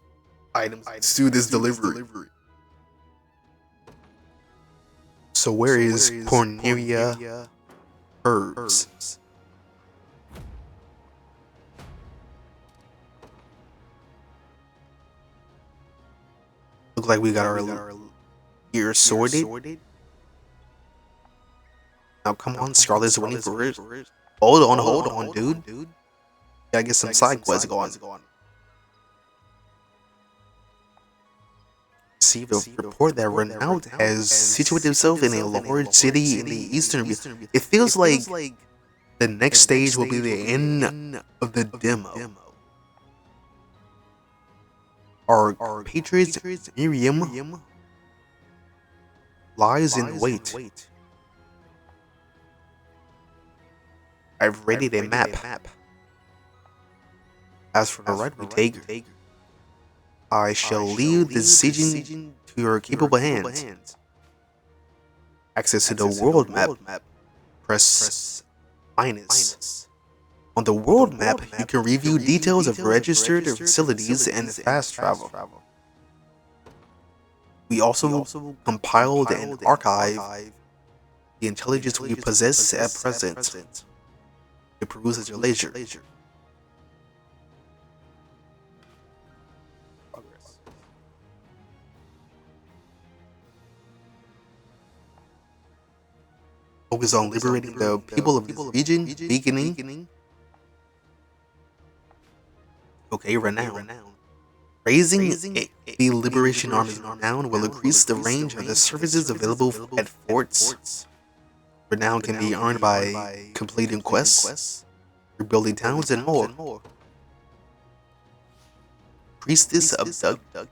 items to do this delivery. So where is Corneria Herbs? Look like we got our ear sorted. Now come on, Scarlet's waiting for it. Hold on, dude. Gotta get some side quests going. See the report that Renault has situated itself in a large city in the eastern. It feels like the next stage will be the end of the demo. Our Patriots Miriam lies in wait. I've readied a map. As for the right we take, I shall leave the decision to your capable hands. Access to the world map. Press minus. On the world map, you can review details of registered facilities and fast travel. We also compiled and archived the intelligence we possess at present. It peruse at your leisure. Focus on liberating the people of this region, beginning. Okay, renown. Raising the Liberation Army's renown will increase the range of the services available at forts. Renown can be earned by completing quests, rebuilding towns, and more. Priestess abduct.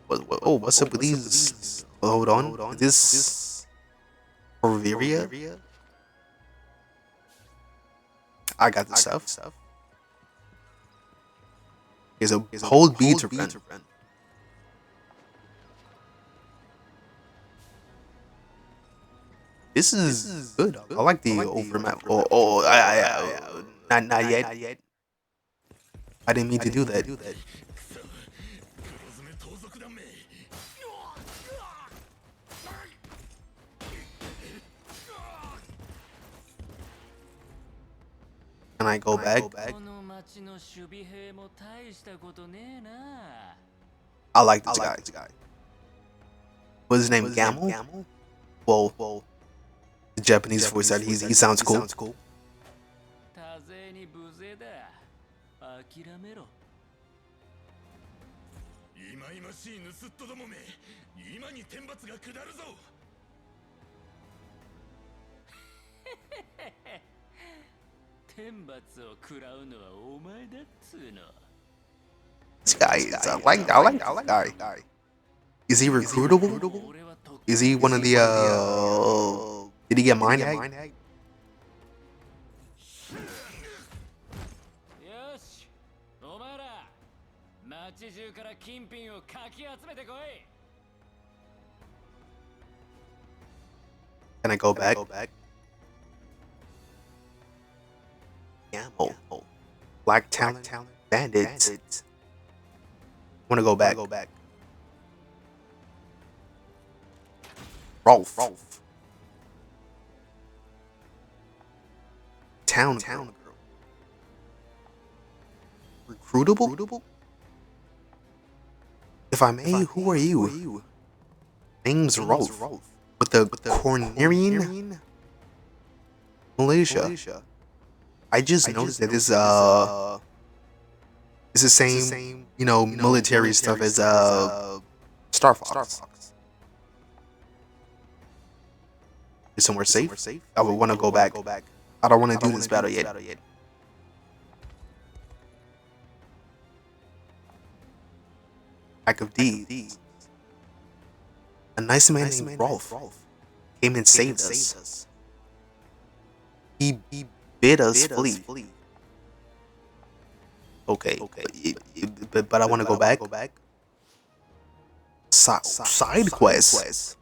What's up with these? Hold on. Is this Corveria? I got the stuff. Okay, so hold B to run. This is good. I like the overmap. Not yet. I didn't mean to do that. Can I go back? I like this guy. What's his name? Gamel? Well, the Japanese voice actor. He sounds cool. 多勢に無勢だ。諦めろ。忌々しい盗っ人どもめ、今に天罰が下るぞ。天罰を食らうのはお前だっつうの。This guy is I like this guy. Is he recruitable? Is he one of the did he get mind hacked? よし、お前ら街中から金品をかき集めてこい。Can I go back? Gamble. Black talent. Bandits. Wanna go back. Rolf. Town girl. Recruitable? If I may, who are you? Name's Rolf. With the Cornerian militia. I just noticed that this it's the same, military stuff as Star Fox. Is somewhere safe? I would want to go back. I don't want to do this battle yet. Pack of D. A nice man named Rolf came and saved us. He bid us flee. Okay, but I want to go back. Sidekuest.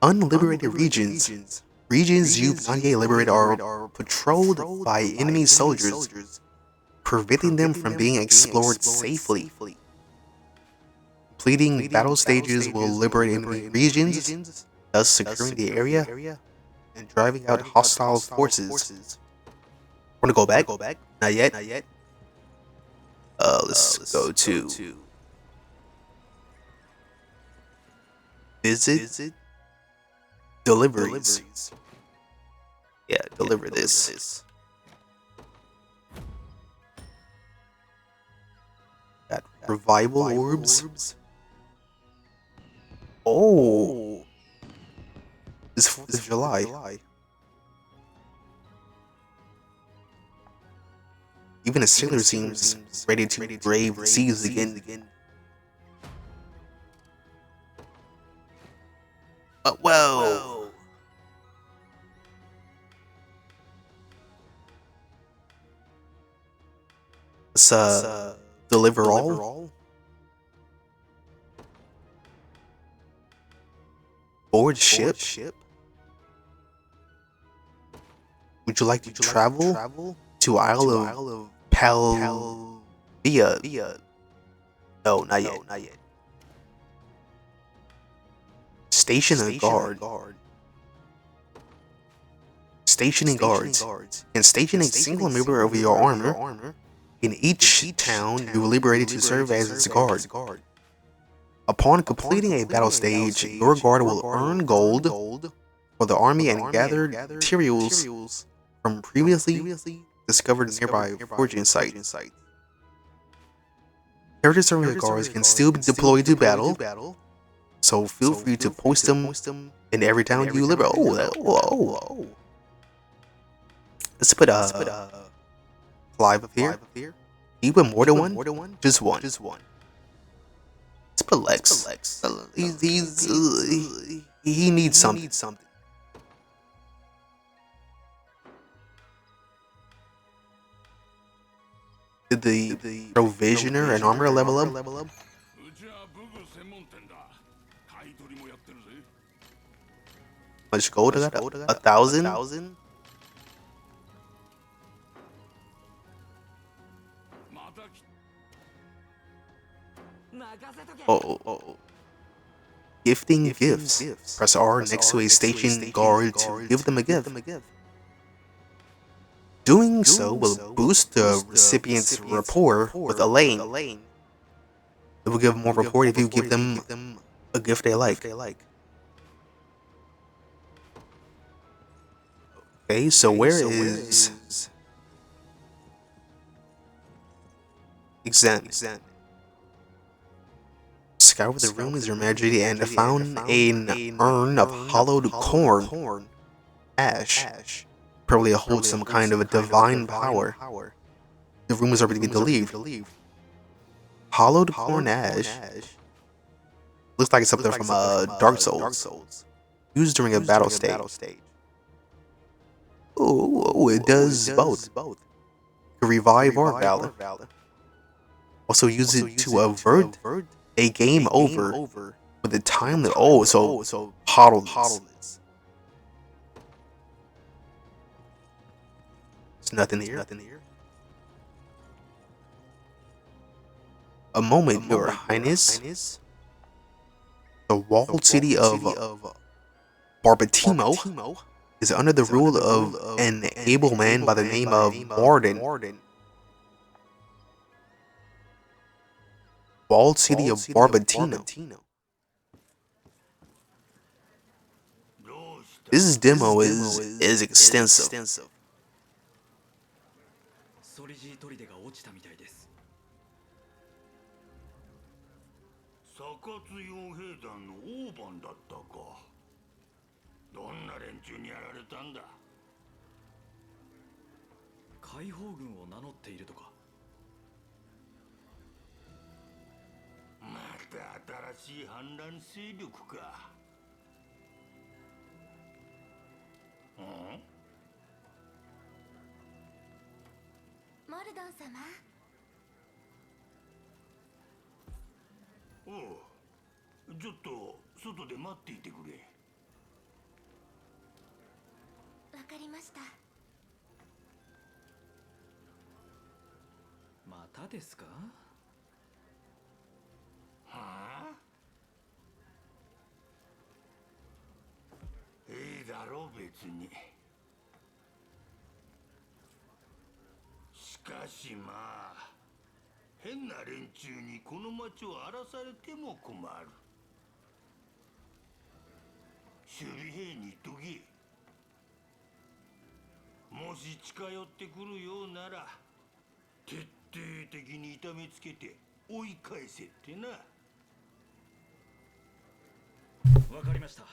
Unliberated regions. Regions you've not yet liberated are patrolled by enemy soldiers, preventing them from being explored safely. Completing battle stages will liberate enemy regions, thus securing the area and driving out hostile forces. Wanna go back? Not yet. Let's go to visit deliveries. Yeah, deliver this. Got revival orbs. Oh, it's 4th of July. Even a sailor seems ready to brave the seas again. Whoa! Let's deliver all. Board ship. Would you like to travel to Isle of Palvia? No, not yet. Station a guard. Stationing guards. And station a single member of your armor in each town you liberated to serve as its guard. Upon completing a battle stage, your guard will earn gold for the army and gathered materials from previously discovered nearby foraging sites. Characters serving the guards can still be deployed to battle, so feel free to post them in every town you liberate. Oh. Let's put Clive up here. You put more than one? Just one. Let's put Lex. He needs something. Did the provisioner and armor level up? うちは武具専門店だ。買い取りもやってるぜ。Much gold I got? 1,000? Oh. Gifting gifts. Press R next to a station guard to give them a gift. Doing so will boost the recipient's rapport with Elaine. It will give more rapport if you give them a gift they like. Okay, so where is Examine. Scour the rooms, Your Majesty, and found an urn of hollowed corn ash. Probably holds some kind of a divine power. The room is already been believed. Hollowed corn ash. Looks like it's something from Dark Souls. Used during a battle stage. Oh, it does both. To revive or valor. Also use it to avert a game over with the time that so Hoddleness. There's nothing here. A moment, Your Highness. The walled city of Barbatimo is under the rule of an able man by the name of Morden. Walled city of Barbatino. This demo is extensive. ソリジー砦が落ちたみたいです。サカツ傭兵団の大番だったか。どんな連中にやられたんだ。解放軍を名乗っているとか。また新しい反乱勢力か。モルドン様。おう、ちょっと外で待っていてくれ。わかりました。またですか？はあ？いいだろう別に。しかしまあ、変な連中にこの町を荒らされても困る。守備兵に言っとけ。もし近寄ってくるようなら徹底的に痛めつけて追い返せってな。わかりました。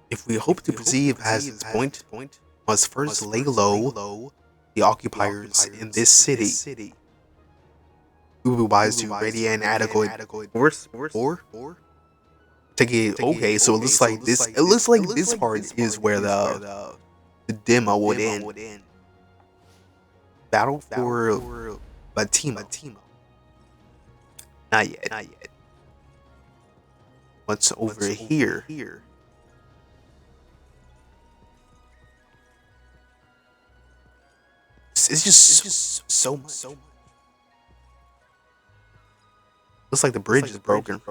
If we hope to perceive as its point, must first lay low the occupiers in this city. We will be wise to ready and adequate force. Take it. Okay, so it looks like this. It looks like this part is where the demo would end. Battle for Batimo. Not yet. What's over here? It's just so much. Looks like the bridge is broken.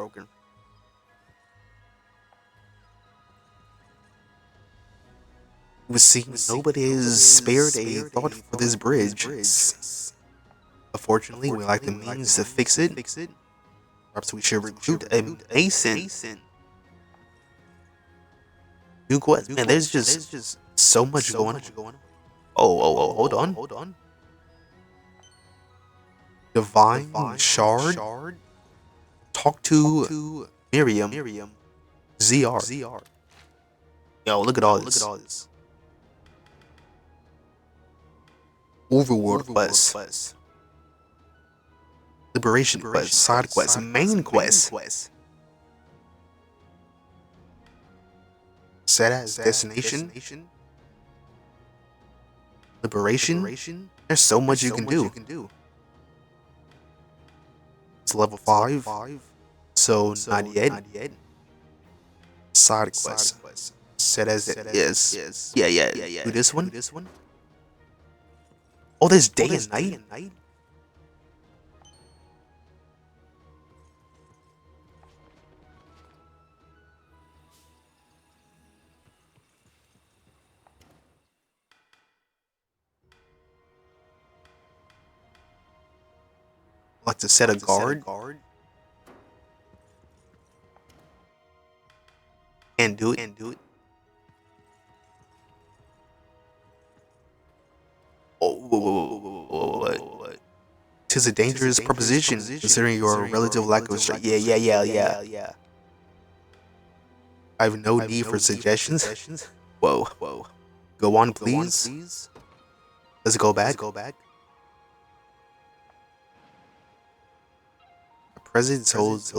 We see nobody has spared a thought for this bridge. Unfortunately, we lack the means to fix it. Perhaps we should recruit a mason. New quest. Man, there's just so much going on. Oh, hold on. Divine Shard. Talk to Miriam. ZR. Yo, look at all this. Overworld quest, Liberation quest, side quest, main quest. Set as destination. Liberation. There's so much you can do. It's level 5, so not yet. Side quest. Set as it is. Yeah. Do this one. Oh, there's day and night. Like to set a guard. And do it. Oh, tis a dangerous proposition, considering your relative lack of strength. Yeah. I have no need for suggestions. Whoa. Go on, please. Let's go back. The president holds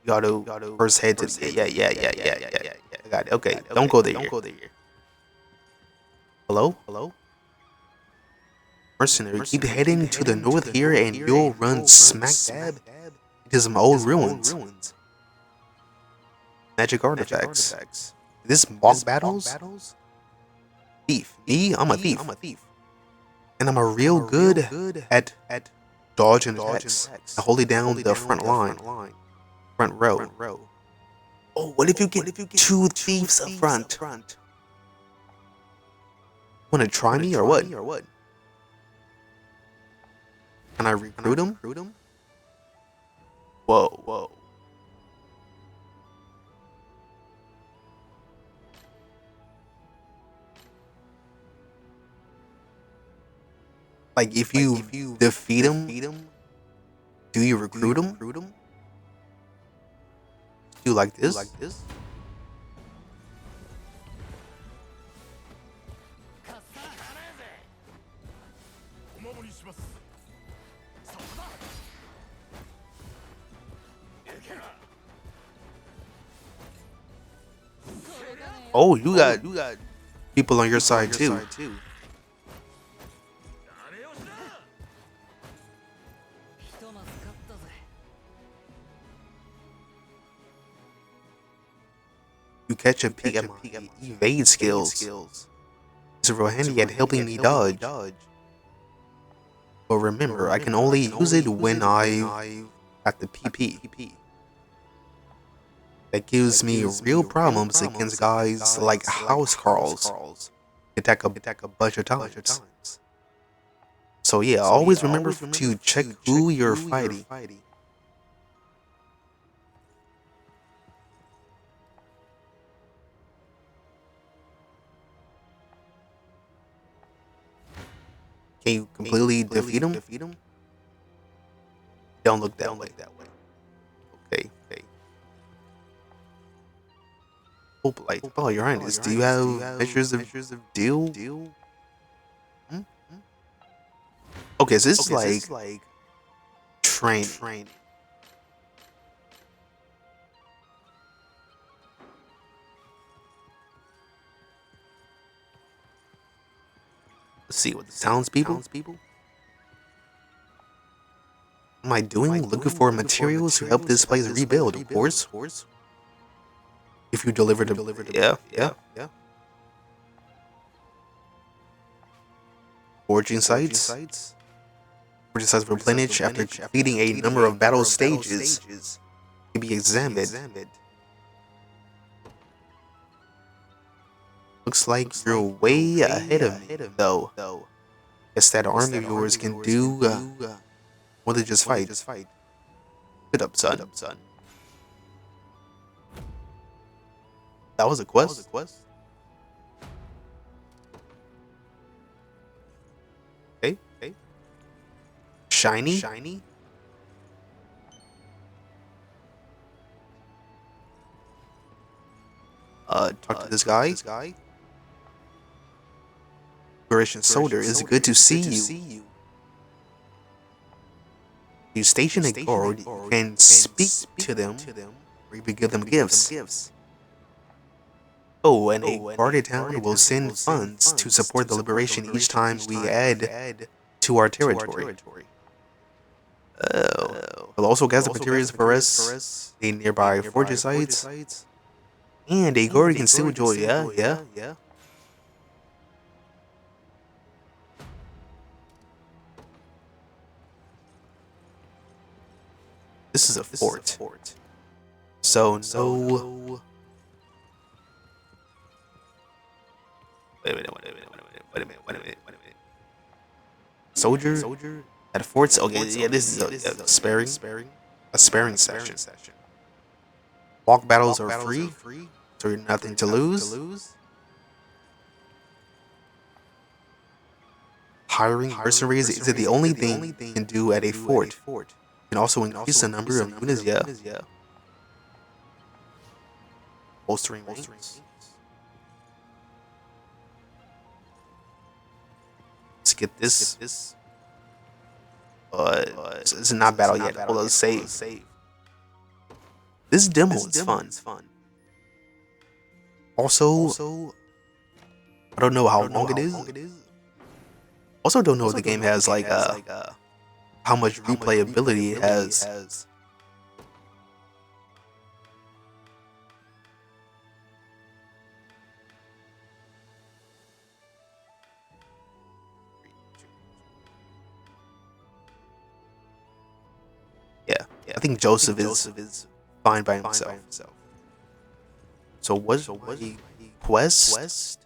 gotta first head to yeah. I got it. Okay, don't go there. Hello? Mercenary, keep heading to the north here and you'll run smack dab into some old ruins. Magic artifacts. This mock battles? Thief. Me? I'm a thief. And I'm a real good at dodging attacks. I hold it down the front line. Front row. Oh, what if you get 2 thieves up front? Wanna try me or what? Can I recruit him? Whoa. Like if you defeat him, do you recruit him? Do you like this? Oh, you got people on your side too. You catch a peek at my evade skills. It's real handy at helping me dodge. But remember, I can only use it when I at the PP. That gives me real problems against guys like house crawls. Attack a bunch of times. So yeah, always remember to check who you're fighting. Can you completely defeat him? Don't look that way. Okay. Oh, Your Highness, do you have measures of deal? Okay, so this is like training. Let's see what the townspeople. Am I doing? Looking for materials to help this place rebuild, of course. If you deliver to yeah. Forging sites. Forging sites replenish after completing a number of battle stages. To be examined. Looks like you're way ahead of me, though. Guess that army of yours can do more than just fight. Good up, son. That was a quest? Okay. Shiny? Talk to this guy. Liberation soldier. It's good to see you. You station a guard, you can speak to them, or you can give them gifts. Oh, and a guarded town will send funds to support the liberation each time we add to our territory. We'll also gather materials for us in nearby fortress sites, and a guard can still join. Yeah. This is a fort. So no. Wait a minute. Soldier at forts. Okay, yeah, this is a sparing session. Walk battles are free, so you're nothing to lose. Hiring mercenaries is the only thing you can do at a fort. You can also increase the number of units. Yeah. Bolstering. Let's get this. This is not battle yet. Hold on, save. This demo is fun. Also, I don't know how long it is. Also, don't know if the game has like how much replayability it has. Yeah, I think Joseph is fine by himself. So what's the quest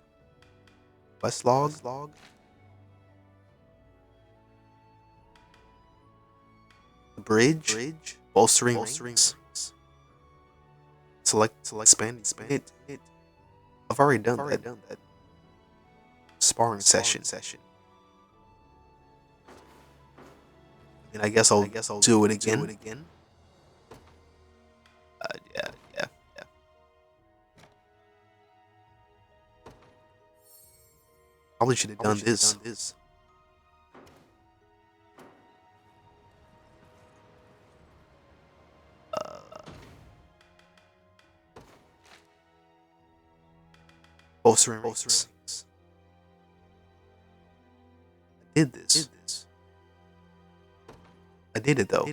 log? Bridge, bolstering rings. Select, expand. I've already done that. Sparring session. And I guess I'll do it again. Yeah. Probably should have done this. Bolstering rings. I did this. I did it though.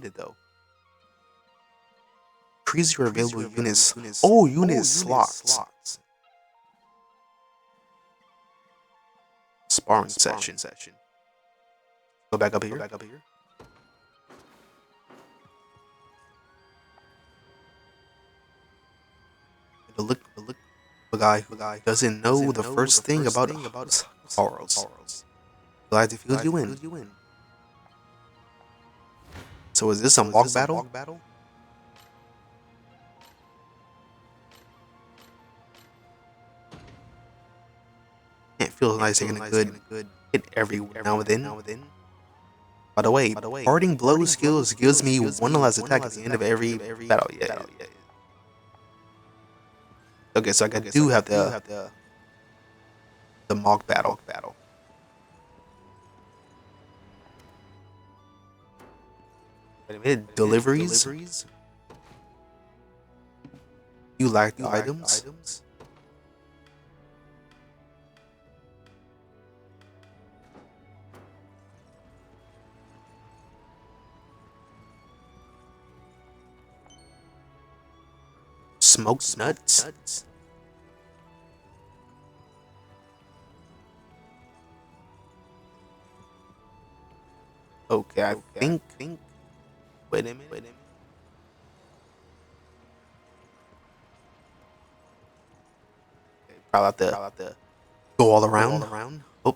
Increase your available units. Oh, unit slots. Sparring session. Go back up here. Look, the guy who doesn't know the first thing about horrors. Glad to fill you in. So is this a mock battle? It feels nice taking a good hit every now and then. By the way, parting blow skills gives me one last attack at the end of every battle. Yeah. Okay, so I do have the mock battle. Wait a minute, deliveries? You lack the items? Smoked nuts? Okay, I think. Wait a minute. Okay, probably have to go all around. Oh.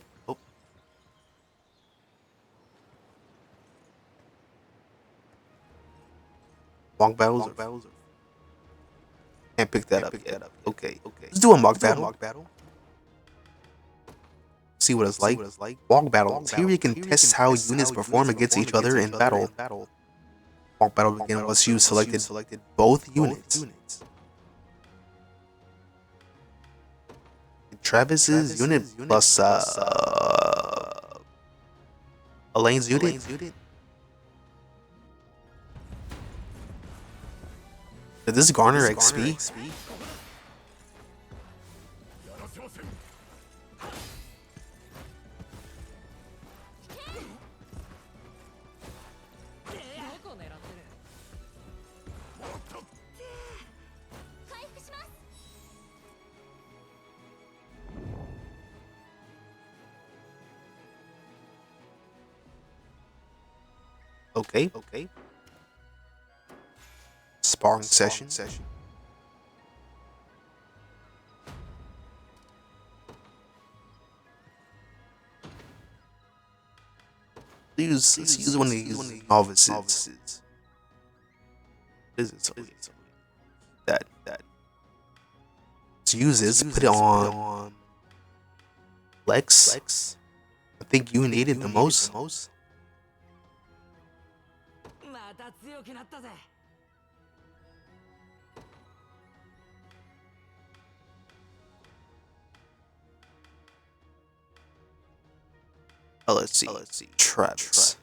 Mock battles. Can't pick that up yet. Okay. Let's do a mock battle. See what it's like. Mock battle. Here you can test how units perform against each other in battle. Mock battle begin once you selected both units. Travis's unit plus Elaine's unit. Did this garner XP? Okay. Sparring session. Let's use one of these novices. That. Let's use this. Put it on Lex. I think you need it the most. Let's see. Travis.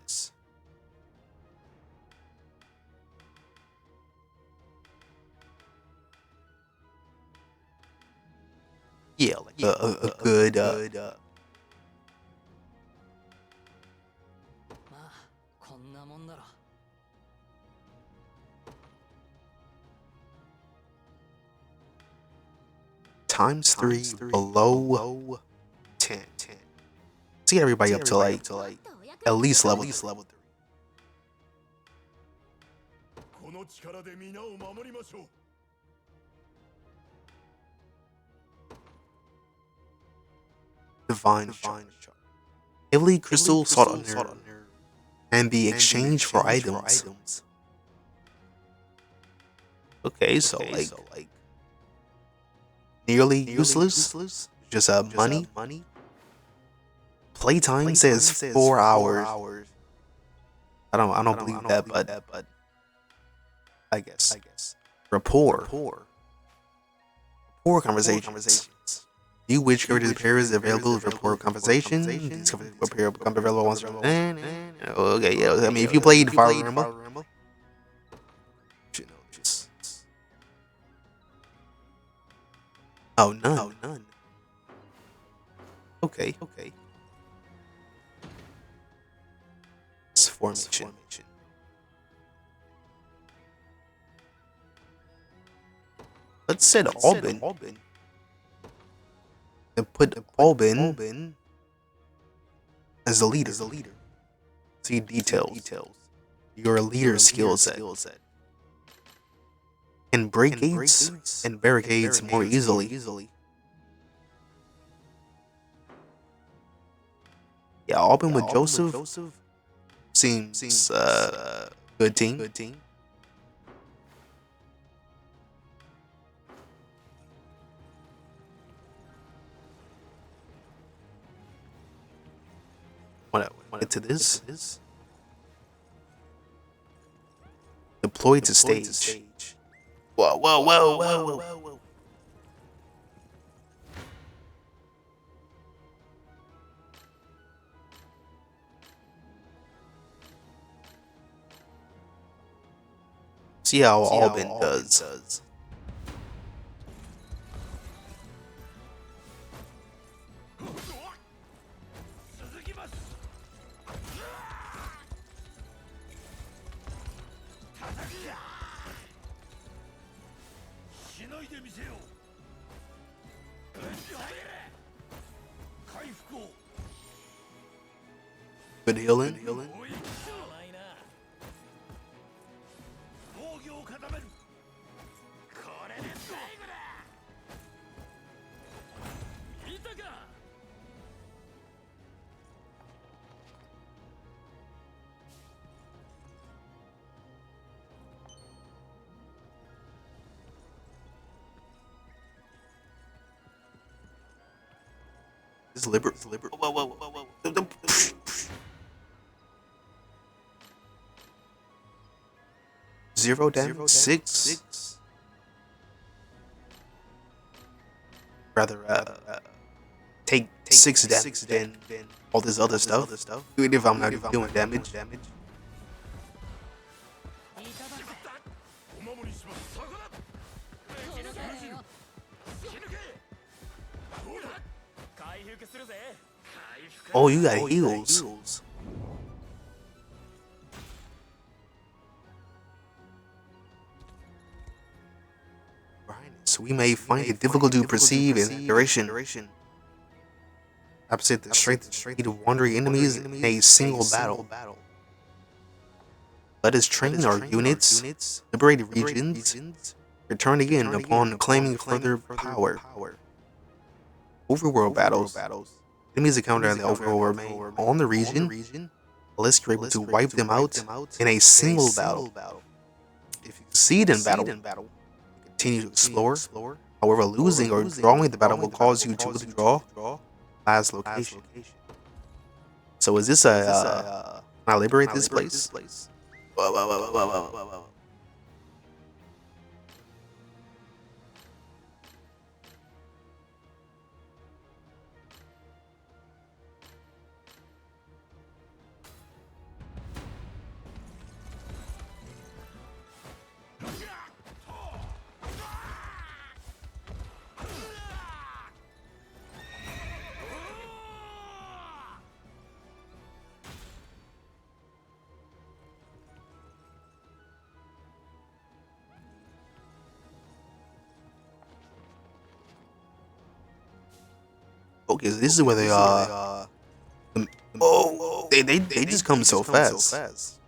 Yeah, like a good times 3 below 10. See everybody up to like at least level 3. Divine Charge. Heavily crystal sought under and be exchanged for items. Okay, so like nearly useless. Just money. Playtime says 4 hours. I don't believe that, but I guess. Rapport conversations. You which character's pair is available for rapport conversation. These pair become available once. Okay, yeah. I mean, if you played Fire Emblem, you know this. Oh, none. Okay. It's formation. Let's set Albin. And put Albin as the leader. See details. Your leader skill set. Can break gates and barricades more easily. Yeah, Albin with Joseph seems good team. When I get to this, deploy to stage. Whoa. See how Albin does. Good healing. It's liberal. Whoa. 0 damage, 6. Rather take 6 damage than all this other stuff. Even if I'm not even doing damage. Oh, you got heals. So we may find it difficult to perceive in that duration. Opposite the strength of wandering enemies in a single battle. Let us train our units, liberate regions, return again upon claiming further power. Overworld battles. Enemies encountered in the overworld remain on the region unless you're able to wipe them out in a single battle. If you succeed in battle, continue to explore. However, losing or drawing the battle will cause you to withdraw last location. So is this a can I liberate this place? Whoa. Okay, so this is where they they just come so fast.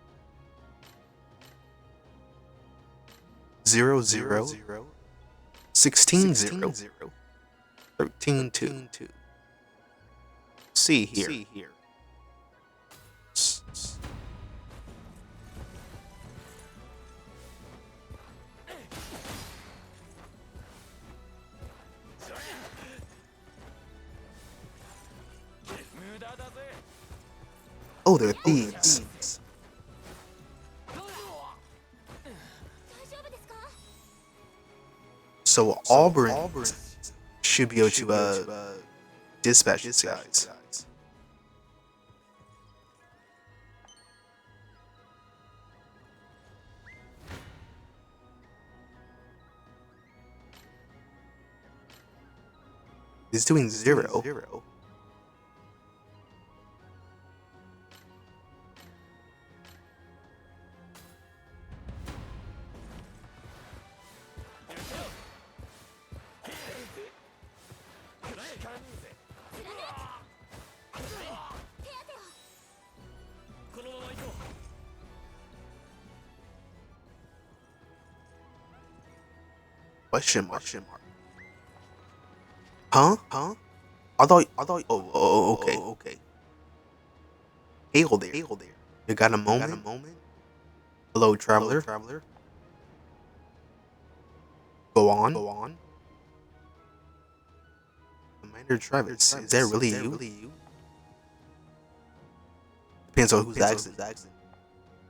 0 0 16 0 13 2. See here. Oh, they're thieves. So Auburn should be able to dispatch these guys. He's doing 0. Question mark. Huh? I thought. Oh, okay. Hail there. You got a moment? Hello, traveler. Go on. Commander Travis, is that really you? Depends on who's asking.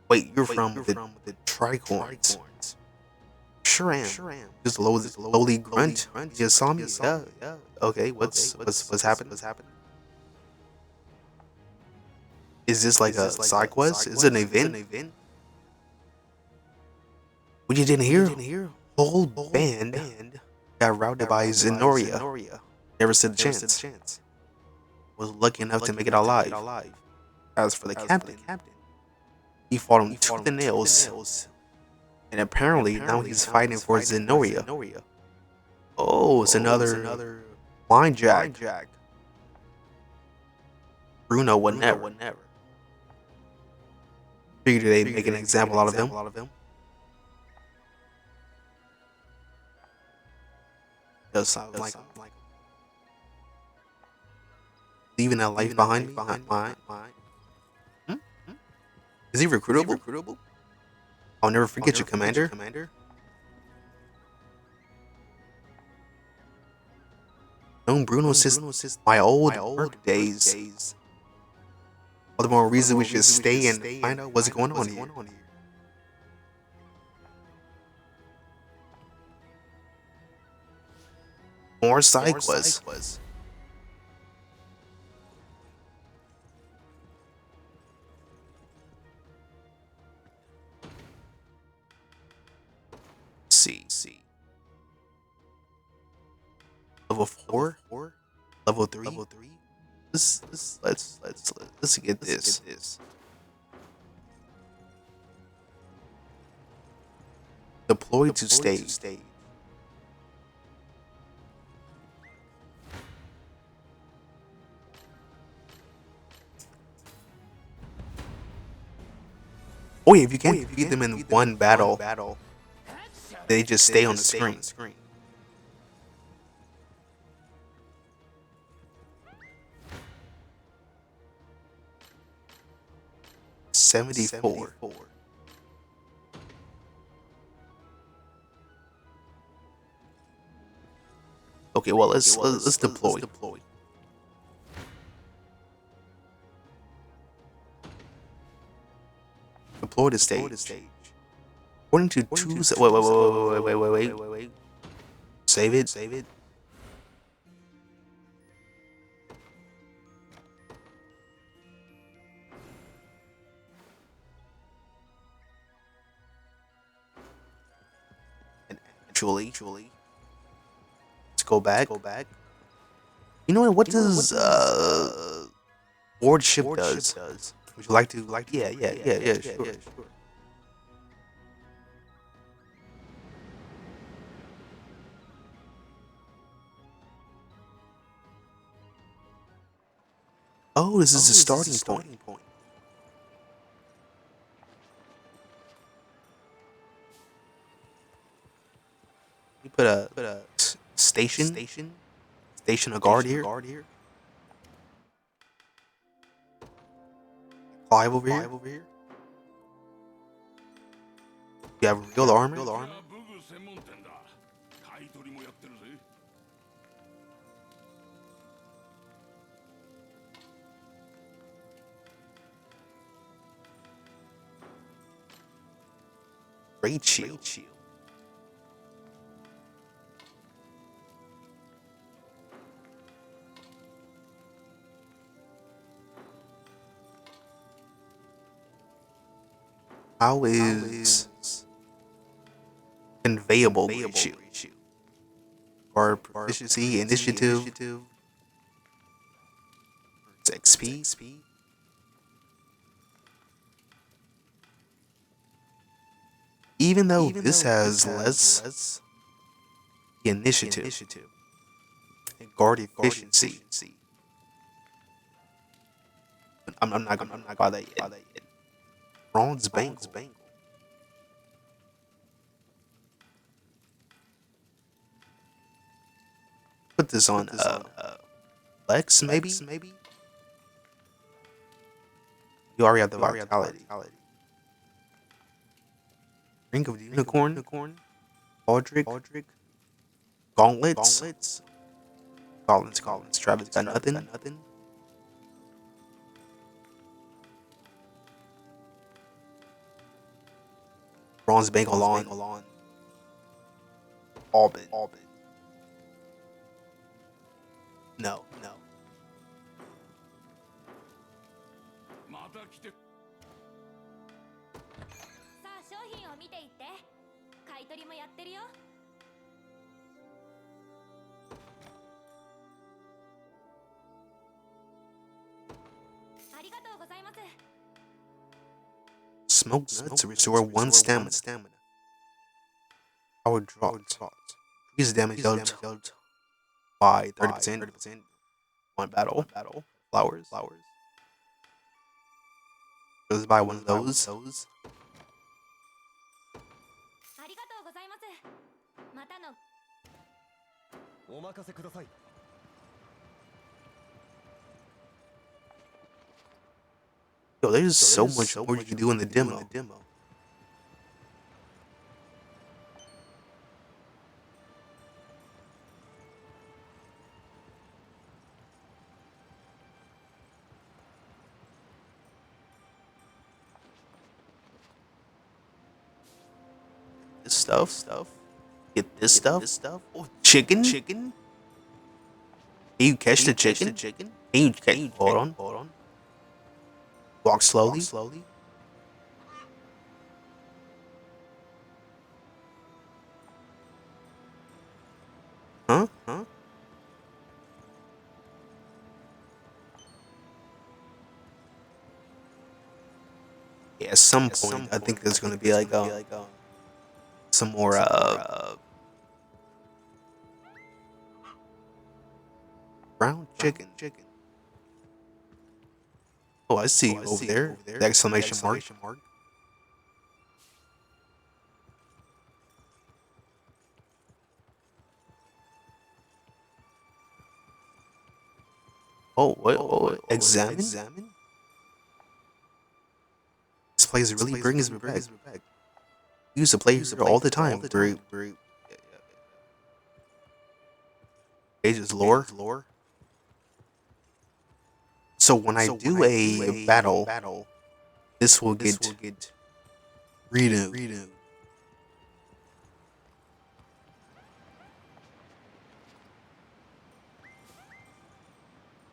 Wait, you're from the Tricorns. Sure am. Just lowly grunt. You just saw me. Yeah. Okay, what's happening? Is this like a side quest? Is it an event? What you didn't hear? Whole band got routed by Zenoria. Never stood a chance. Was lucky enough to make it alive. As for the captain, he fought him tooth and nails. And apparently now he's fighting for Zenoria. Oh, it's another blind jack. Bruno would never. Figured they'd make an example out of him. Does sound like leaving that life behind me. Is he recruitable? I'll never forget you, Commander. Known Bruno since my old work days. All the more reason we should stay and find out what's going on here. More side quests. see. Level 4, level 3. Let's get this. Deploy to stage. Oh yeah, if you can't defeat them in one battle, they just stay on the screen. 74. Okay, well let's deploy. Deploy to stage. According to wait. Save it. And actually, let's go back. You know what does board ship does? Would you like to yeah, sure. Oh, this is the starting point. You put a station a guard here. Clive over here. You have real armor. Great shield. How is conveyable great shield? Or proficiency, initiative, XP. Even though this has less initiative and guard efficiency, I'm not gonna buy that yet. Bronze bangle. Put this on Lex maybe. You already have the vitality. Ring of the Unicorn. Aldrich. Gauntlets. Travis got nothing. Bronze bangle on. Albin. No. さあ商品を見ていって。買い取りもやってるよ。ありがとうございます。 Smoke nuts to restore 1 stamina. Power draw. Increase damage dealt by 30%. One battle. Flowers. Let's buy one of those. ありがとうございます。またの。お任せください。 Yo, there's so much more you can do in the demo. This stuff. Get this stuff. Oh, chicken. Can you catch the chicken? Can you catch? Hold on. Walk slowly. Yeah, at some point, I think there's gonna be like some more brown chicken. Oh, I see you over there. The exclamation mark. Oh, what? Oh, examine? This place really brings me back. We used to play here all the time. Pages lore. So when I do a battle, this will get renewed.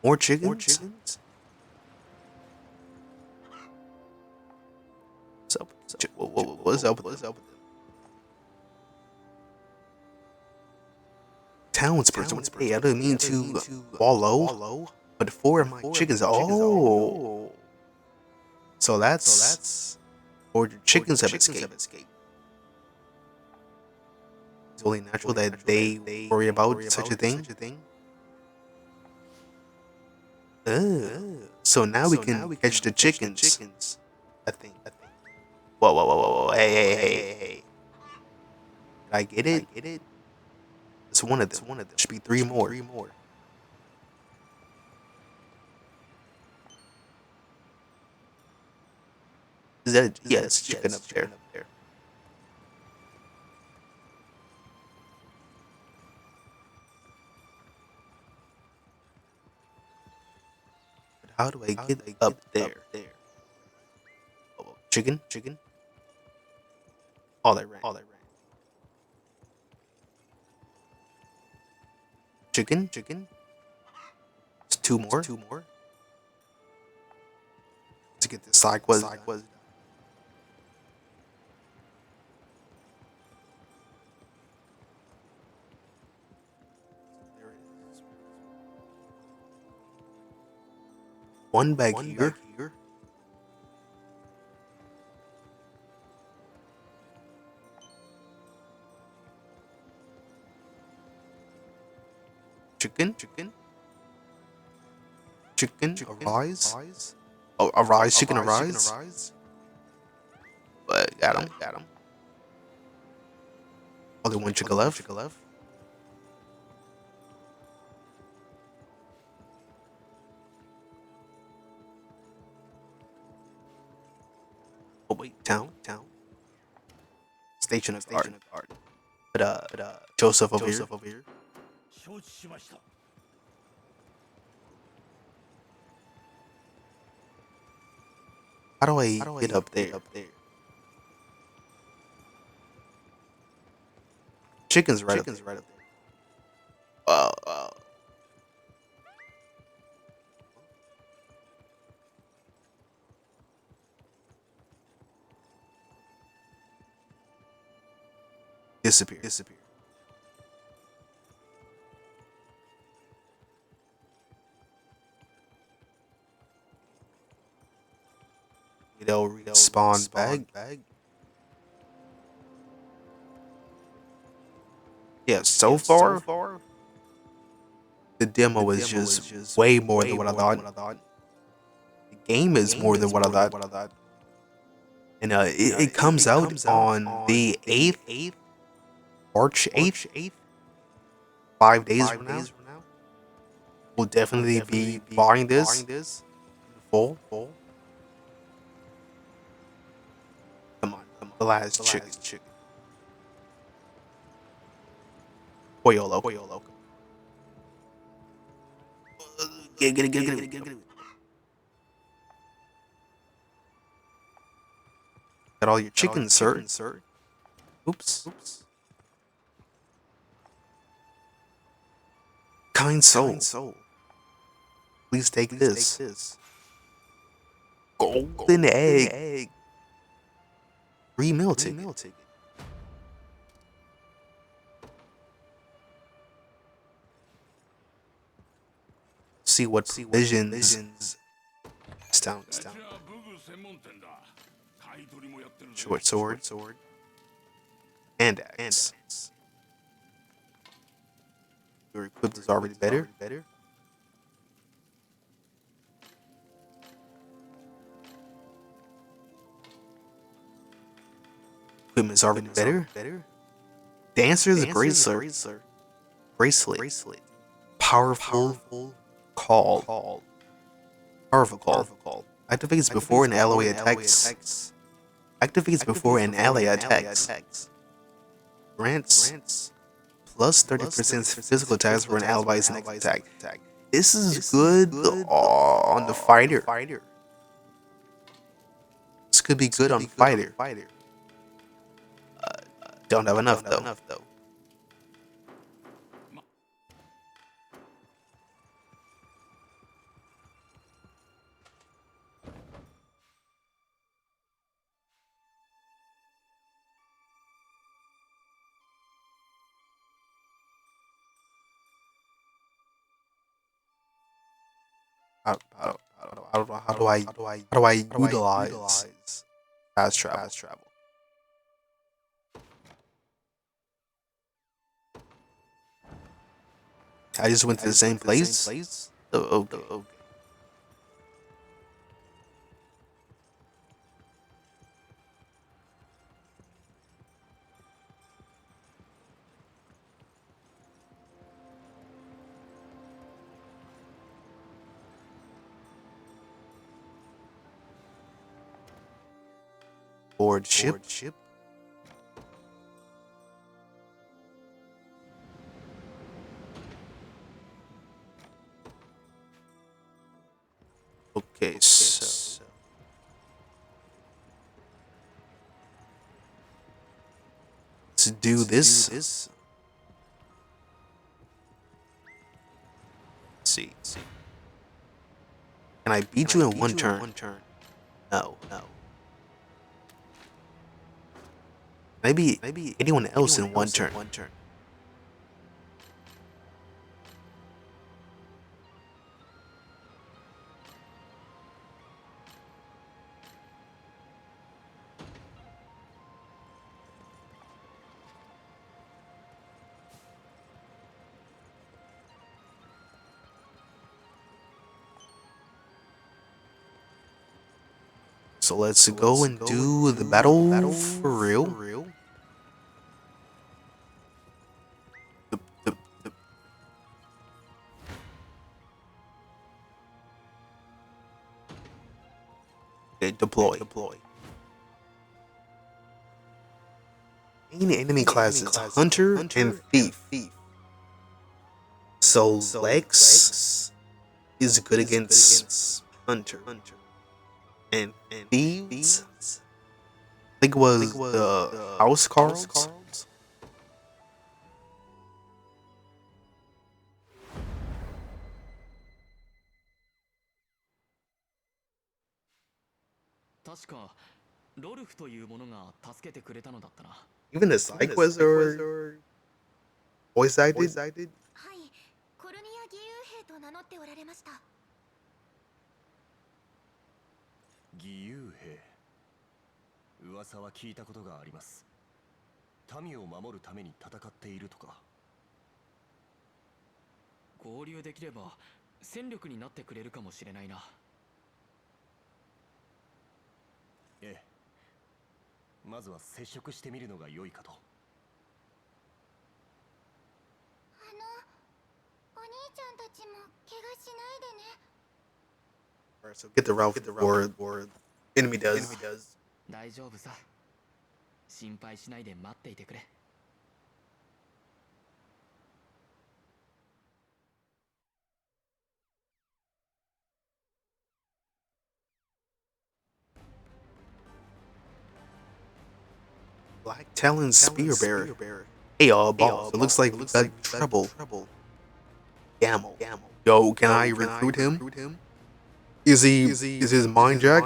More chickens? What's up with this? Townsperson. Hey, I didn't mean to wallow, but 4 of my chickens. Oh, so that's 4 chickens have escaped. It's only natural that they worry about such a thing. So now we can catch the chickens. I think. Whoa. Hey. Did I get it? It's one of them. Should be 3 more. Is that it's chicken up there. But how do I get up there? Oh, chicken? Oh, they ran. Chicken? It's 2 more. To get this Sidekuest. One bag here. Chicken, arise. Oh, arise, chicken, arise. But got him. Only 1 chicken left. Oh wait, town. Station of guard. But Joseph over here. How do I get up there? Chicken's right up there. Disappear. They'll respawn bag. Yeah, so far the demo is just way more than what I thought. The game is more than what I thought. And it comes out on the 8th, March 8th, 5 days from now. We'll definitely be buying this full. Come on, the last chicken. Poyolo. Get it. Got all your chickens, sir. Oops. Kind soul. Please take this. Golden egg. Free meal ticket. See what provisions this town. Short sword, and axe. Your equipped is already better. Equipment is already better. Dancer is a bracelet. Powerful call. Powerful call. Activates before an ally attacks. Grants plus 30% physical attacks for an ally's next attack. This is good on the fighter. This could be good on fighter. Don't have enough though. How do I utilize fast travel? I just went to the same place. Oh, okay. Board ship. Okay, so to do this. Let's see. Can I beat you in one turn? No. Maybe anyone else in one turn. So let's go and do the battle for real. Okay, deploy. Main enemy classes Hunter and Thief. So Lex is good against Hunter. And Thieves, I think it was the House Cards. Even the Sidekuest are voice acted. はい、コルニア義勇兵と名乗っておられました。義勇兵。噂は聞いたことがあります。民を守るために戦っているとか。合流できれば戦力になってくれるかもしれないな。ええ。まずは接触してみるのが良いかと。お兄ちゃんたちも怪我しないでね。Alright, so get the route for enemy does. 大丈夫さ。心配しないで待っていてくれ。Black Talon Spear Bearer. Hey y'all, boss. It looks like we got trouble. Gamble. Yo, can I recruit him? Is his mind jack?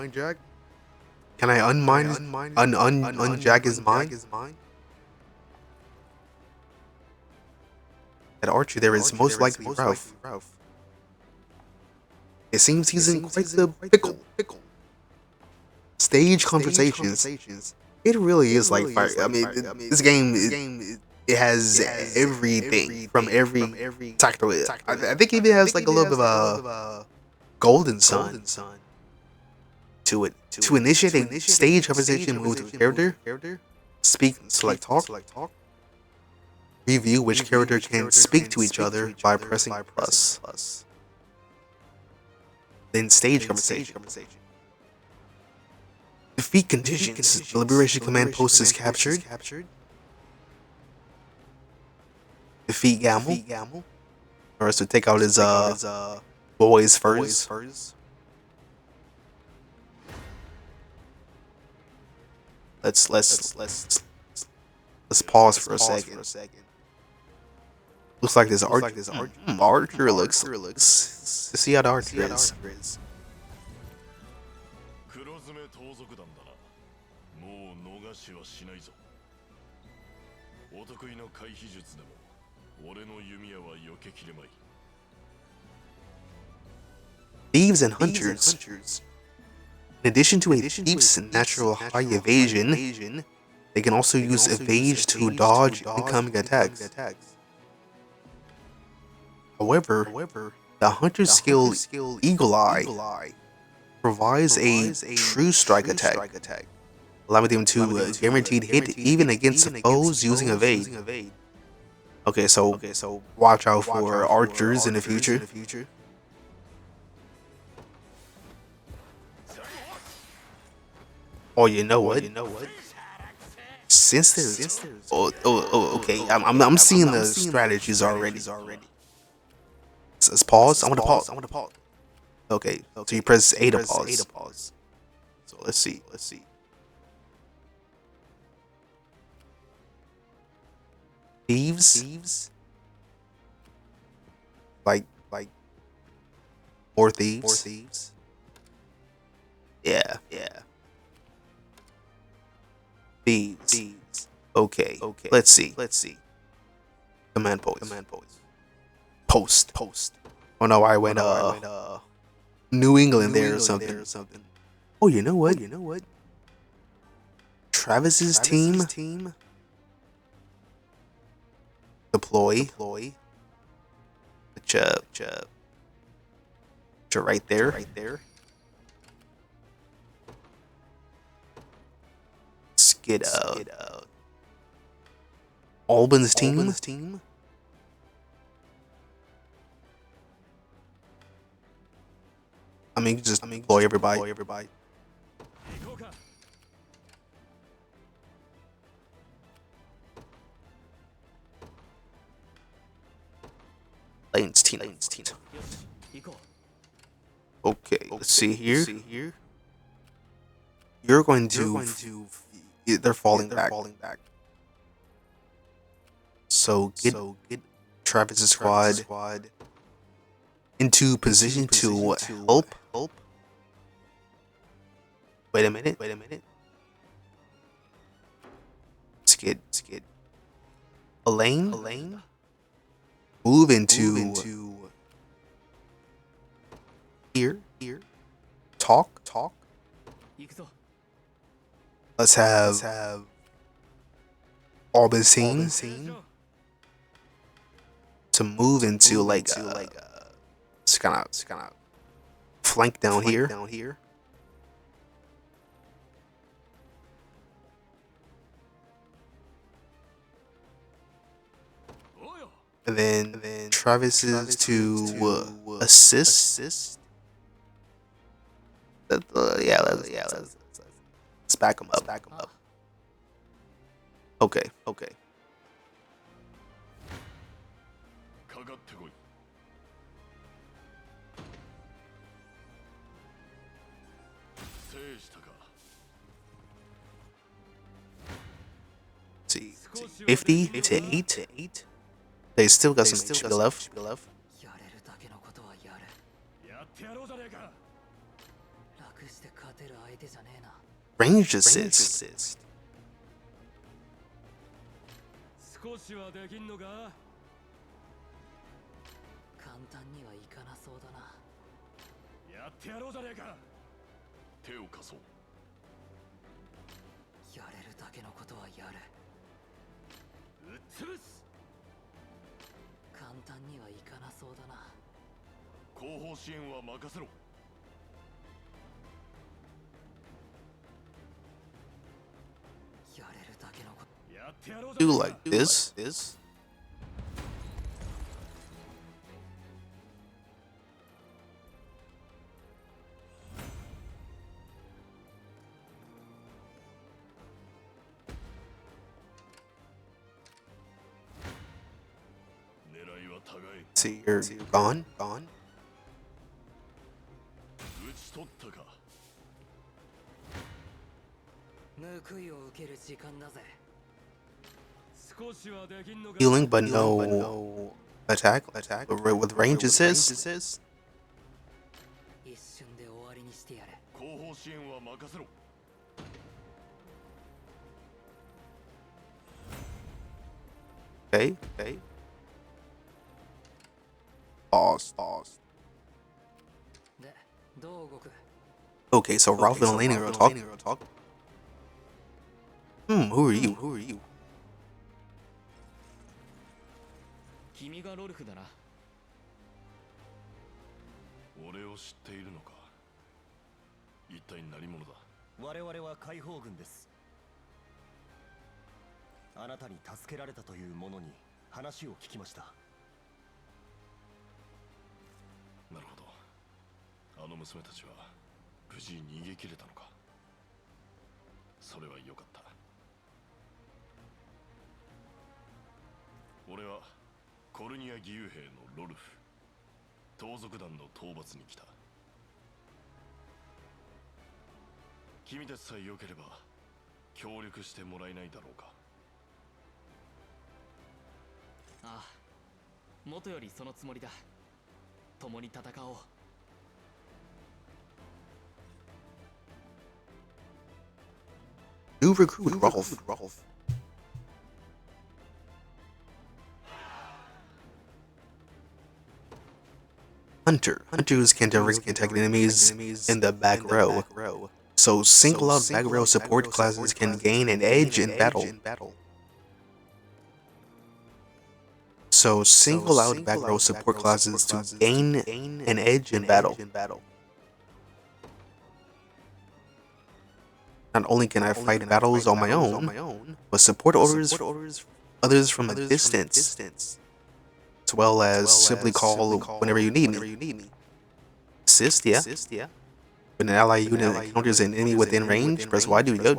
Can I unjack his mind? At Archer there is most likely Ralph. It seems he's in quite the pickle. stage conversations. It really is like fire. I mean, this game it has everything from every tactical. I think it even has like a little bit of a golden sun to it. To initiate a stage conversation, move to a character, speak, select talk, review which character can speak to each other by pressing plus. Then stage conversation. Defeat conditions. The Liberation Command post is captured. Defeat Gamel. Or to take out his boys first. Let's pause for a second. Looks like this Archer looks. Let's see how the Archer is. 黒爪盗賊団だな。もう逃しはしないぞ。お得意の回避術でも俺の弓矢は避けきれまい。 Thieves and hunters. In addition to a thief's natural high evasion, they can also use evade to dodge incoming attacks. However, the hunter's skill Eagle Eye provides a true strike attack, allowing them to guaranteed hit even against foes using evade. Okay, so watch out for archers in the future. Oh, you know what? Since there's okay, I'm seeing the strategies already. Let's pause. I want to pause. Okay, so you press A to pause. So let's see. Thieves. Like more thieves. Yeah. Thieves. Okay. Let's see. Command post. Oh no, I went New England there or something. Oh, you know what? Travis's team deploy. Which right there. Let's get Albin's team. I mean, just deploy everybody. Lane's team. Okay, let's see here. You're going to. They're falling back. So get Travis's squad into position to help. Wait a minute. Let's get Elaine. Move into here. Talk. Let's have Albin's team to move into like it's kind of flank down here. And then Travis is to assist. Let's back him up. Okay. かかってこい。制したか。 See, 50 to 8. They still got some HP left. Range assist. 少しはできんのか？簡単にはいかなそうだな。やってやろうじゃねえか。手を貸そう。やれるだけのことはやる。潰す。簡単にはいかなそうだな。後方支援は任せろ。やれるだけのこと。やってやろうじ Do ゃね like えか。 this. See, you're gone. 打ち取ったか。報いを受ける時間だぜ。 Healing, but no attack. With range, it says. 一瞬で終わりにしてやる。後方支援は任せろ。Okay. Pause. で、どう動く？ Okay, so Ralph and Elena are talking. Who are you? 君がロルフだな。俺を知っているのか。一体何者だ。我々は解放軍です。あなたに助けられたという者に話を聞きました。なるほど。あの娘たちは無事逃げ切れたのか。それは良かった。俺はコルニア義勇兵のロルフ、盗賊団の討伐に来た。君たちさえ良ければ協力してもらえないだろうか。ああ、元よりそのつもりだ。共に戦おう。New recruit Rolf. Hunters can directly attack enemies in the back row. So single out back row support classes can gain an edge in battle. So single out back row support classes to gain an edge in battle. Not only can I fight battles on my own, but support others from a distance, as well as simply call whenever you need me. Assist, yeah. When an ally unit encounters an enemy within range, press Y to go.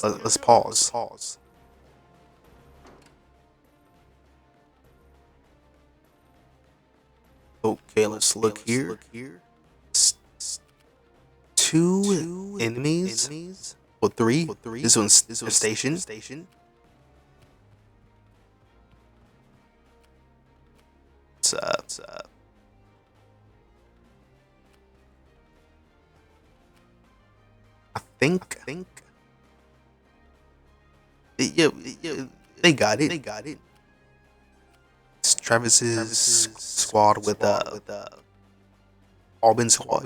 Let's pause. Okay, let's look here. Two enemies. Well, three. This one's a station. What's up? I think. Yeah, they got it. It's Travis's squad with Albin squad.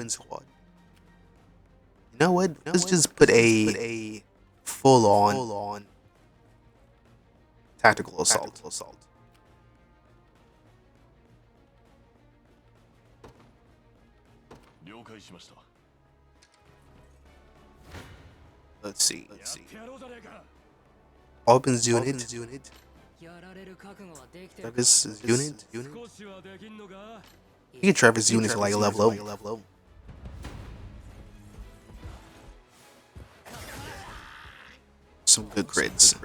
You know what? Let's just put a full-on tactical assault. Let's see. Albin's unit. Travis' unit. You get Travis' unit to like level up. Some good crits. 取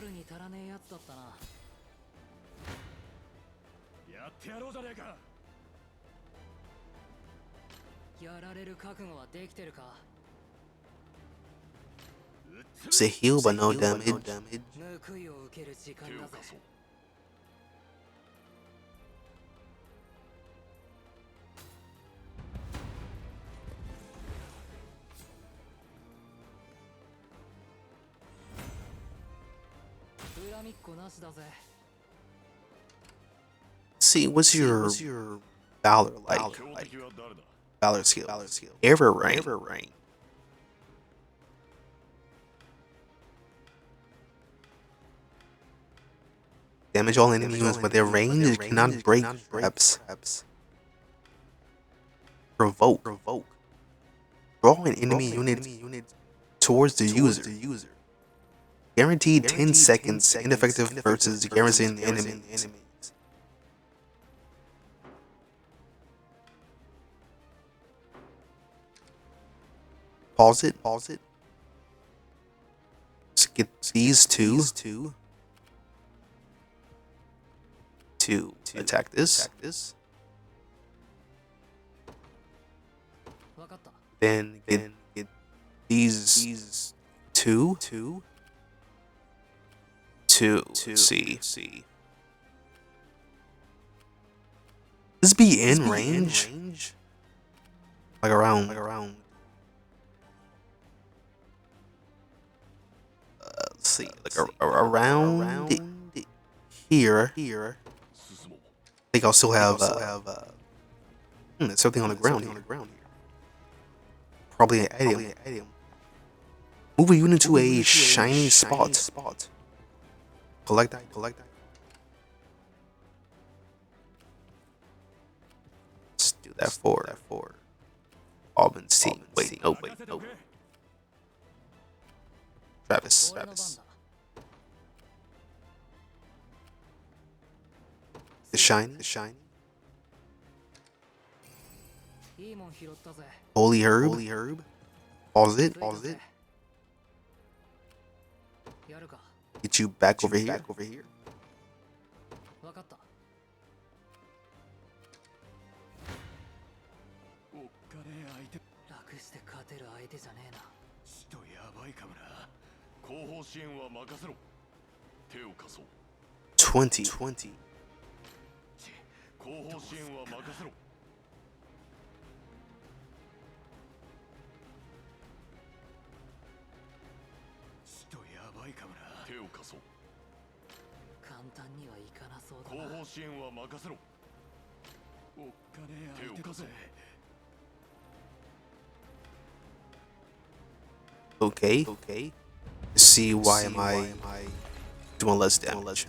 るに足らねえやつだったな。やってやろうじゃねえか。やられる覚悟はできてるか。 It's a heal, but no damage. 報いを受ける時間だぜ。恨みっこなしだぜ。 See, what's your Valor Valor skill. Ever rain. Damage all enemy units, but their range cannot break traps. Provoke. Draw an enemy unit towards the user. Guaranteed 10 seconds ineffective versus garrison enemies. Pause it. Let's get these two to attack this. Then get these two to see. This be in range? Like around. Let's see, like around here. I think I'll still have something on the ground here. Probably an item. Move a unit to a shiny spot. Collect that. Let's do that for Auburn's team. Wait, no. Travis. The shiny. Holy herb. Pause it. Get you back over here. $20. Okay. Let's see why am I doing less damage.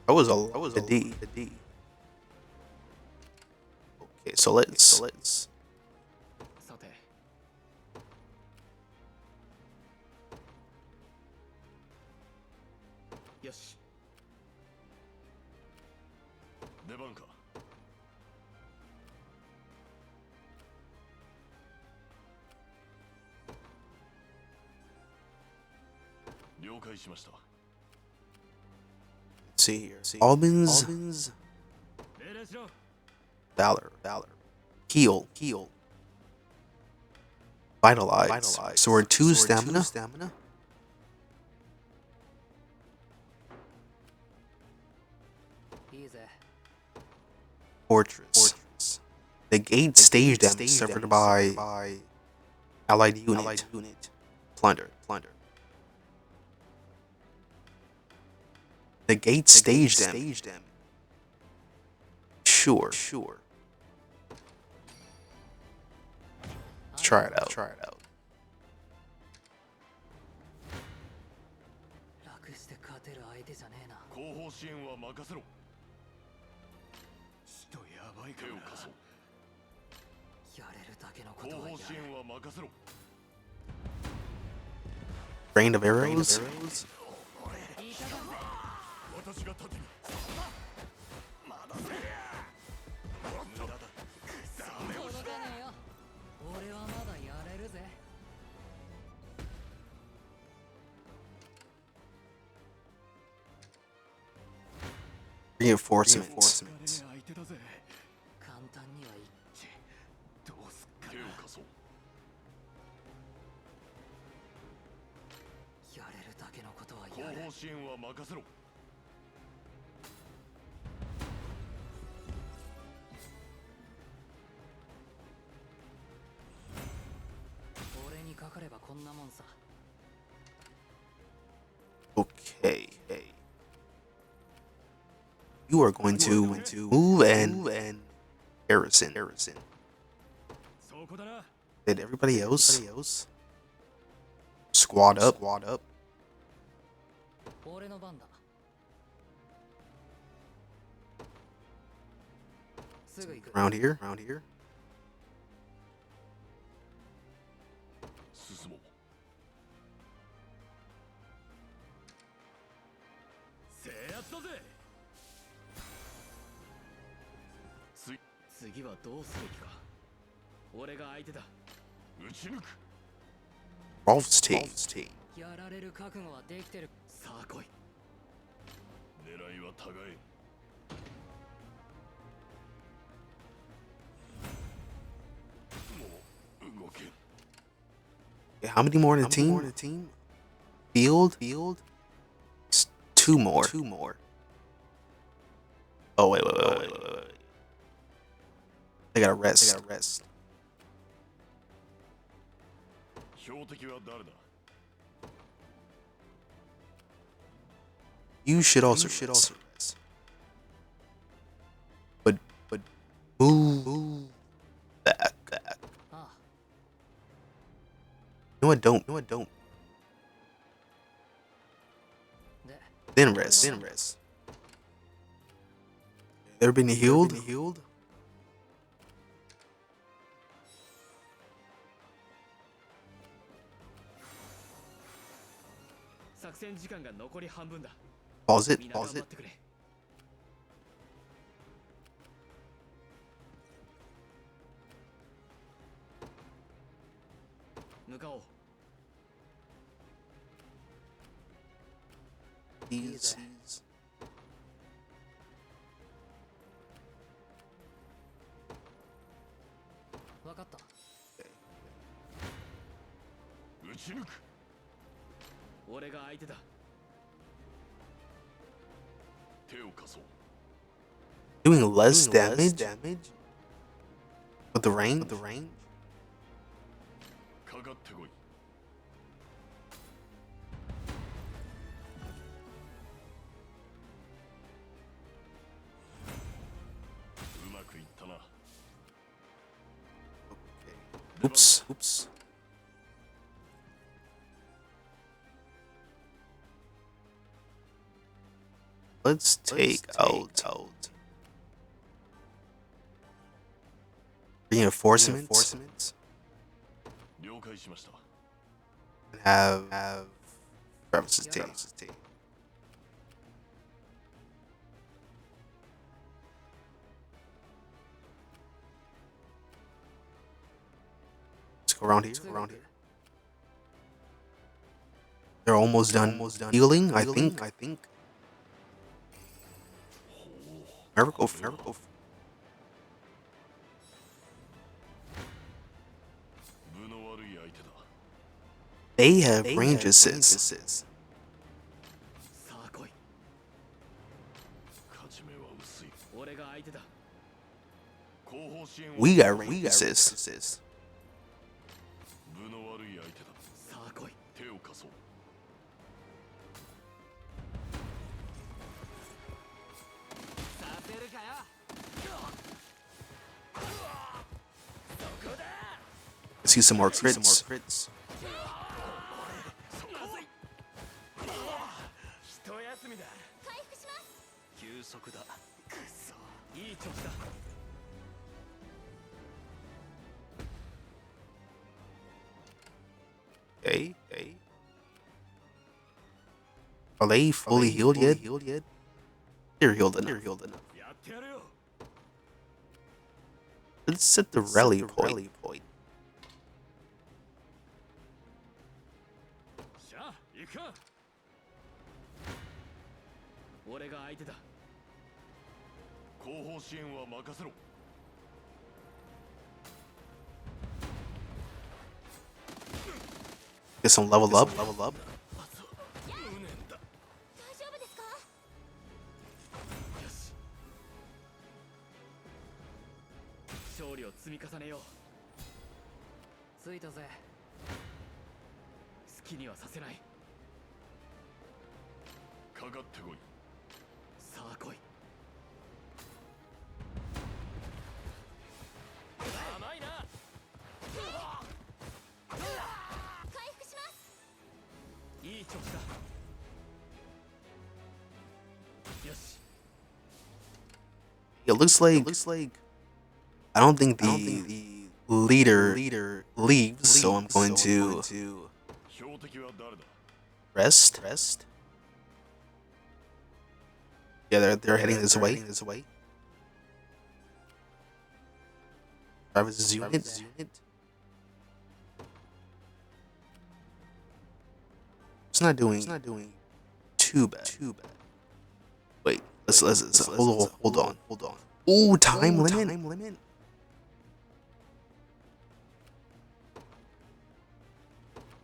That was a D. Okay, so let's see here. Auburn's Valor. Heal. Vitalize. So we're 2 stamina. Fortress. Negate stage damage suffered by allied unit. Plunder. Negate stage damage. Sure. Let's try it out. Rain of arrows. Reinforcements. Okay. You are going to move and Harrison. Did everybody else squad up? Around here. 進もう。制圧だぜ。次はどうすべきか。俺が相手だ。撃ち抜く。Rolf's team. やられる覚悟はできてる。さあ来い。狙いは互え。もう動けん。Okay, how many more in the team? Field? Two more. Oh, wait. They gotta rest. 標的は誰だ? You should also rest. But move back. No, I don't. Then rest. They're being healed. 作戦時間が残り半分だ。 Pause it. 向かおう。 These. わかった。撃ち抜く。俺が相手だ。手を貸そう。 Doing less damage with the range. かかってこい。うまくいったな。 Oops. Let's take out reinforcements 了解しました。 and have Travis's team. Let's go around here. They're almost done healing, I think. Miracle. They have range assist. さあ来い。勝ち目は薄い。俺が相手だ。後方支援を。 We got range assist. 分の悪い相手だ。さあ来い。手を貸そう。 させるかよ。 Let's see some more crits. 一休みだ。回復します。休息だ。くそ。いい調子だ。 Okay. Are they fully healed yet? They're healed enough. やってやるよ。 Let's set the rally point. しゃあ、行くか。俺が相手だ。後方支援は任せろ。 Get some level up. 大丈夫ですか？ よし。勝利を積み重ねよう。ついたぜ。好きにはさせない。かかってこい。さあ来い。甘いな。回復します。いい調子だ。よし。 It looks like I don't think the leader leaves, so I'm going to rest. Yeah, they're heading this way. Travis' unit. It's not doing too bad. Wait, let's hold on. Ooh, time limit.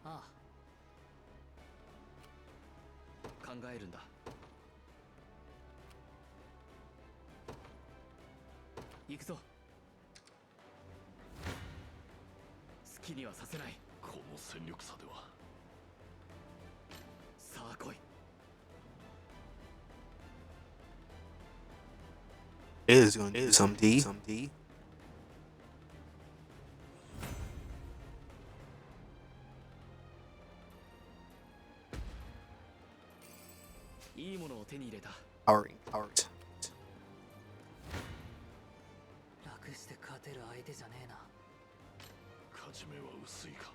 ああ。考えるんだ。行くぞ。好きにはさせない。この戦力差では。さあ来い。 It is going to do some D. Powering. 楽して勝てる相手じゃねえな。勝ち目は薄いか。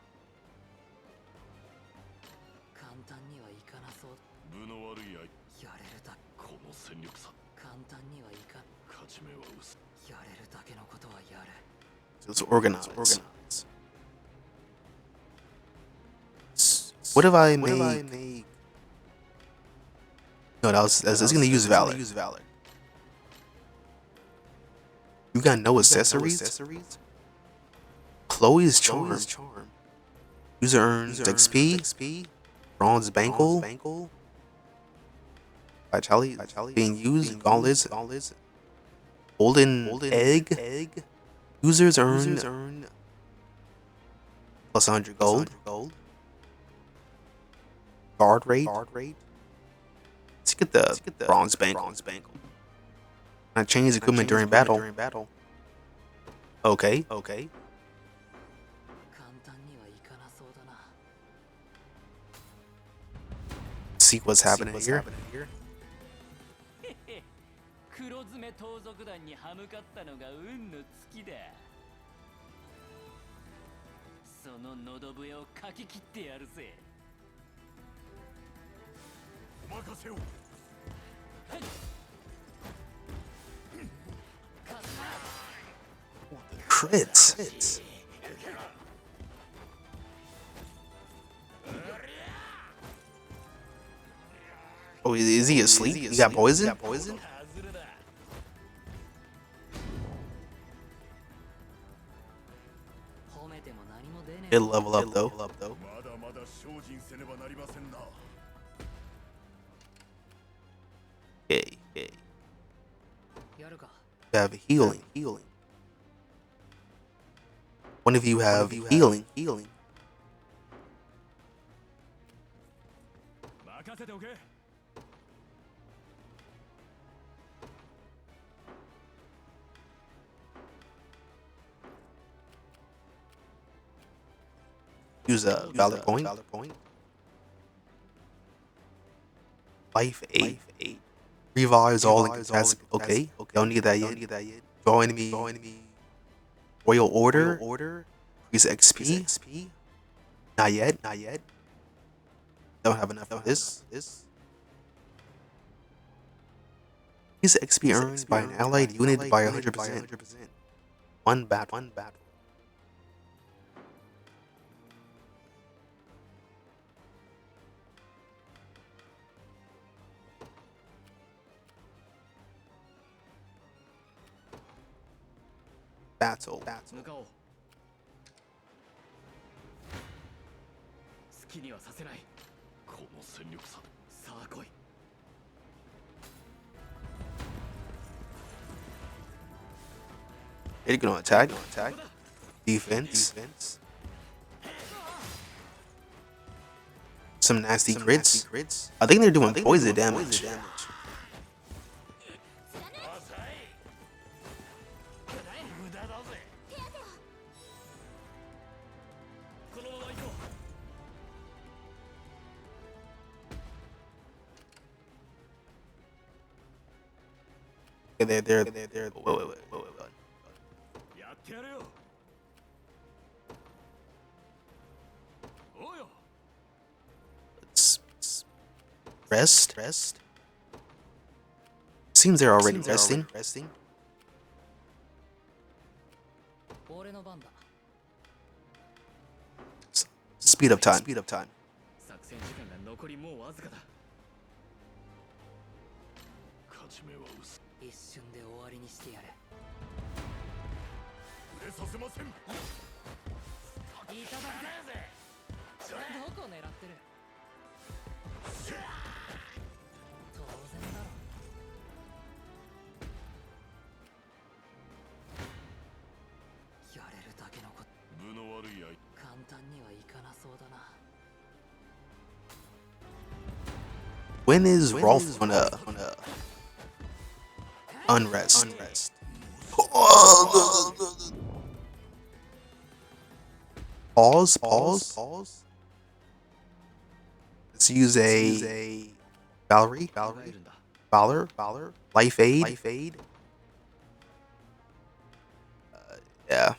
簡単にはいかなそう。分の悪いやれるだ。この戦力差。簡単にはいか。勝ち目は薄い。やれるだけのことはやる。Let's organize. What if I make? No, that's gonna use Valor. You got no accessories? Chloe's charm. User earns XP. Bronze Bankle. Vitality being used. Gauntlets. Golden egg. Users earn plus 100 gold. Guard rate. Let's get the bronze bangle. I change equipment during battle. Okay. 簡単にはいかなそうだな。 See what's happening here. 黒爪盗賊団に歯向かったのが運の尽きだ。その喉笛をかき切ってやるぜ。お任せを。 Crits. Oh, is he asleep? He got poison? It'll level up though. Okay. You have healing. One of you have healing. 任せておけ。 Use a valor point. Life 8. Revives all incapacity. Okay. Don't need that yet. Draw enemy. Royal Order. Increase XP. Not yet. Don't have enough of this. Increase XP earned by an allied unit by 100%. One battle. Battle. 向かおう。好きにはさせない。この戦力差。さあ来い。 They're gonna attack. Defense. some nasty crits. I think they're doing poison damage. They're wait. Let's rest. Seems they're already resting. Speed up time. 作戦時間が残りもうわずかだ。勝ち目は薄い。一瞬で終わりにしてやれ。触れさせません。いただくぜ。どこ狙ってる？当然だろ。やれるだけのこと。分の悪い相手。簡単にはいかなそうだな。When is Rolf gonna unrest? Pause. Let's use a Valor, Life Aid. Yeah.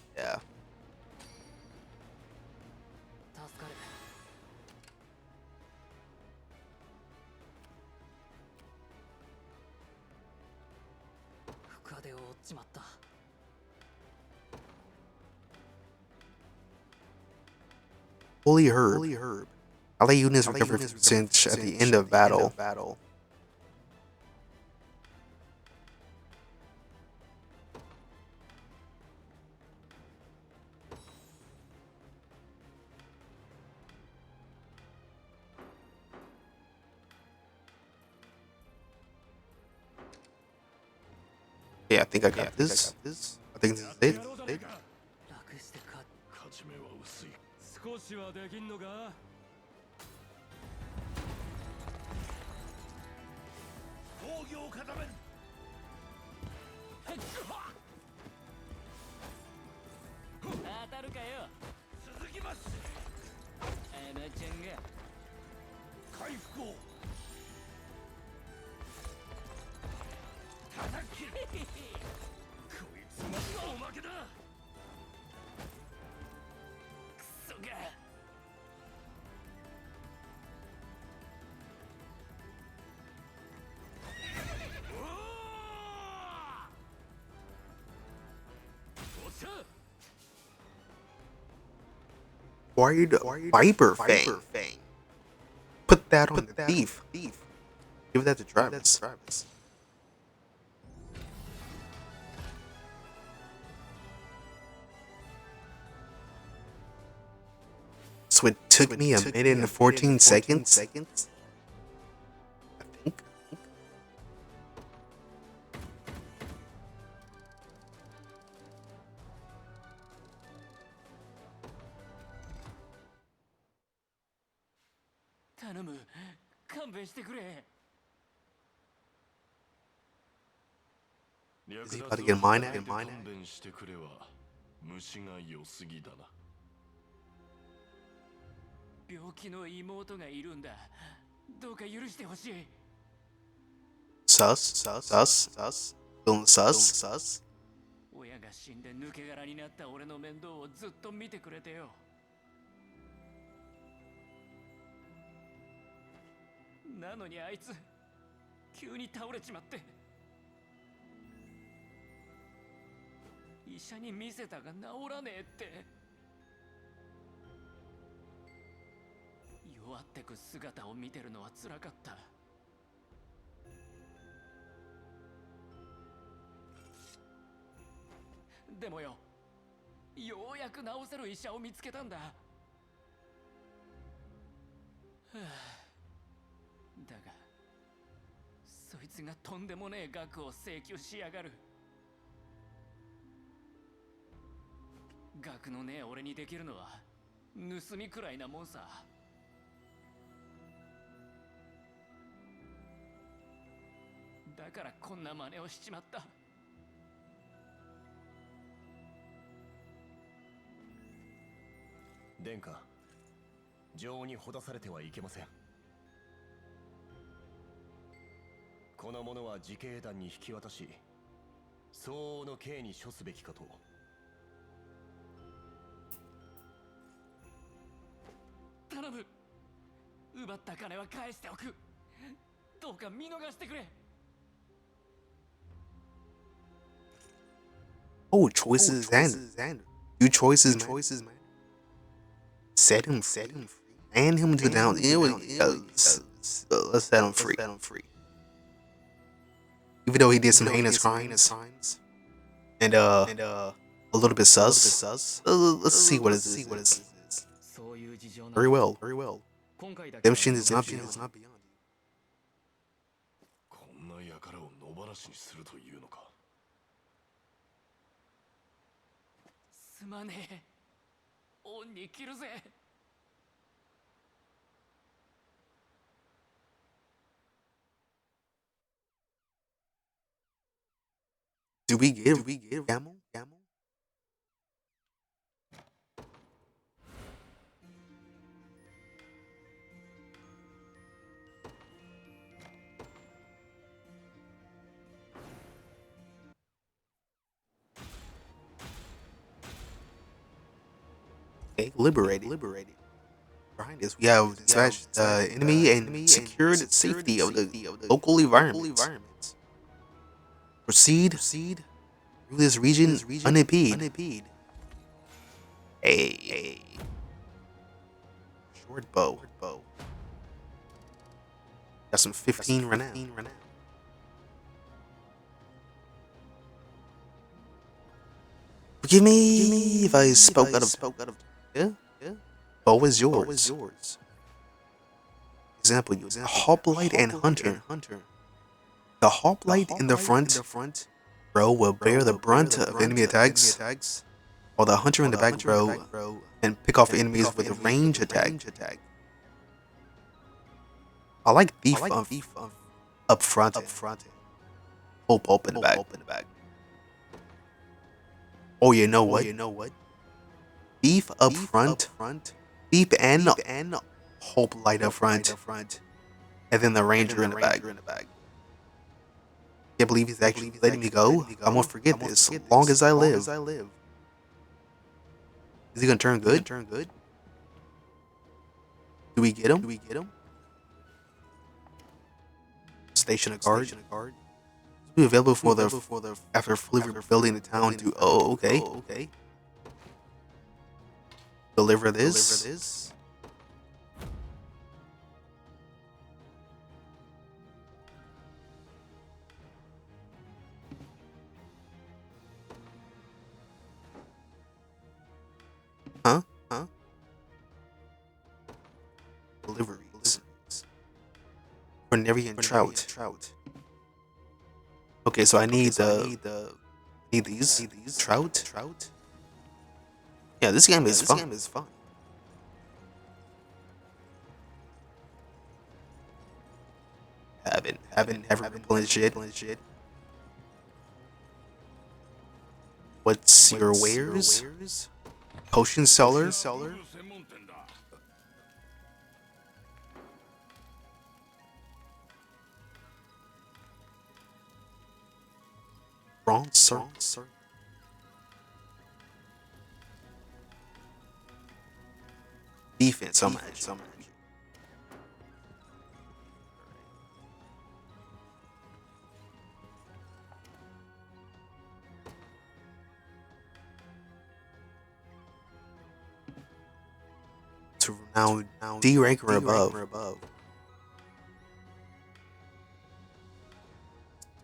助かる。深手を負っちまった。Holy herb. Ally units recover 50% at the end of battle. Yeah, I think I got this. I think this is it. 楽してか。勝ち目は薄い。少しはできんのか。防御を固める。当たるかよ。続きます。アマちゃんが回復を。叩き。こいつもおまけだ。クソが。Wired Viper Fang. Put that on the thief. Give that to Travis. So it took me a minute and 14 seconds. I think. Is he about to get mine at? 勘弁してくれは虫が良すぎだな。病気の妹がいるんだ。どうか許してほしい。Sus. Feeling sus. 親が死んで抜け殻になった俺の面倒をずっと見てくれてよ。なのにあいつ急に倒れちまって。医者に見せたが治らねえって。弱ってく姿を見てるのは辛かった。でもよ、ようやく治せる医者を見つけたんだ。はあ、だがそいつがとんでもねえ額を請求しやがる。額のねえ俺にできるのは盗みくらいなもんさ。だからこんな真似をしちまった。殿下、女王にほだされてはいけません。この者は自警団に引き渡し、相応の刑に処すべきかと。頼む。奪った金は返しておく。どうか見逃してくれ。Oh, choices and you choices, man. Set him free. And him to down. Let's set him free. Even though he did some heinous crimes and a little bit sus. Let's see what is this. Very well. Redemption is not beyond. こんな輩を野放しにするというのか。すまねえ。恩に着るぜ。Do we give Camel? Okay, liberated. Behind this, we have dispatched enemy and secured safety of the local environment. Proceed through this region unimpeded. Hey. Short bow. Got some 15 renown. Forgive me if I spoke out of. Yeah. Bow is yours. Example: Hoplite and Hunter. The hoplite in the front row will bear the brunt of enemy attacks, while the hunter in the back row can pick off enemies with a range attack. I like beef up front. Hope up in the back. Oh, you know what? Beef up front. Beef and hoplite up front. And then the ranger in the back. Can't believe he's actually letting me go. I won't forget this as long as I live. Is he gonna turn good? Do we get him? Station a guard. Be available for the after fully rebuilding the town to. Oh, okay. Deliver this. Huh? Deliveries. For Nevian trout. Okay, so I need these trout. Yeah, this game is fun. Haven't ever been playing shit. What's your wares? Potion seller. Bronze. Defense. I'm to now D rank or above.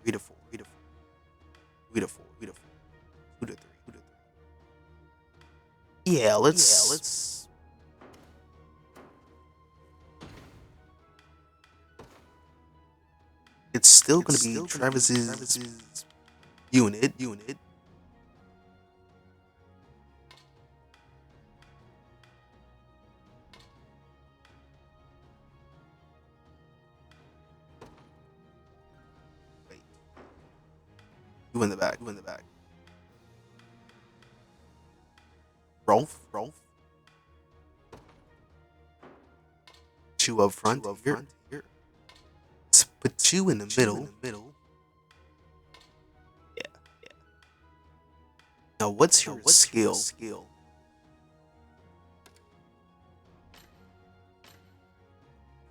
3 to 4. 2 to 4. 2 to 3. Yeah, let's. It's still gonna be Travis's unit. Wait. Two in the back. Two in the back. Rolf. Two up front. Here. Let's put you in the middle. Yeah. Now, what's your skill?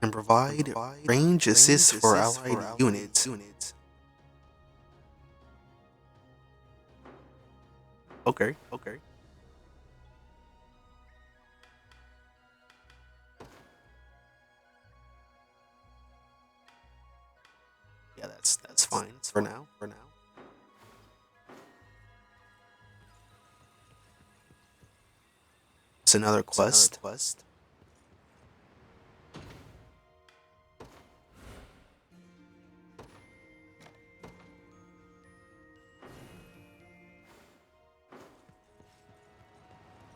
And provide range assists for allied units. Okay. Yeah, that's fine for now. It's another quest.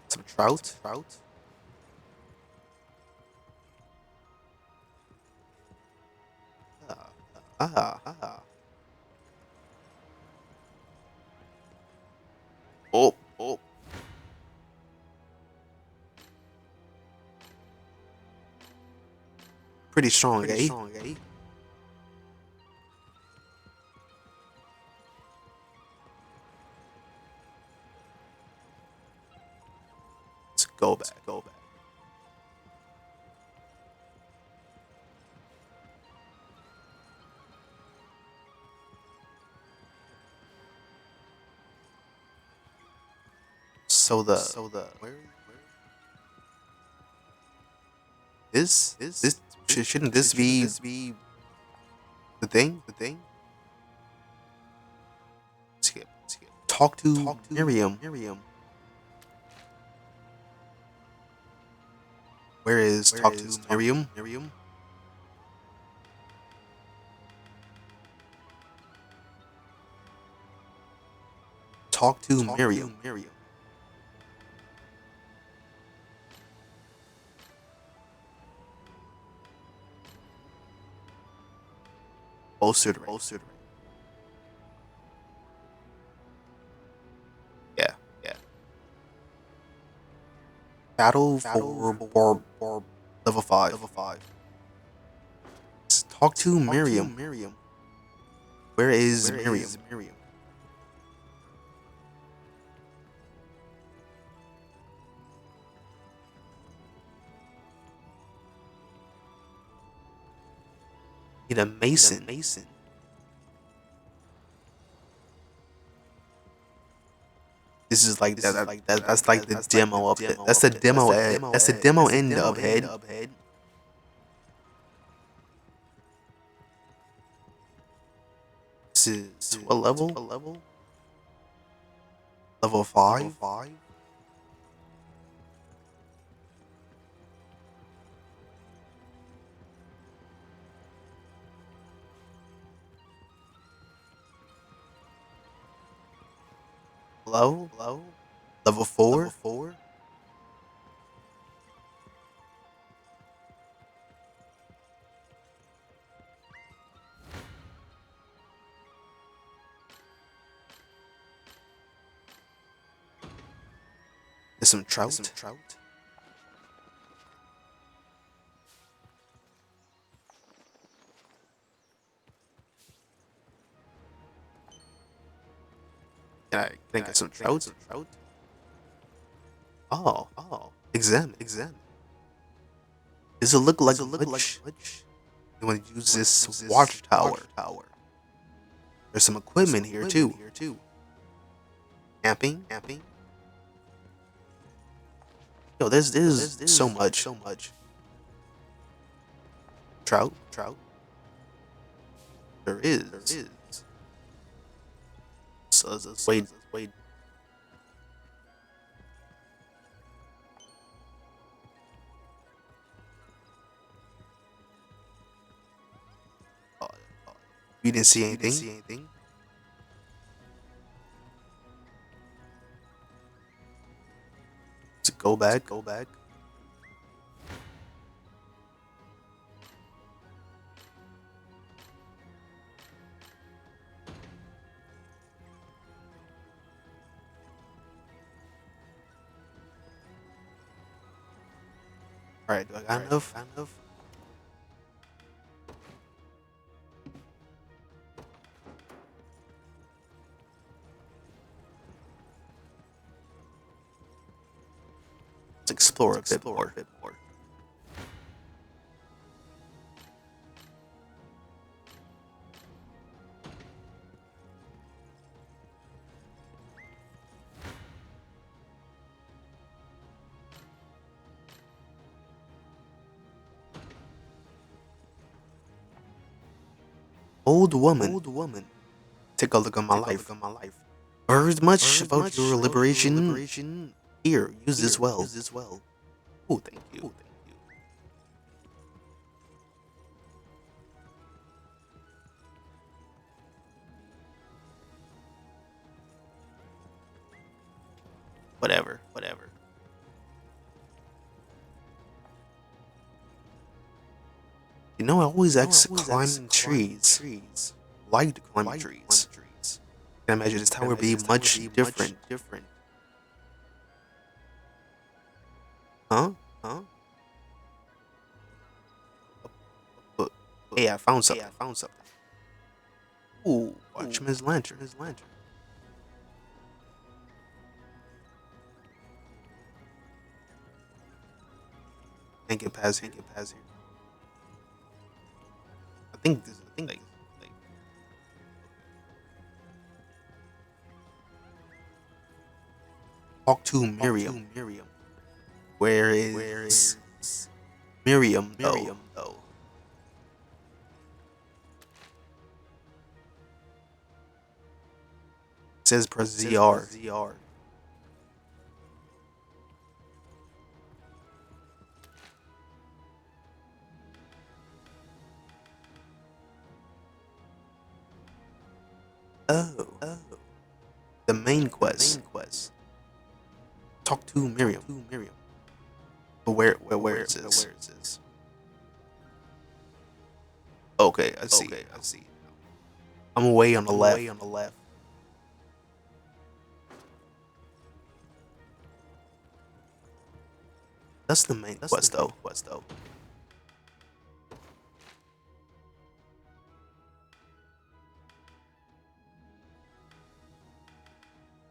Some trout. Oh. Pretty strong, eh? Let's go back. So the where this shouldn't this be the thing? Skip. Talk to Miriam. Where is talk to Miriam? Talk to Miriam. Bolstered. Yeah. Battle for level 5. Let's talk to Miriam. Where is Miriam? Need a mason. This is like that's like the demo up head. That's the demo end. That's the demo end up head. This is what level? Level 5. Low. Level 4. There's some trout. Can I get some trout? Oh. Examine. Does it look like a glitch? You want to use this watchtower. There's some equipment here too. Camping. Yo, there's so much. Trout. There is. So let's wait. You didn't see anything? Let's go back. Alright, do I got enough? Let's explore a bit more. Old woman. Take a look at my life. Heard much about your liberation. Here, use this well. Oh, thank you. Whatever. You know, I always ask climbing trees. Like to climb trees. Can imagine this tower be much different. Huh? Hey, I found something. Ooh, watch him his lantern. Can't get past here. I think like talk to Miriam. Where is Miriam though? It says press ZR. Oh. The main quest. Talk to Miriam. But where is this? Okay, I see. I'm away on the left. That's the main quest though.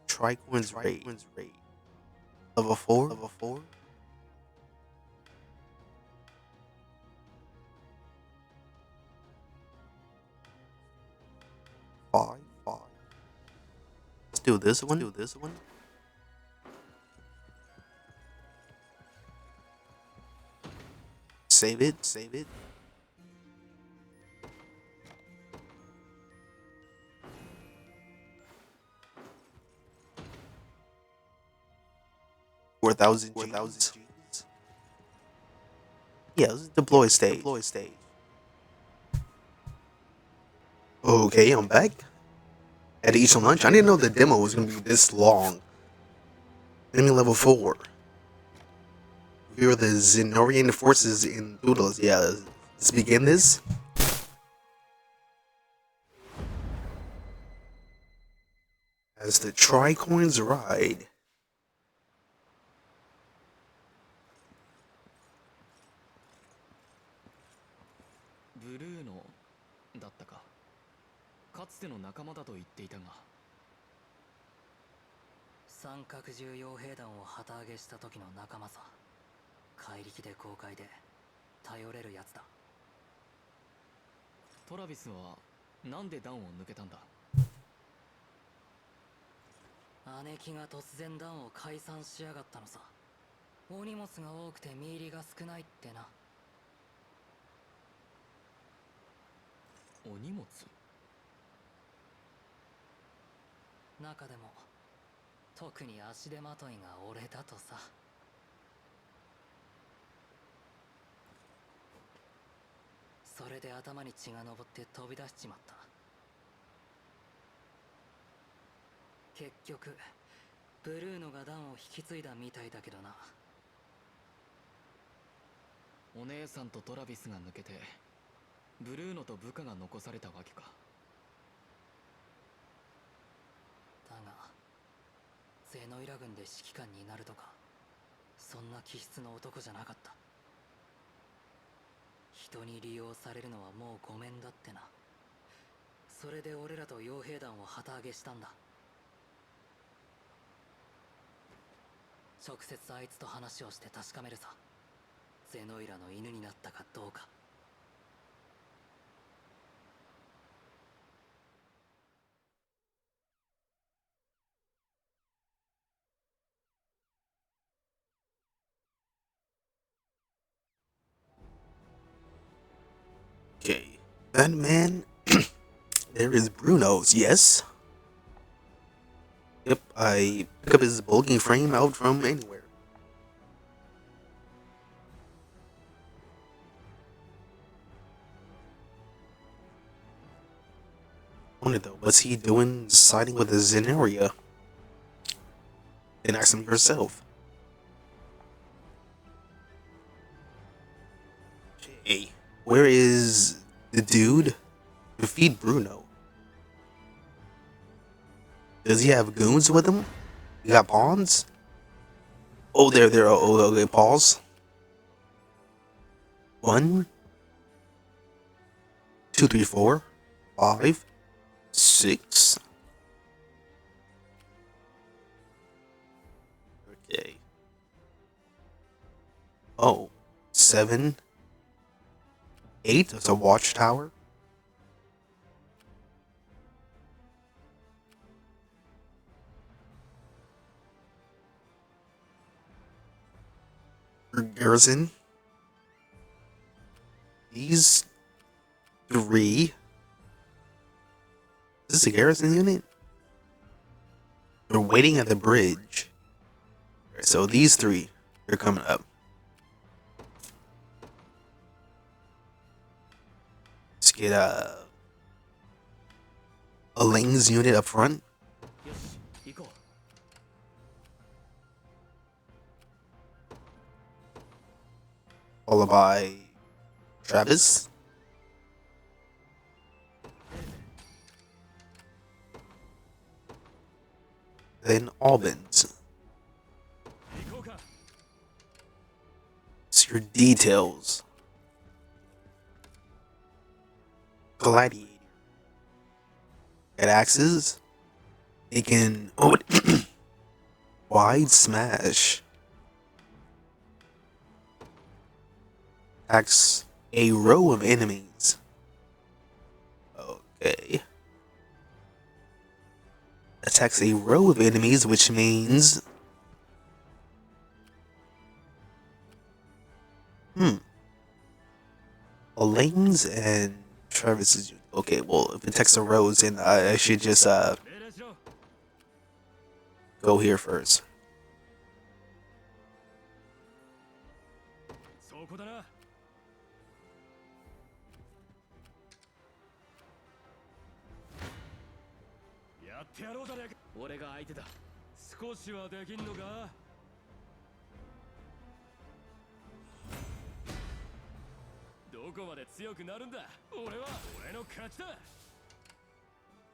Tricorn's raid. Level 4? 5. Let's do this one. Save it. $4,000 Gs. Yeah, this is deploy stage. Okay, I'm back. Had to eat some lunch. I didn't know the demo was gonna be this long. Enemy level 4. We are the Zenorian forces in Doodles. Yeah, let's begin this. As the Tricorns ride. Blue のだったか。かつての仲間だと言っていたが。三角獣傭兵団を旗揚げした時の仲間さ。怪力で公開で頼れるやつだ。トラビスはなんで団を抜けたんだ。姉貴が突然団を解散しやがったのさ。お荷物が多くて身入りが少ないってな。お荷物？中でも特に足手まといが俺だとさ。それで頭に血が上って飛び出しちまった。結局ブルーノが団を引き継いだみたいだけどな。お姉さんとトラビスが抜けてブルーノと部下が残されたわけか。だがゼノイラ軍で指揮官になるとかそんな気質の男じゃなかった。人に利用されるのはもうごめんだってな。それで俺らと傭兵団を旗揚げしたんだ。直接あいつと話をして確かめるさ。ゼノイラの犬になったかどうか。Okay. That man. There is Bruno's, yes. Yep, I pick up his bulging frame out from anywhere. I wonder though, what's he doing siding with the Zenaria? And ask him yourself. Hey, where is the dude? Defeat Bruno. Does he have goons with him? He got pawns? Oh, there. Oh, okay, pause. 1, 2, 3, 4, 5, 6. Okay. Oh, 7, 8. That's a watchtower. Garrison. These 3. Is this a garrison unit? They're waiting at the bridge. So these 3 are coming up. Let's get Elaine's unit up front. Followed by Travis. Then Albans. It's your details. Gladiator. At axes. It can wide smash. Attacks a row of enemies. Okay. Attacks a row of enemies, which means Elaine's and Travis's. Okay, well, if it attacks a rows, then I should just go here first.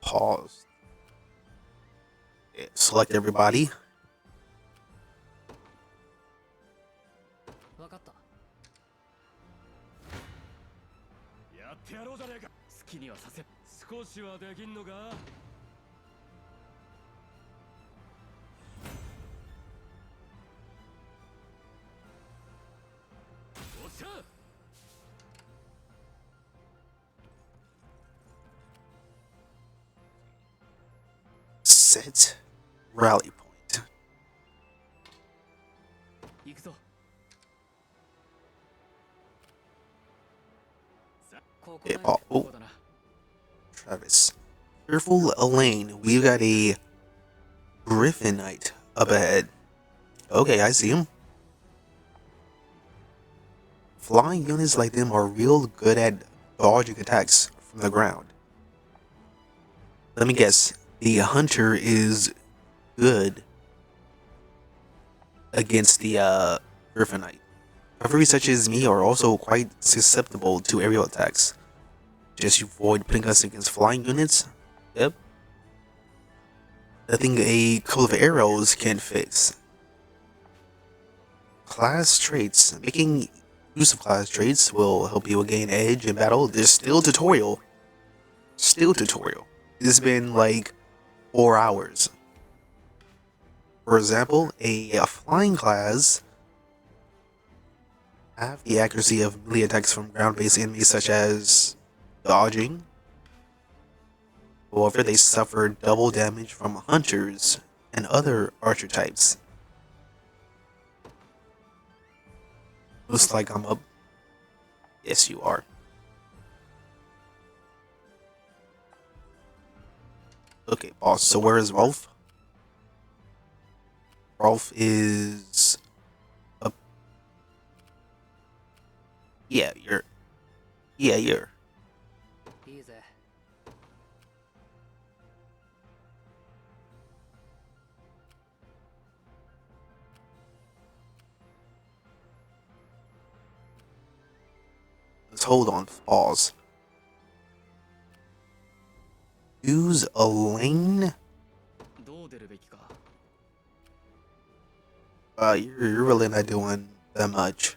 Pause. Yeah, select everybody. Set rally point. Yeah, oh. Travis. Careful, Elaine. We've got a Griffin Knight up ahead. Okay, I see him. Flying units like them are real good at dodging attacks from the ground. Let me guess. The hunter is good against the Griffin Knight. Cavalry such as me are also quite susceptible to aerial attacks. Just avoid putting us against flying units. Yep. Nothing a couple of arrows can fix. Class traits. Making use of class traits will help you gain edge in battle. There's still tutorial. Still tutorial. It's been like 4 hours. For example, a flying class have the accuracy of melee attacks from ground-based enemies such as dodging. However, they suffer double damage from hunters and other archer types. Looks like I'm up. Yes, you are. Okay, boss. So where is Rolf? Rolf is up. Yeah, you're. Yeah, you're. Easy. Let's hold on. Pause. Use a lane. You're really not doing that much.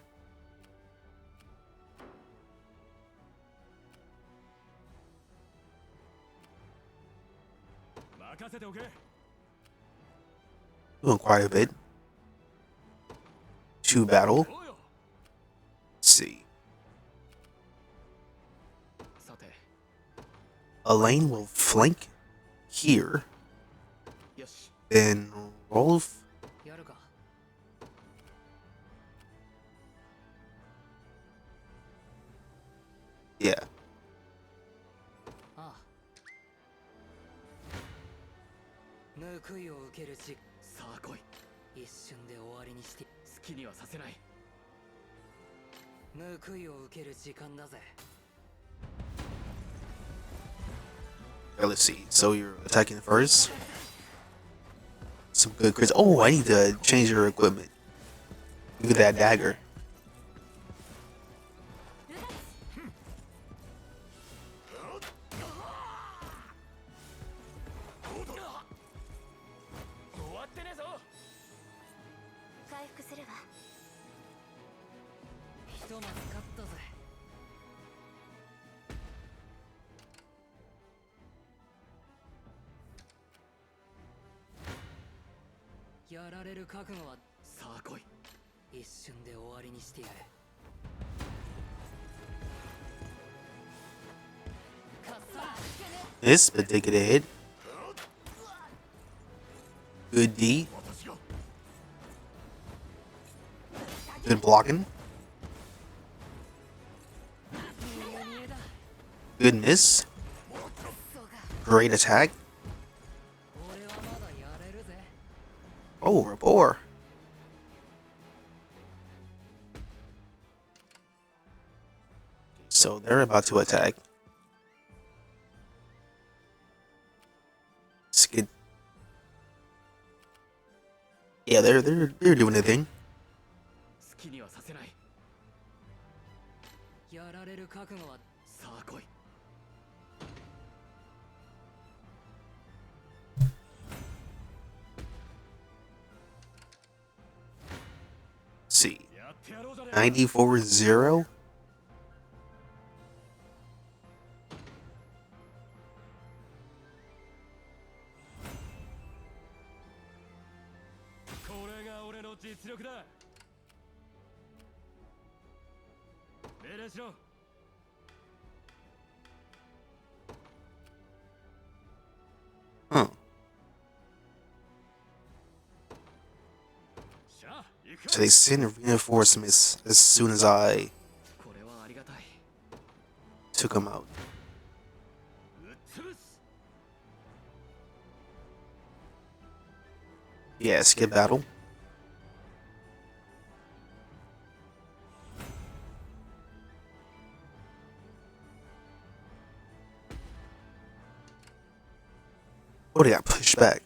Doing quite a bit. To battle. Let's see. A lane will flank here. Then Rolf. Yeah. 報いを受けるしさあ来い一瞬で終わりにして好きにはさせない報いを受ける時間だぜ Let's see. So you're attacking first. Some good crits. Oh, I need to change your equipment. Look at that dagger. This particular hit. Good D. Good blocking. Good miss. Great attack. Oh, rapport. So they're about to attack. Let's get. Yeah, they're doing their thing. See. 94-0. Huh. So they send reinforcements as soon as I took them out. Yeah, skip battle. Oh, they got pushed back.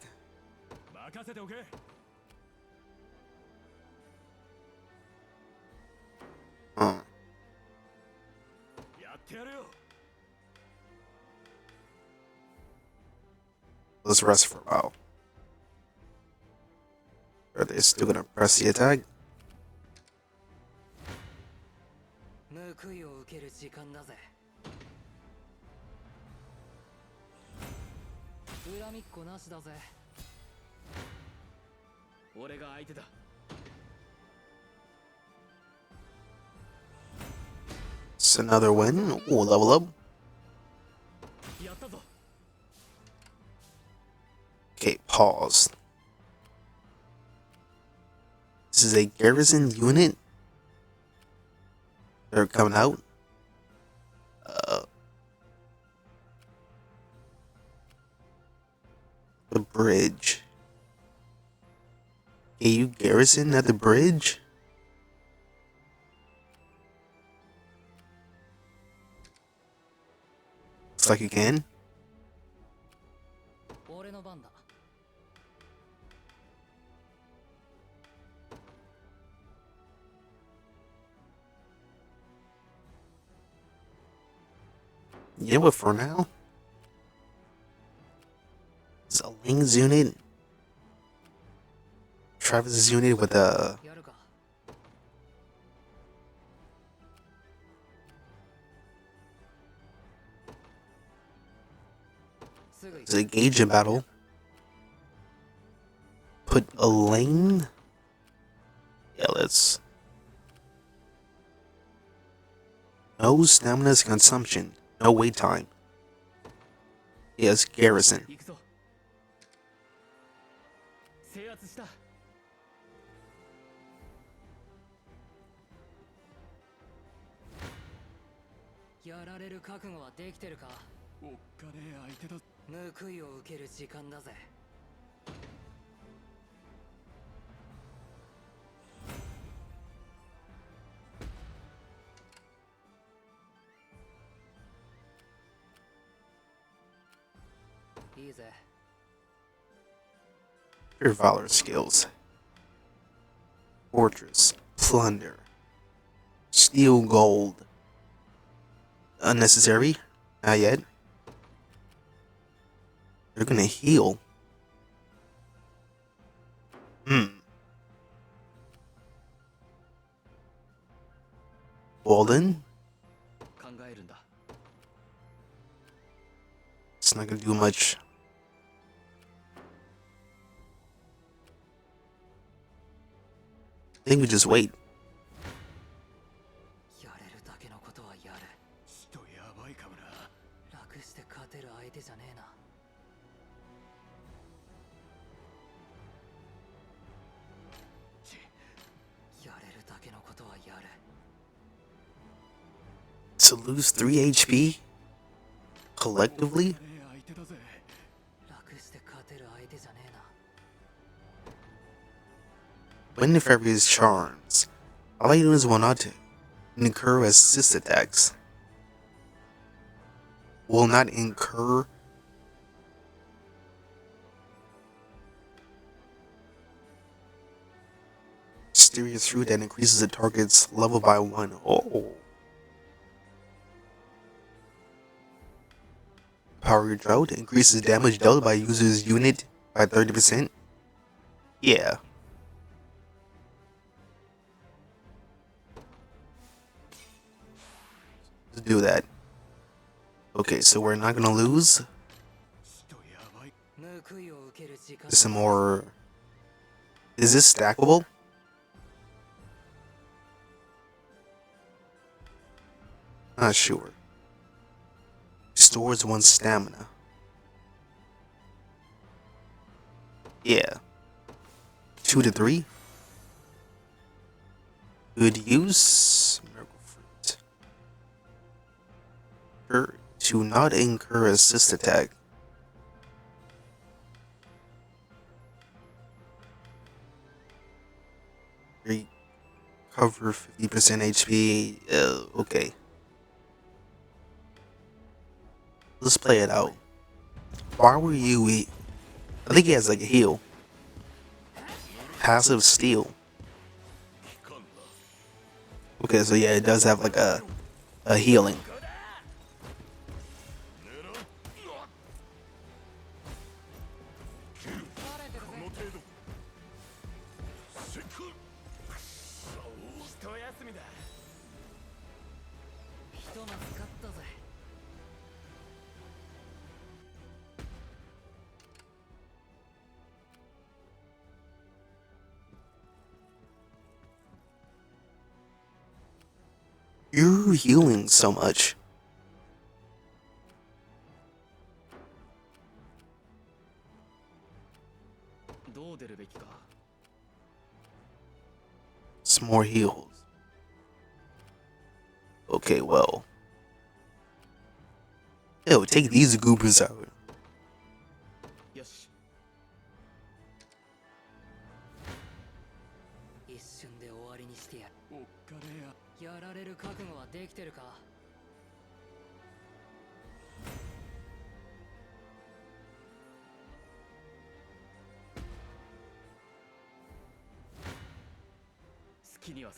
Let's rest for a while. Are they still gonna press the attack? 報いを受ける時間だぜ。恨みっこなしだぜ。俺が相手だ。It's another win. Ooh, level up. やったぞ。 Okay, pause. This is a garrison unit. They're coming out. The bridge. Okay, you garrison at the bridge? Looks like you can. 俺の番だ。 Yeah, but for now, it's a Ling's unit. Travis's unit with a it's a gauge in battle. Put a lane. Yeah, let's. No stamina's consumption. No wait time. Yes, garrison. 行くぞ。制圧した。やられる覚悟はできてるか。おっかねえ相手だ。報いを受ける時間だぜ。 いいぜ。 Your valor skills. Fortress. Plunder. Steal gold. Unnecessary? Not yet. They're gonna heal. Well then. 考えるんだ。 It's not gonna do much. I think we just wait. やれるだけのことはやる。人やばいかもな。楽して勝てる相手じゃねえな。やれるだけのことはやる。 To lose 3 HP? Collectively? 楽して勝てる相手じゃねえな。 When the Fairy's charms, all units will not incur assist attacks. Will not incur mysterious fruit that increases the target's level by 1. Oh. Power Drought increases damage dealt by user's unit by 30%. Yeah. Let's do that. Okay, so we're not gonna lose. There's some more. Is this stackable? Not sure. Stores 1 stamina. Yeah. 2 to 3. Good use. Miracle fruit. To not incur assist attack. Recover 50% HP. Okay. Let's play it out. Why were you? I think he has like a heal. Passive steal. Okay, so yeah, it does have like a healing. You're healing so much. Some more heals. Okay, well. Yo, take these goobers out.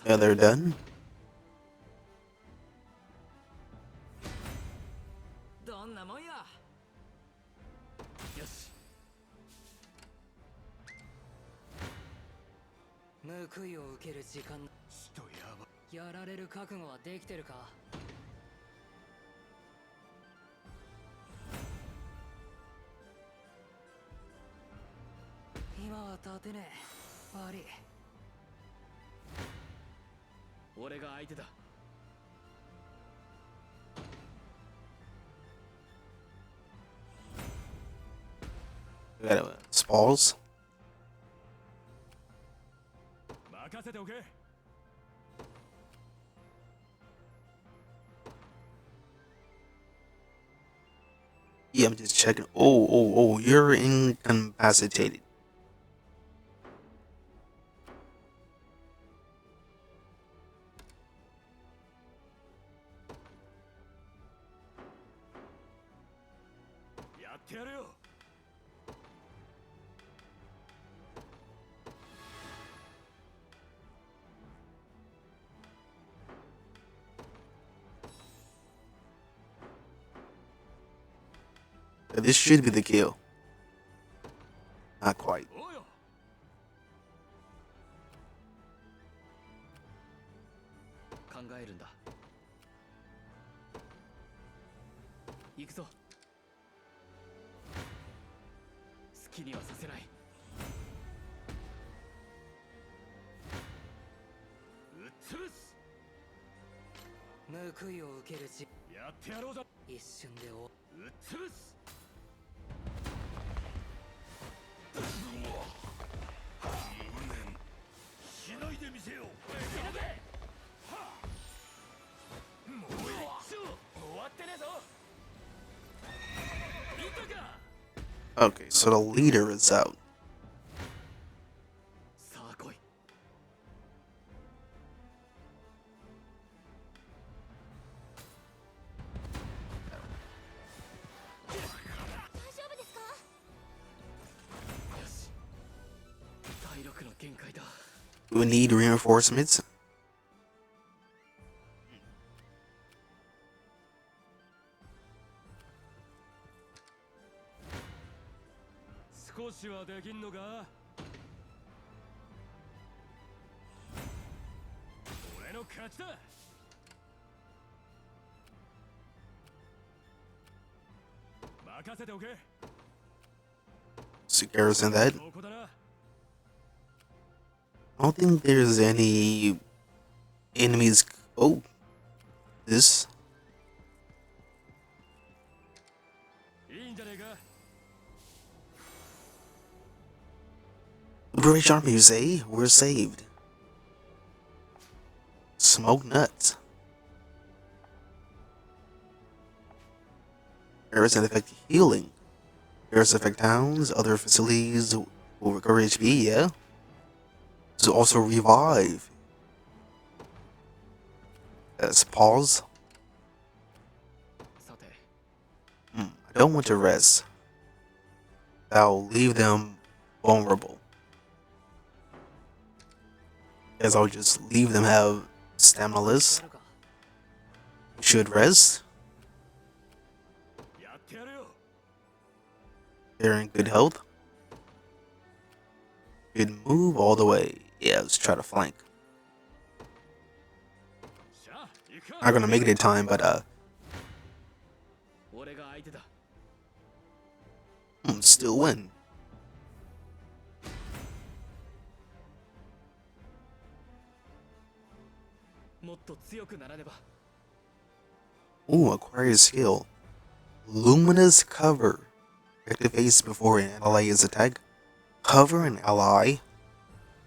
Yeah, they're done. We got spalls. Yeah, I'm just checking. Oh, you're incapacitated. This should be the kill. Not quite. Okay, so the leader is out. We need reinforcements. Garrison that. I don't think there's any enemies. Oh, this. British Army, say we're saved. Smoke nuts. Garrison effect healing. Garrison effect towns, other facilities will recover HP, yeah. So also revive. Let's pause. I don't want to rest. That'll leave them vulnerable. As I'll just leave them have stamina-less. Should rest. They're in good health. Good move all the way. Yeah, let's try to flank. Not gonna make it in time, but 俺が相手だ。 Still win. もっと強くならねば。 Ooh, acquire skill. Luminous cover. Activates before an ally is attacked. Cover an ally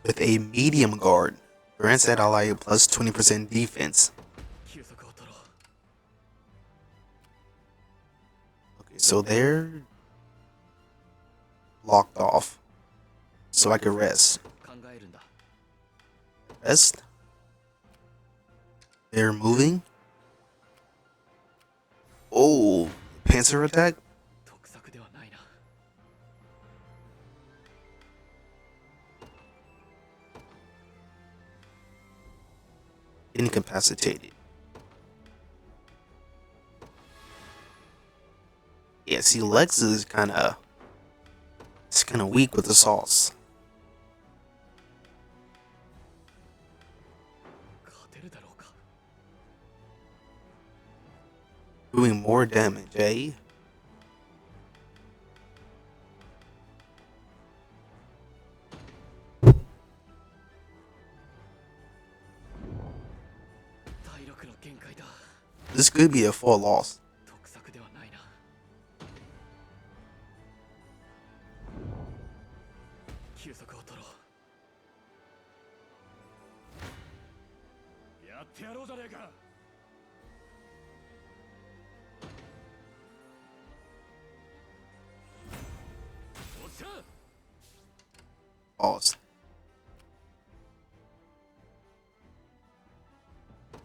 with a medium guard. Grants that ally a plus 20% defense. 休息を取ろう。 Okay, so they're locked off. So I can rest. 考えるんだ。 Rest. They're moving. Oh, Panzer attack? 得策ではないな。 Incapacitated. Yeah, see, Lex is kind of weak with the sauce. 勝てるだろうか。 Doing more damage, eh? This could be a full loss. 得策ではないな。 休息を取ろう。やってやろうじゃねえか。 Pause.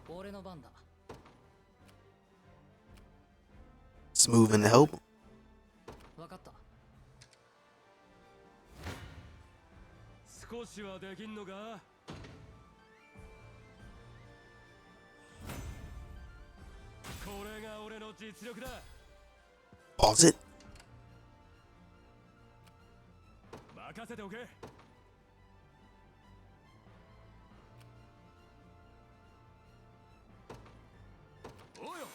俺の番だ。 Let's move in to help. 分かった。 少しはできんのか。 これが俺の実力だ。 Pause it. 任せておけ。 おうよ。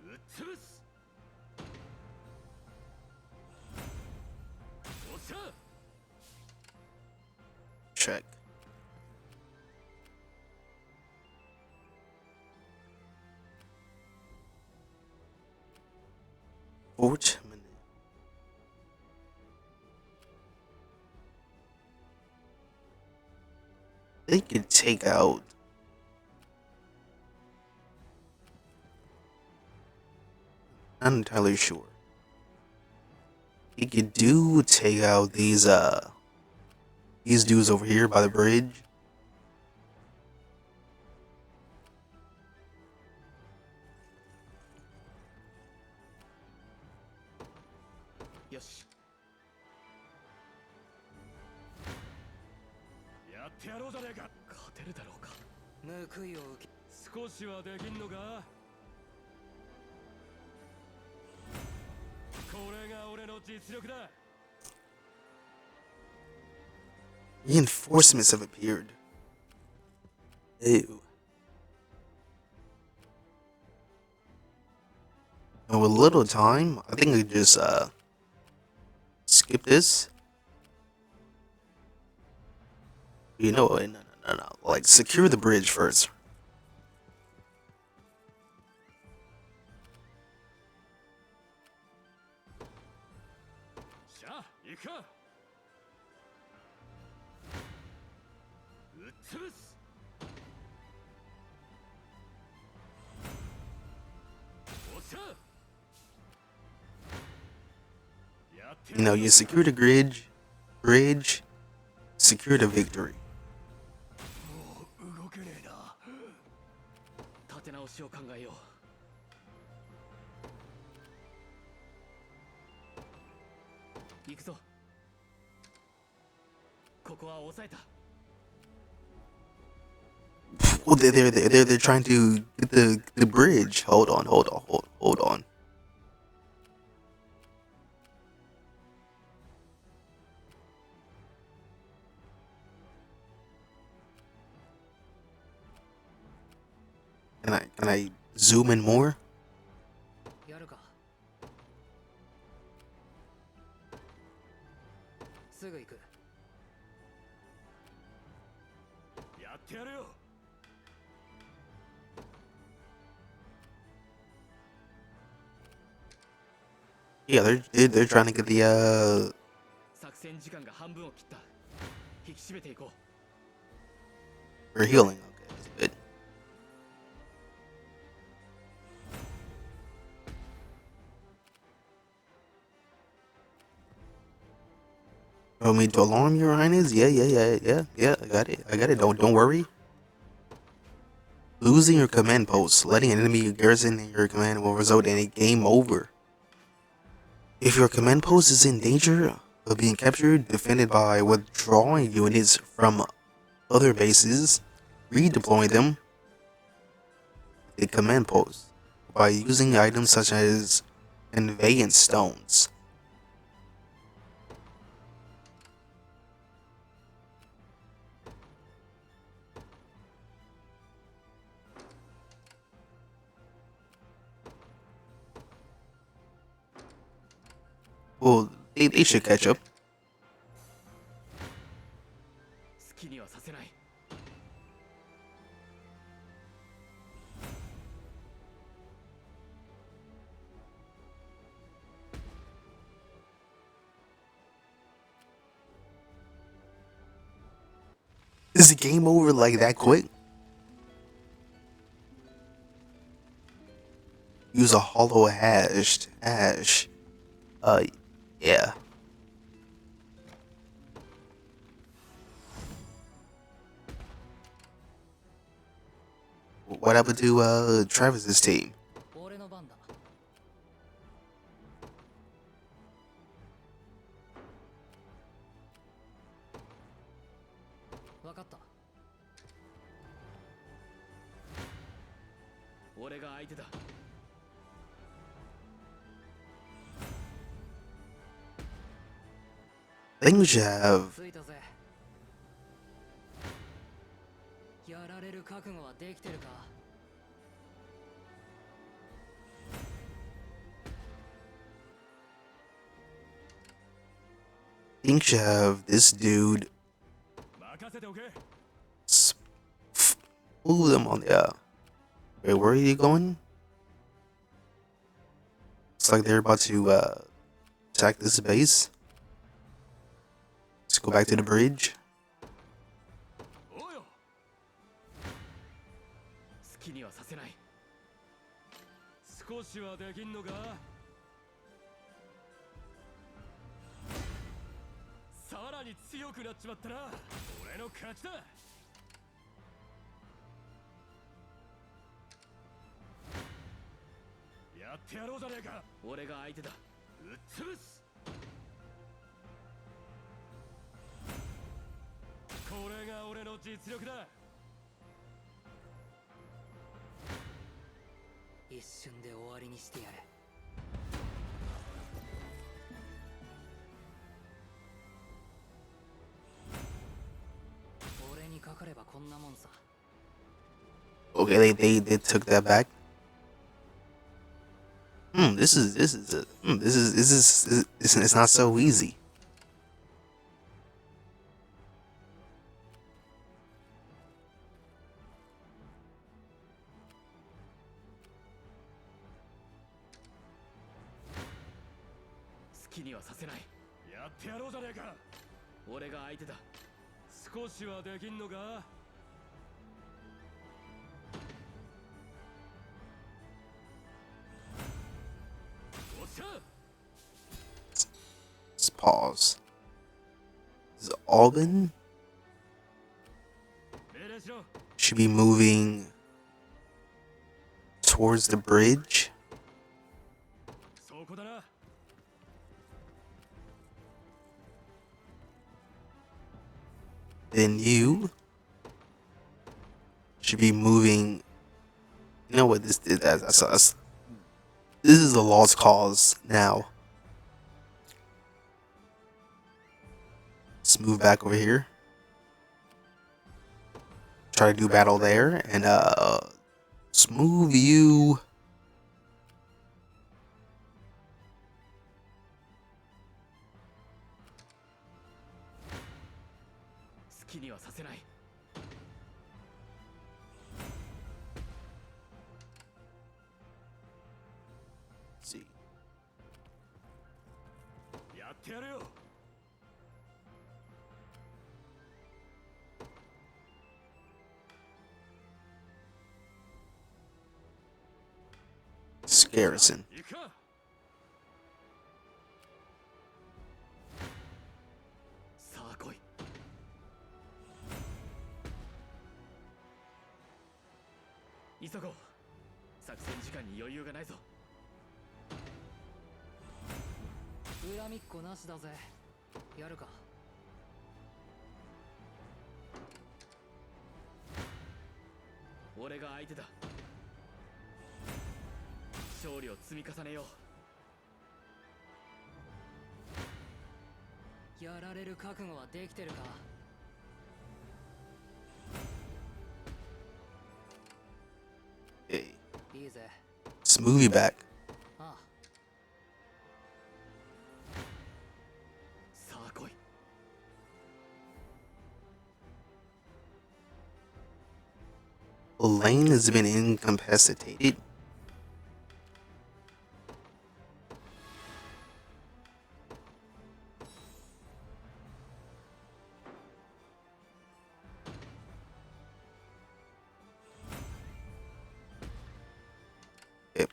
うっ潰す。 おっしゃ。 Check. Fortunate. They could take out. Not entirely sure. He could take out these dudes over here by the bridge. Yoshi. やってやろうじゃねえか。勝てるだろうか。報いを受け。少しはできんのか。これが俺の実力だ。 Reinforcements have appeared. Ew. And with little time, I think I just skip this. You know what? No. Like, secure the bridge first. You know, you secure the bridge, secure the victory. 動けねえな。立て直しを考えよう。行くぞ。ここは抑えた。 Well, they're trying to get the bridge. Hold on. Can I zoom in more. やるか。すぐ行く。やってやるよ。Yeah, they're trying to get the 作戦時間が半分を切った。引き締めていこう。 for healing. Okay, that's good. Want me to alarm your highness? Yeah. I got it. Don't worry. Losing your command post, letting an enemy garrison in your command will result in a game over. If your command post is in danger of being captured, defended by withdrawing units from other bases, redeploying them the command post by using items such as conveyance stones. Well, they should catch up. 好きにはさせない。 Is the game over like that quick? Use a hollow ash. Yeah. What happened to Travis's team? 俺の番だ。わかった。俺が相手だ。 I think we should have 着いたぜ。やられる覚悟はできてるか。 think should have this dude move them on the wait, where are you going? Looks like they're about to attack this base. Let's go back to the bridge. 好きにはさせない。少しはできんのか。さらに強くなっちまったな。俺の勝ちだ。やってやろうじゃねえか。俺が相手だ。うっつぶす。これが俺の実力だ。 一瞬で終わりにしてやる。俺にかかればこんなもんさ。 Okay, they took that back. This is it's not so easy. Let's pause. Is Alban should be moving towards the bridge. Then you should be moving. You know what this did? This is a lost cause now. Let's move back over here. Try to do battle there, and Smooth you. 好きにはさせない。 Let's see. やってやるよ。 Scarison. 行くか。 さあ来い。 急ごう。作戦時間に余裕がないぞ。 恨みっこなしだぜ。やるか。 俺が相手だ。勝利を積み重ねよう。 やられる覚悟はできてるか。 Hey. いいぜ。 Smoothie back. ああ。 さあ来い。 Lane has been incapacitated.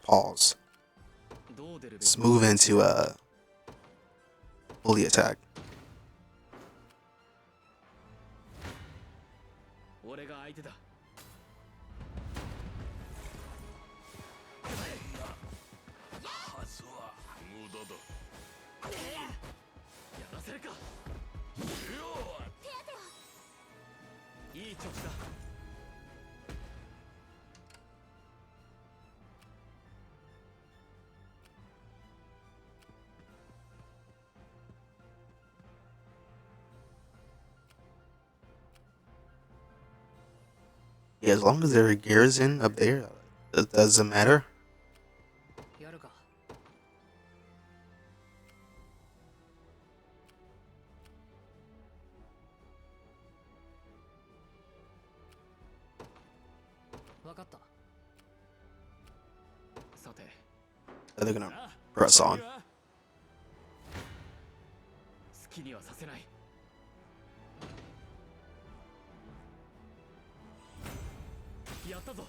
Pause. Let's move into bully attack. 俺が相手だ。 はずは無駄だ。 やらせるか。 いい調子だ。 Yeah, as long as there are gears in up there, it doesn't matter. やるか。 わかった。 さて。 They're gonna press on. 好きにはさせない。 やったぞ。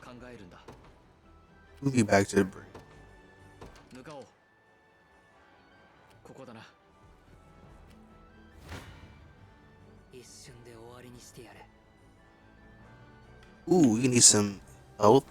考えるんだ。 Moving back to the bridge. 向かおう。ここだな。 一瞬で終わりにしてやれ。 Ooh, you need some health.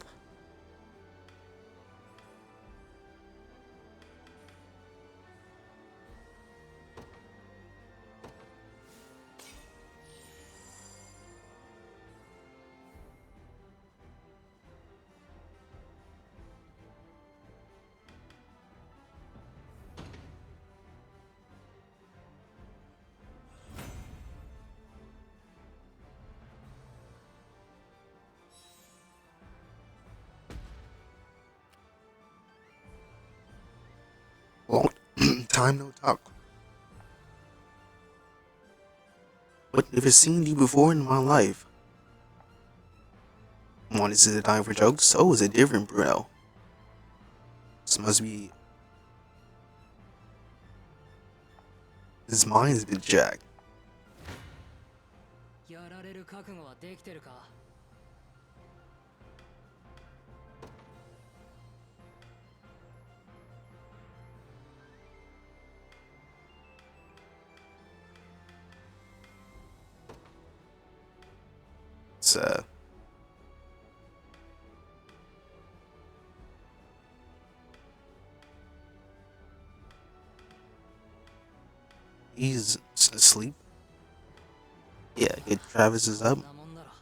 Long time no talk. But never seen you before in my life. One, is it a time for jokes? Oh, is it different, Bruno? This must be... His mind's been jacked. やられる覚悟はできてるか。 It's he's asleep. Yeah, get Travis is up. なもんなら。 Let's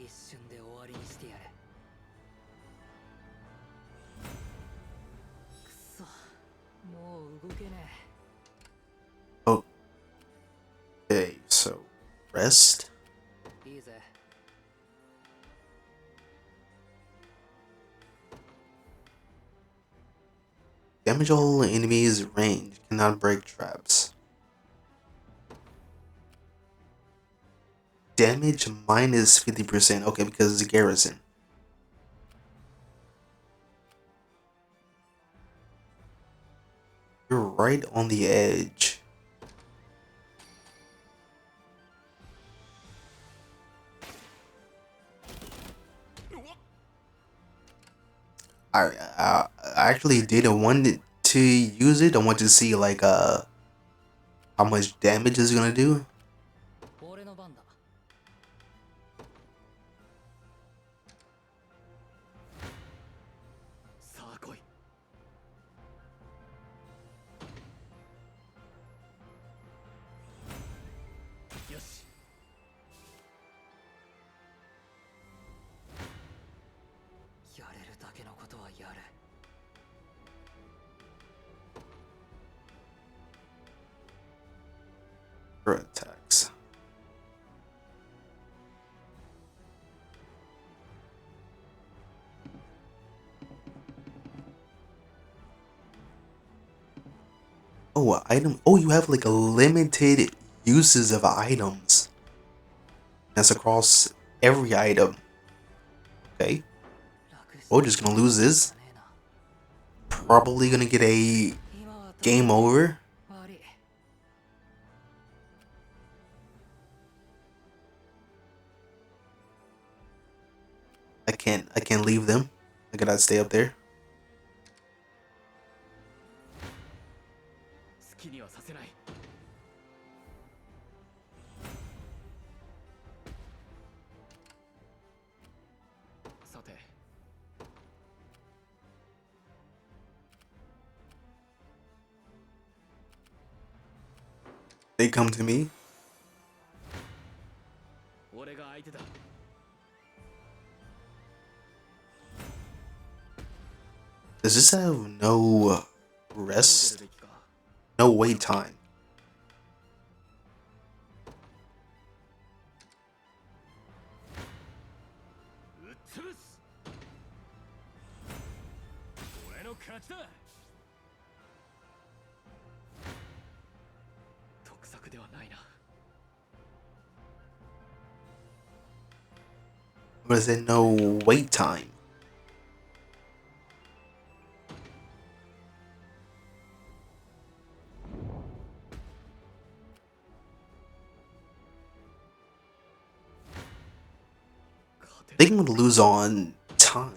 一瞬で終わりにしてやる。くそ、もう動けねえ。Okay, so rest. え。いいぜ。Damage all enemies range. Cannot break traps. Damage minus 50%. Okay, because it's a garrison. You're right on the edge. I actually didn't want to use it. I want to see like how much damage it's gonna do. 俺の番だ。さあ来い。よし。やれるだけのことはやる。For attacks. Oh, item. Oh, you have like a limited uses of items. That's across every item. Okay. We're just gonna lose this. Probably gonna get a game over. I can't leave them. I gotta stay up there. 好きにはさせない。さて。They come to me. 俺が相手だ。Does this have no rest? No wait time. But is there no wait time? I think I'm gonna lose on time.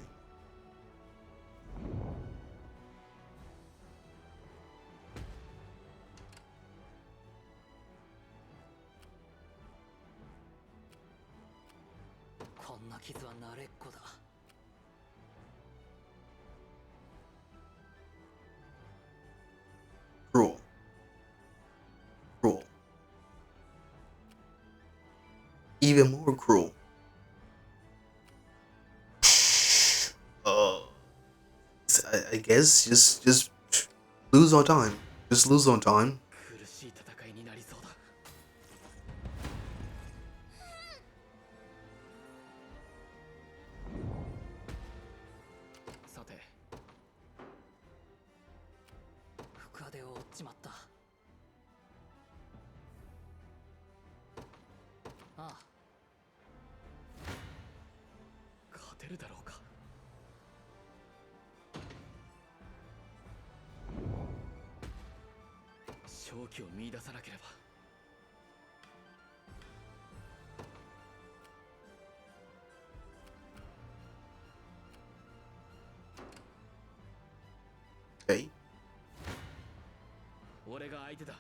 Cruel. Cruel. Even more cruel. I guess just lose on time. Just lose on time. 苦しい戦いになりそうだ。さて。深手を負っちまった。ああ。勝てるだろうか。勝機を見出さなければ。Okay. 俺が相手だ。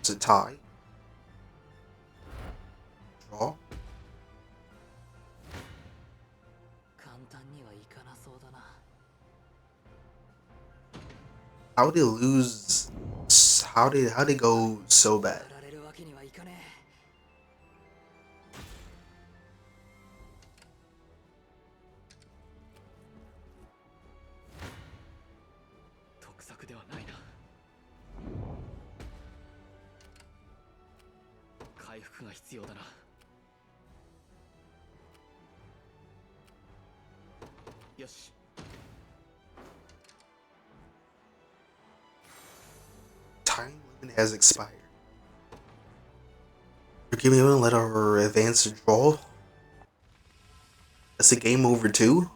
It's a tie. Draw. 簡単にはいかなそうだな。 How did it lose? How did it go so bad? 回復が必要だな。よし。Time limit has expired. Forgive me, let our advance draw. That's a game over too.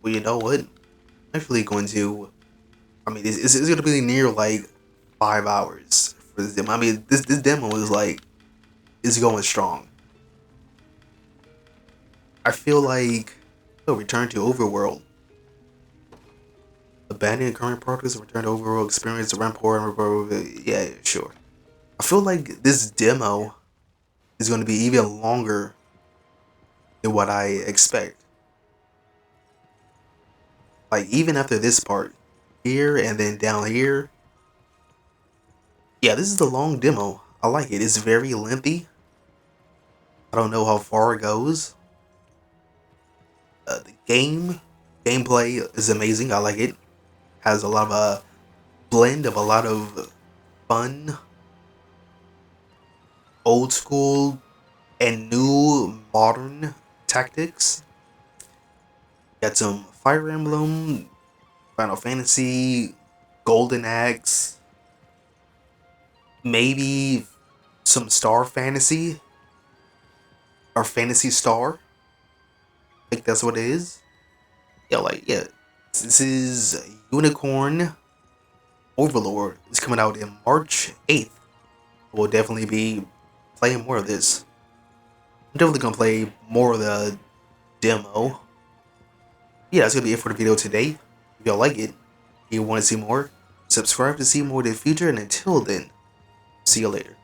Well, you know what? I'm actually going to. I mean, it's going to be near like 5 hours for this demo. I mean, this demo is like, it's going strong. I feel like, oh, return to Overworld. Abandon current progress and return to Overworld experience the Rampart. Yeah, sure. I feel like this demo is going to be even longer than what I expect. Like, even after this part, here and then down here. Yeah, this is a long demo. I like it. It's very lengthy. I don't know how far it goes. The gameplay is amazing. I like it. Has a lot of a blend of a lot of fun, old school, and new modern tactics. Got some Fire Emblem, Final Fantasy, Golden Axe, maybe some Star Fantasy or Fantasy Star. I think that's what it is. Yeah, yeah. This is Unicorn Overlord. It's coming out in March 8th. We'll definitely be playing more of this. I'm definitely gonna play more of the demo. Yeah, that's gonna be it for the video today. If y'all like it, you want to see more, subscribe to see more in the future, and until then, see you later.